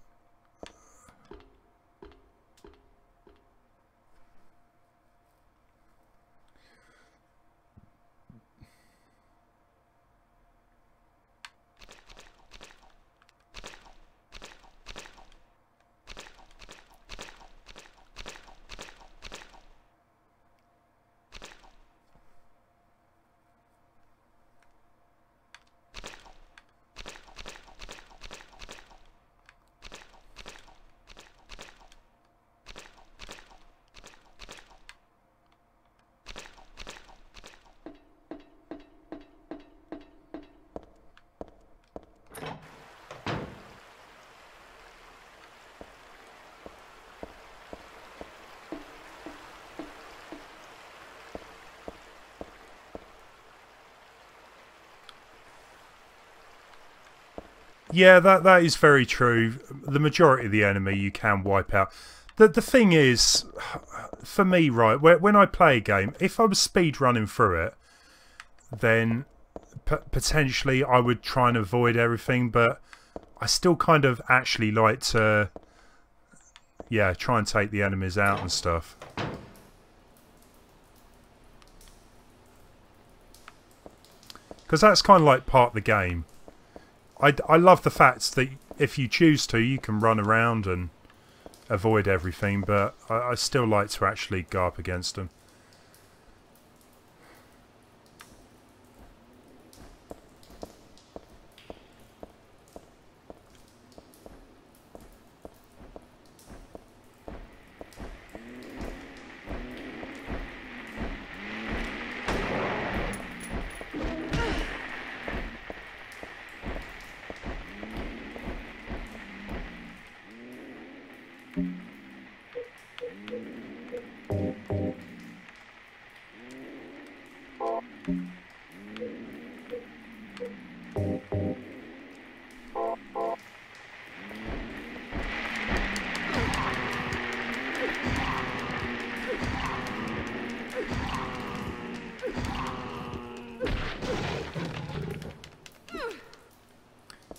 Yeah, that is very true. The majority of the enemy you can wipe out. The thing is, for me, right, when I play a game, if I was speed running through it, then potentially I would try and avoid everything, but I still kind of actually like to, yeah, try and take the enemies out and stuff. Because that's kind of like part of the game. I love the fact that if you choose to, you can run around and avoid everything, but I still like to actually go up against them.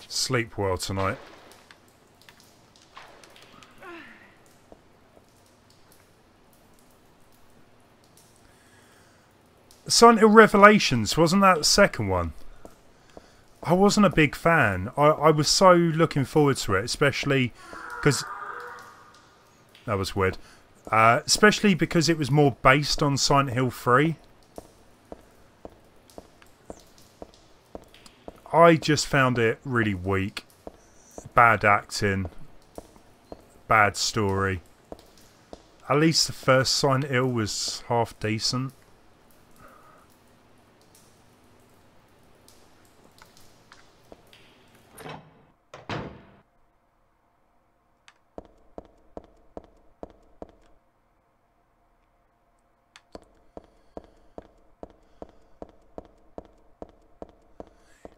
Sleep well tonight. Silent Hill Revelations, wasn't that the second one? I wasn't a big fan. I was so looking forward to it, especially because... That was weird. Especially because it was more based on Silent Hill 3. I just found it really weak. Bad acting. Bad story. At least the first Silent Hill was half decent.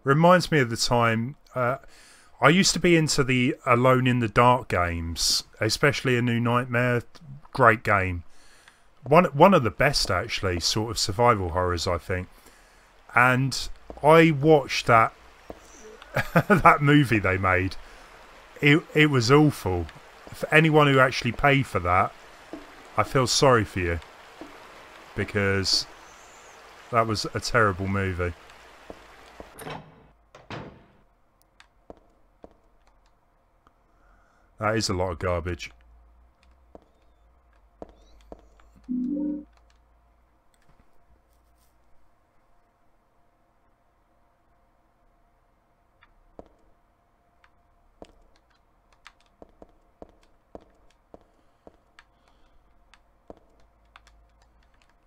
Reminds me of the time I used to be into the Alone in the Dark games, especially A New Nightmare. Great game, one of the best actually, sort of survival horrors, I think. And I watched that that movie they made. It was awful. For anyone who actually paid for that, I feel sorry for you, because That was a terrible movie. That is a lot of garbage.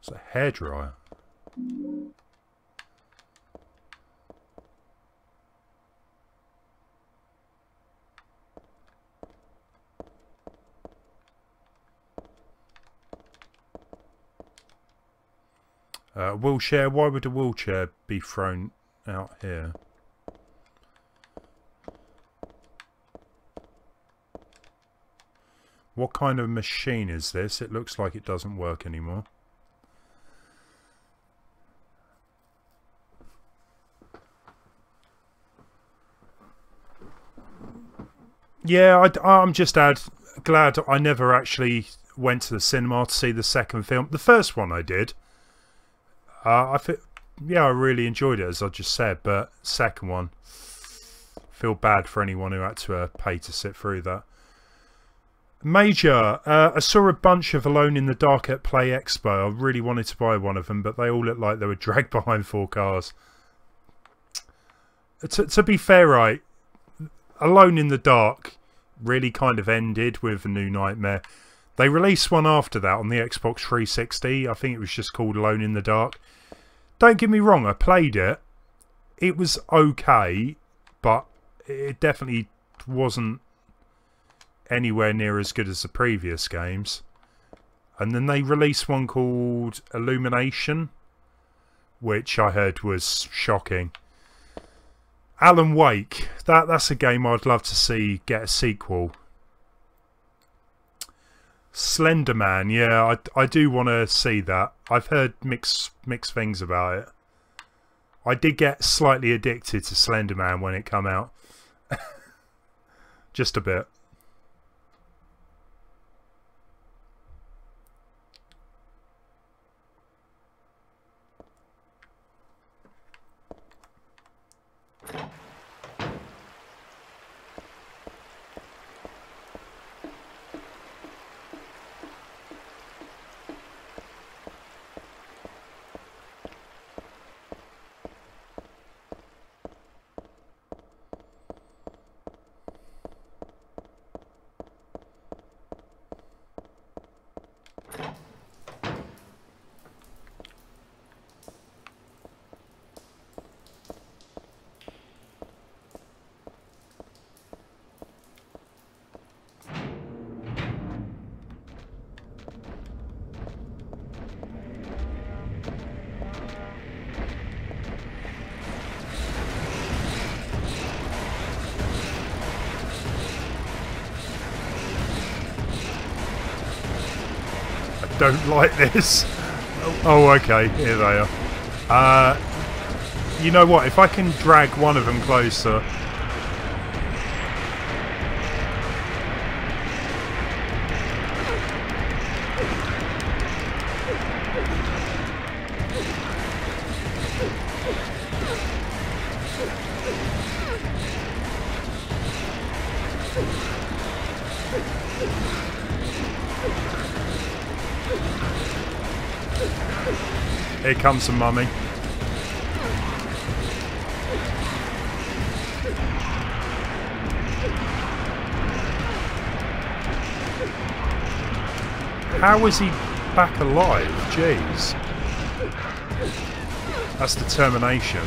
It's a hairdryer. Wheelchair. Why would a wheelchair be thrown out here? What kind of machine is this? It looks like it doesn't work anymore. Yeah, I'm just glad I never actually went to the cinema to see the second film. The first one I did. Yeah, I really enjoyed it, as I just said. But second one, feel bad for anyone who had to pay to sit through that. Major, I saw a bunch of Alone in the Dark at Play Expo. I really wanted to buy one of them, but they all looked like they were dragged behind 4 cars. To be fair, right, Alone in the Dark really kind of ended with A New Nightmare. They released one after that on the Xbox 360. I think it was just called Alone in the Dark. Don't get me wrong, I played it. It was okay, but it definitely wasn't anywhere near as good as the previous games. And then they released one called Illumination, which I heard was shocking. Alan Wake, that's a game I'd love to see get a sequel. Slender Man, yeah, I do want to see that. I've heard mixed things about it. I did get slightly addicted to Slender Man when it came out. Just a bit. Don't like this. Oh, okay, here they are. You know what? If I can drag one of them closer. Here comes some mummy. How is he back alive? Jeez. That's determination.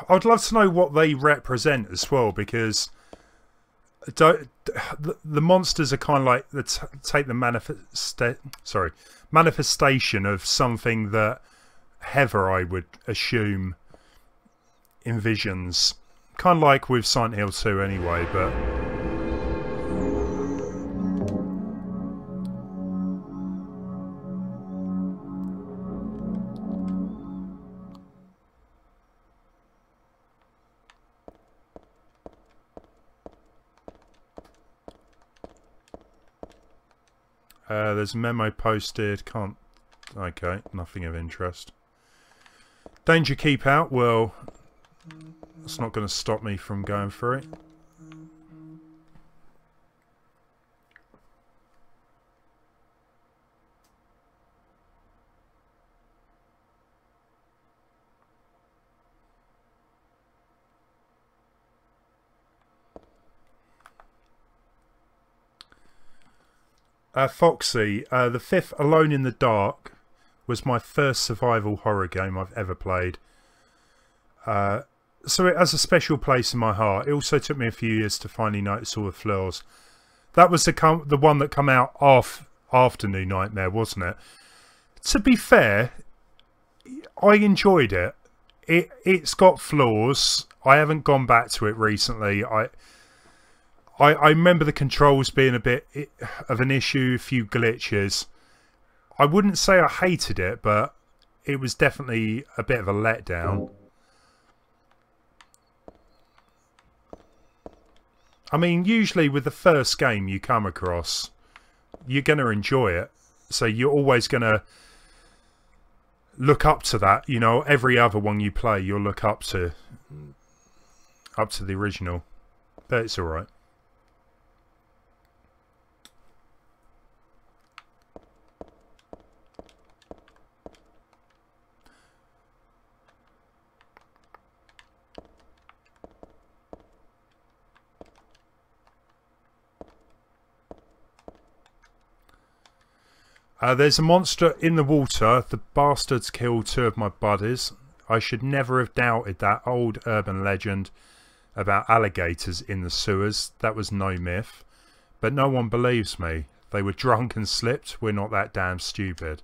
I'd love to know what they represent as well, because the monsters are kind of like take the manifestation of something that Heather, I would assume, envisions. Kind of like with Silent Hill 2 anyway, but There's a memo posted. Can't... Okay, nothing of interest. Danger keep out. Well, it's not going to stop me from going through it. Foxy, the 5th Alone in the Dark was my first survival horror game I've ever played. So it has a special place in my heart. It also took me a few years to finally notice all the flaws. That was the one that come out after New Nightmare, wasn't it? To be fair, I enjoyed it. It's got flaws. I haven't gone back to it recently. I remember the controls being a bit of an issue, a few glitches. I wouldn't say I hated it, but it was definitely a bit of a letdown. I mean, usually with the first game you come across, you're going to enjoy it. So you're always going to look up to that. You know, every other one you play, you'll look up to the original. But it's alright. There's a monster in the water. The bastards killed 2 of my buddies. I should never have doubted that old urban legend about alligators in the sewers. That was no myth. But no one believes me. They were drunk and slipped. We're not that damn stupid.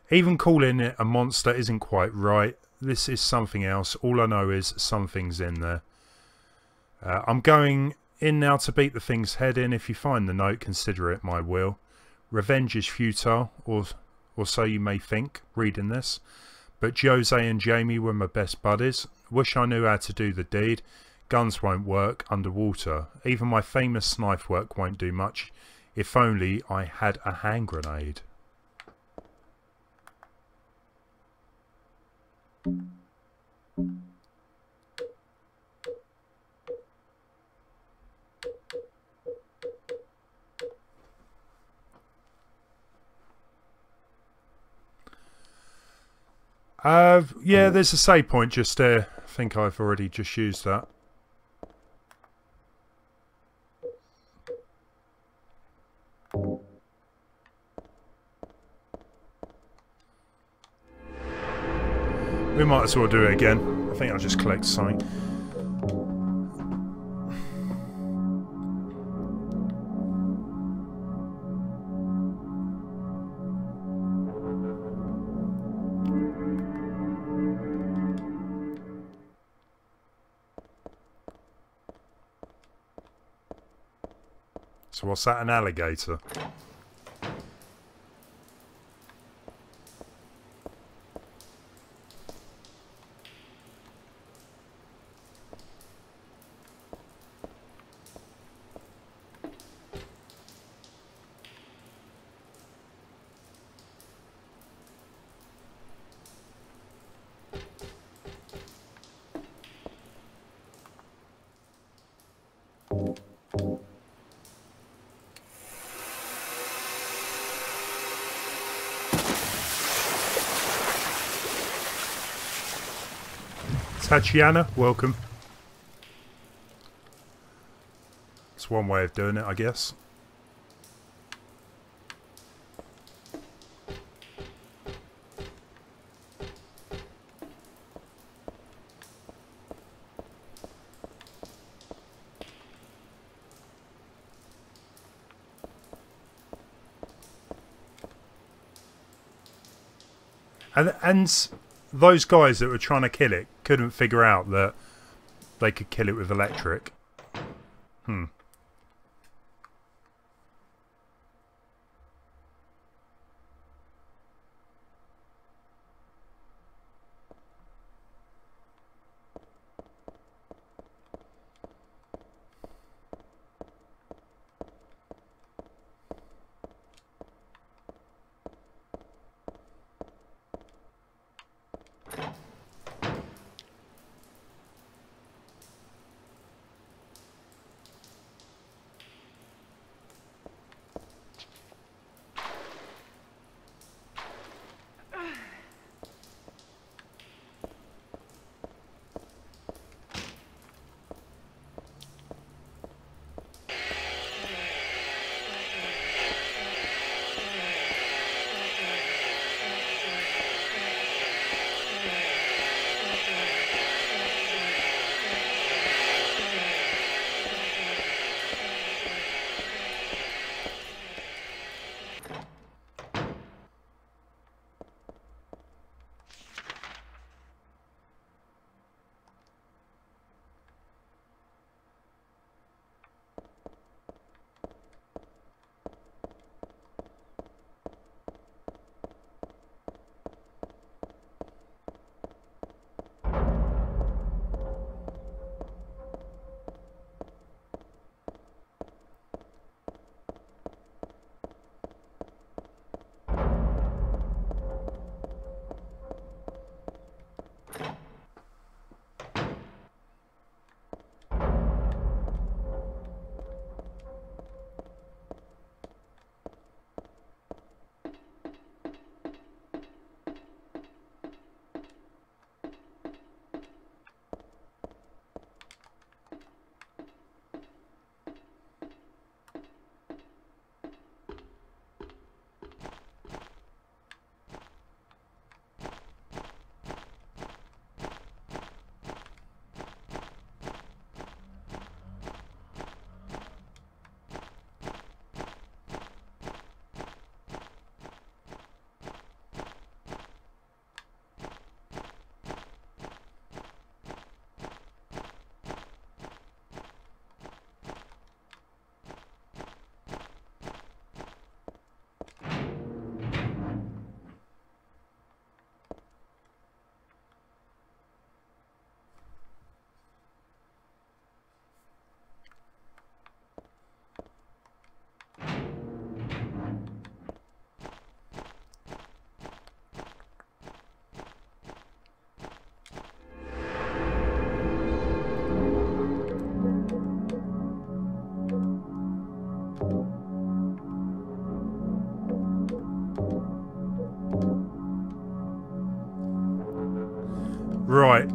Even calling it a monster isn't quite right. This is something else. All I know is something's in there. I'm going in now to beat the thing's head in. If you find the note, consider it my will. Revenge is futile, or so you may think, reading this. But Jose and Jamie were my best buddies. Wish I knew how to do the deed. Guns won't work underwater. Even my famous knife work won't do much. If only I had a hand grenade. Yeah, there's a save point just there. I think I've already just used that. We might as well do it again. I think I'll just collect something. So what's that, an alligator? Tatiana, welcome. It's one way of doing it, I guess. And those guys that were trying to kill it couldn't figure out that they could kill it with electric. Right.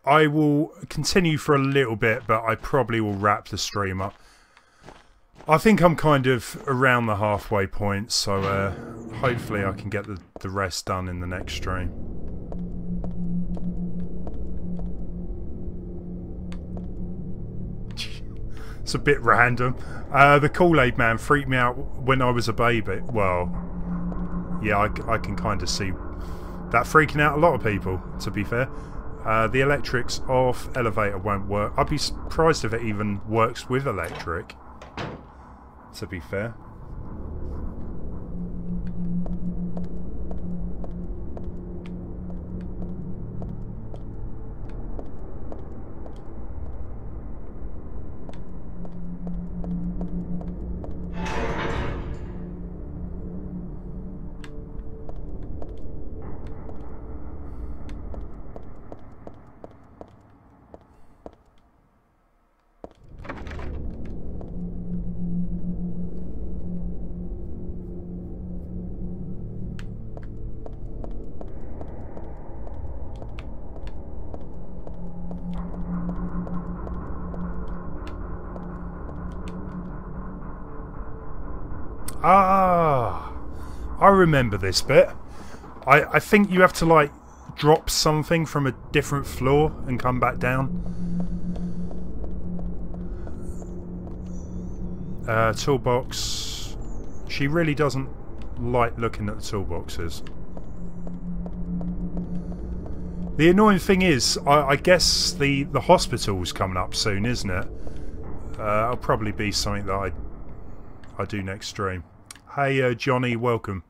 I will continue for a little bit, but I probably will wrap the stream up. I think I'm kind of around the halfway point, so hopefully I can get the rest done in the next stream. It's a bit random. The Kool-Aid man freaked me out when I was a baby. Well, yeah, I can kind of see that freaking out a lot of people, to be fair. The electrics off, elevator won't work. I'd be surprised if it even works with electric, to be fair. Ah, I remember this bit. I think you have to like drop something from a different floor and come back down. Toolbox. She really doesn't like looking at the toolboxes. The annoying thing is, I guess the hospital's coming up soon, isn't it? It'll probably be something that I do next stream. Hey, Johnny, welcome.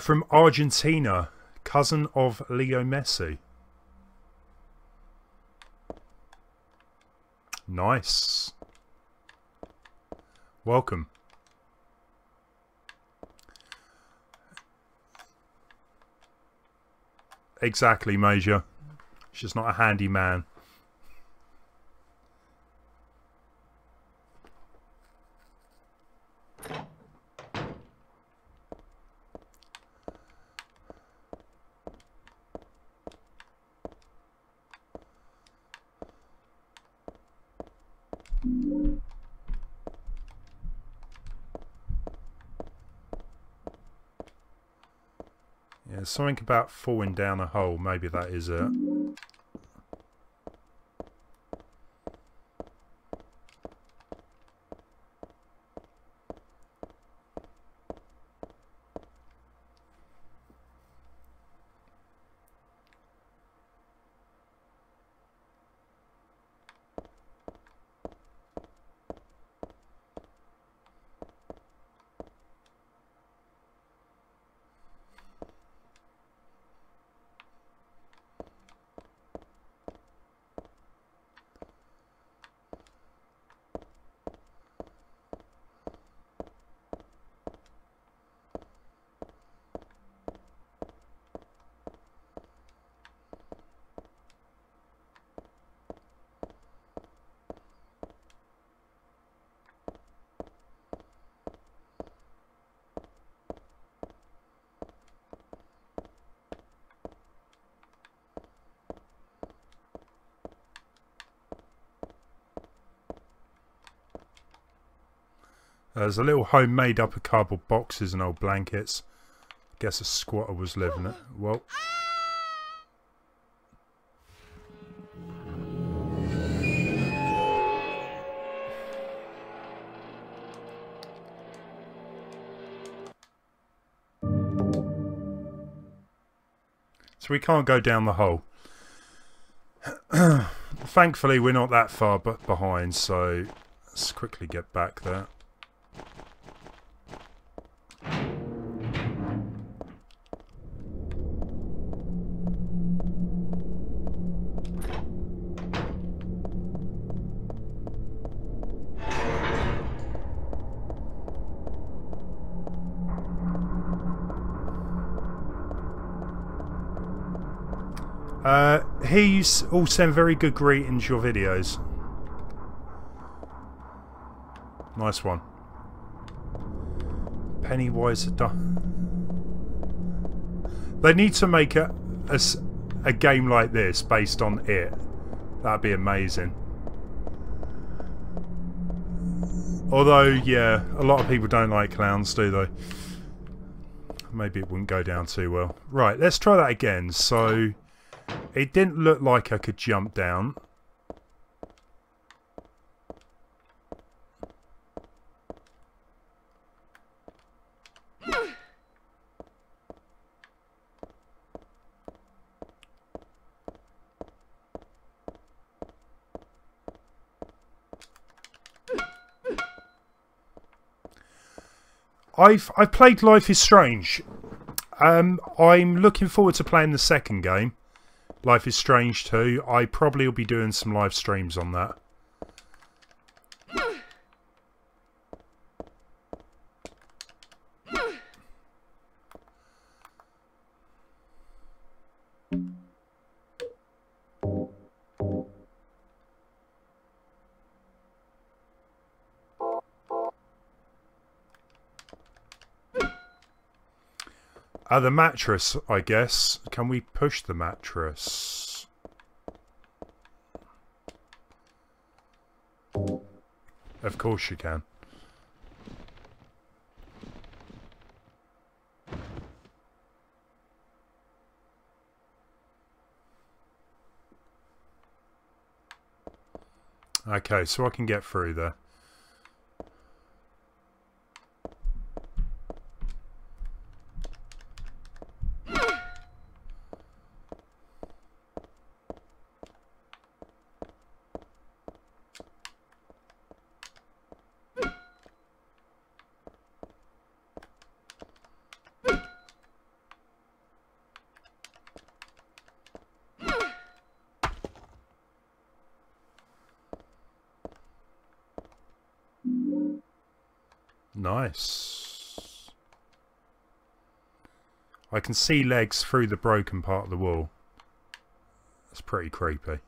From Argentina, cousin of Leo Messi. Nice. Welcome. Exactly, Major. She's not a handy man. Yeah, something about falling down a hole. Maybe that is it. There's a little home made up of cardboard boxes and old blankets. Guess a squatter was living it. Well. So we can't go down the hole. Thankfully we're not that far behind, so let's quickly get back there. Here you all send very good greetings, your videos. Nice one. Pennywise done. They need to make a game like this based on it. That'd be amazing. Although, yeah, a lot of people don't like clowns, do they? Maybe it wouldn't go down too well. Right, let's try that again. So, it didn't look like I could jump down. I've played Life is Strange. I'm looking forward to playing the second game, Life is Strange 2. I probably will be doing some live streams on that. The mattress, I guess. Can we push the mattress? Of course you can. Okay, so I can get through there. Nice. I can see legs through the broken part of the wall. That's pretty creepy.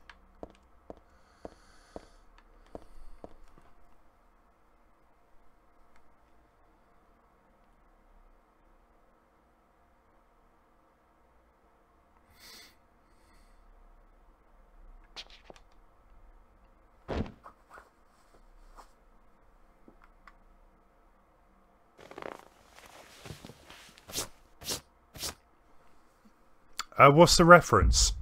What's the reference?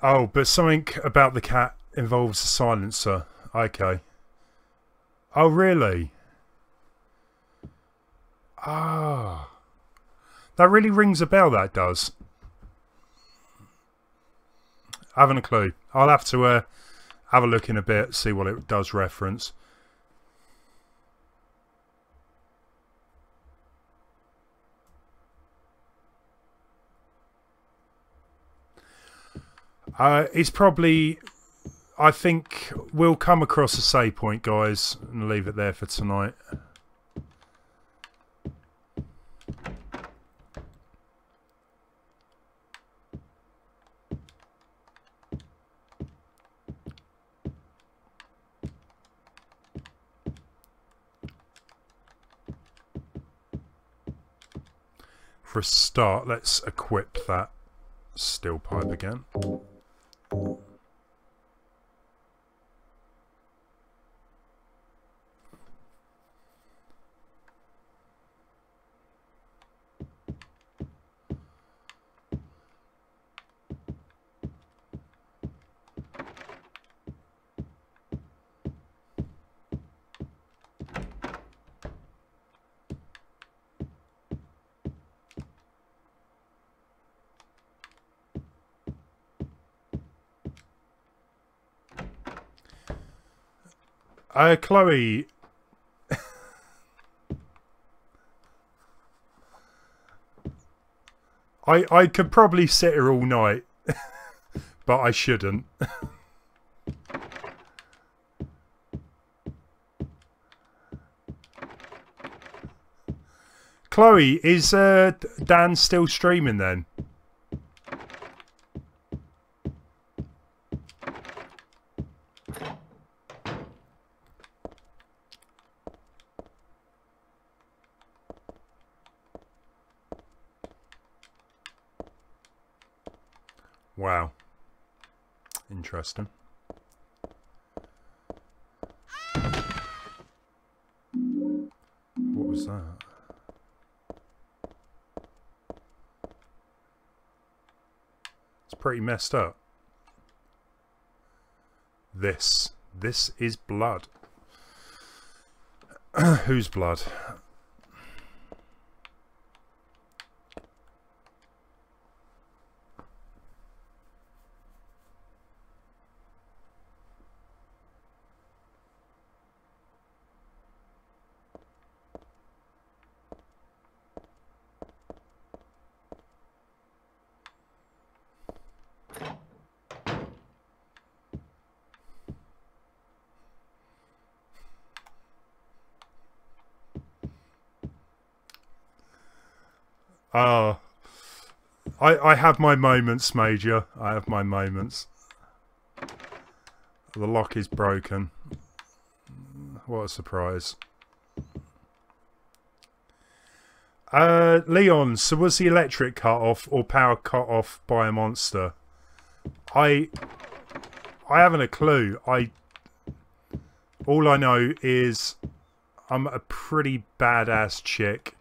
Oh, but something about the cat involves a silencer. Okay. Oh, really? Ah. That really rings a bell, that does. I haven't a clue. I'll have to have a look in a bit, see what it does reference. It's probably, I think we'll come across a save point, guys, and leave it there for tonight. for a start, let's equip that steel pipe again. Chloe. I could probably sit here all night, but I shouldn't. Chloe, is Dan still streaming then? Wow. Interesting. What was that? It's pretty messed up. This is blood. Whose blood? I have my moments, Major. I have my moments. The lock is broken. What a surprise. Leon, so was the electric cut off or power cut off by a monster? I haven't a clue. All I know is I'm a pretty badass chick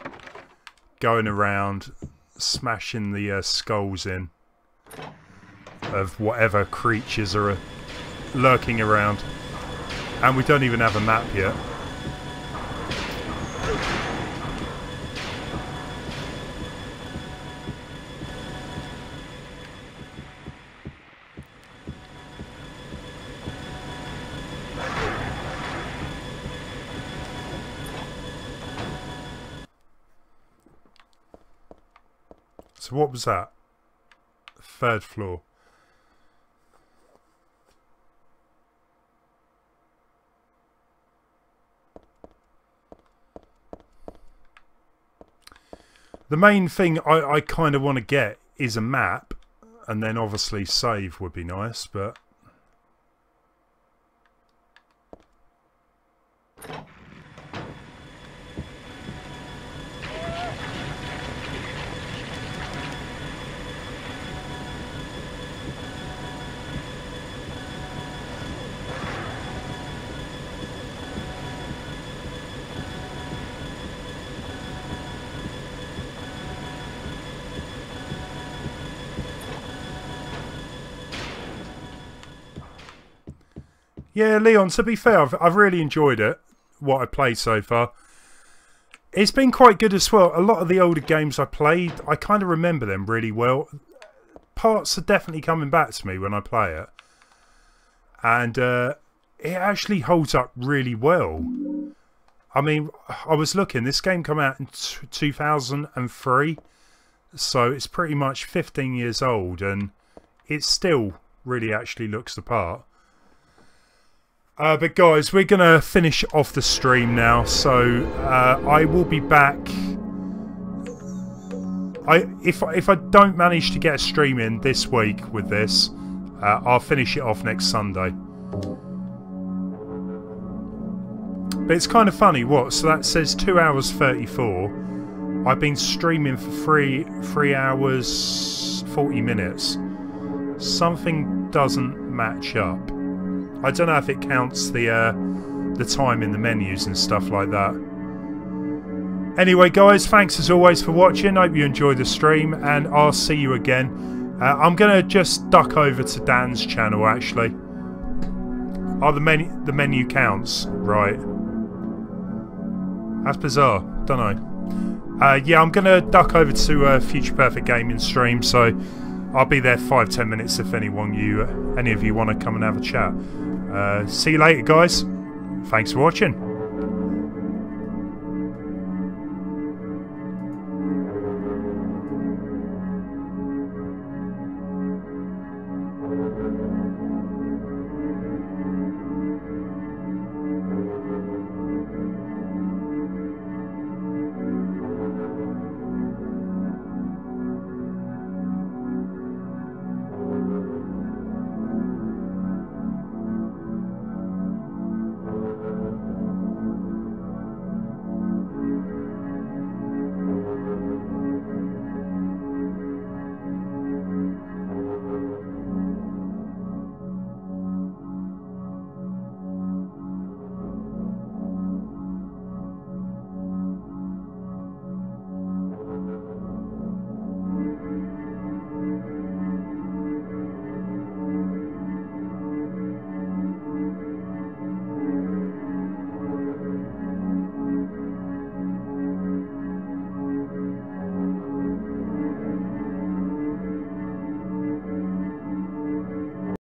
going around smashing the skulls in of whatever creatures are lurking around, and we don't even have a map yet. So what was that? Third floor. The main thing I kind of want to get is a map, and then obviously save would be nice, but... Yeah, Leon, to be fair, I've really enjoyed it, what I played so far. It's been quite good as well. A lot of the older games I played, I kind of remember them really well. Parts are definitely coming back to me when I play it. And it actually holds up really well. I mean, I was looking, this game came out in 2003. So it's pretty much 15 years old, and it still really actually looks the part. But guys, we're going to finish off the stream now, so I will be back. If I don't manage to get a stream in this week with this, I'll finish it off next Sunday. But it's kind of funny, what? So that says 2 hours 34. I've been streaming for 3 hours 40 minutes. Something doesn't match up. I don't know if it counts the time in the menus and stuff like that. Anyway guys, thanks as always for watching. Hope you enjoyed the stream, and I'll see you again. I'm gonna just duck over to Dan's channel actually. Oh, the menu counts, right? That's bizarre. Don't know. Yeah, I'm gonna duck over to FuturePerfectGaming stream, so I'll be there 5-10 minutes if any of you want to come and have a chat. See you later, guys. Thanks for watching.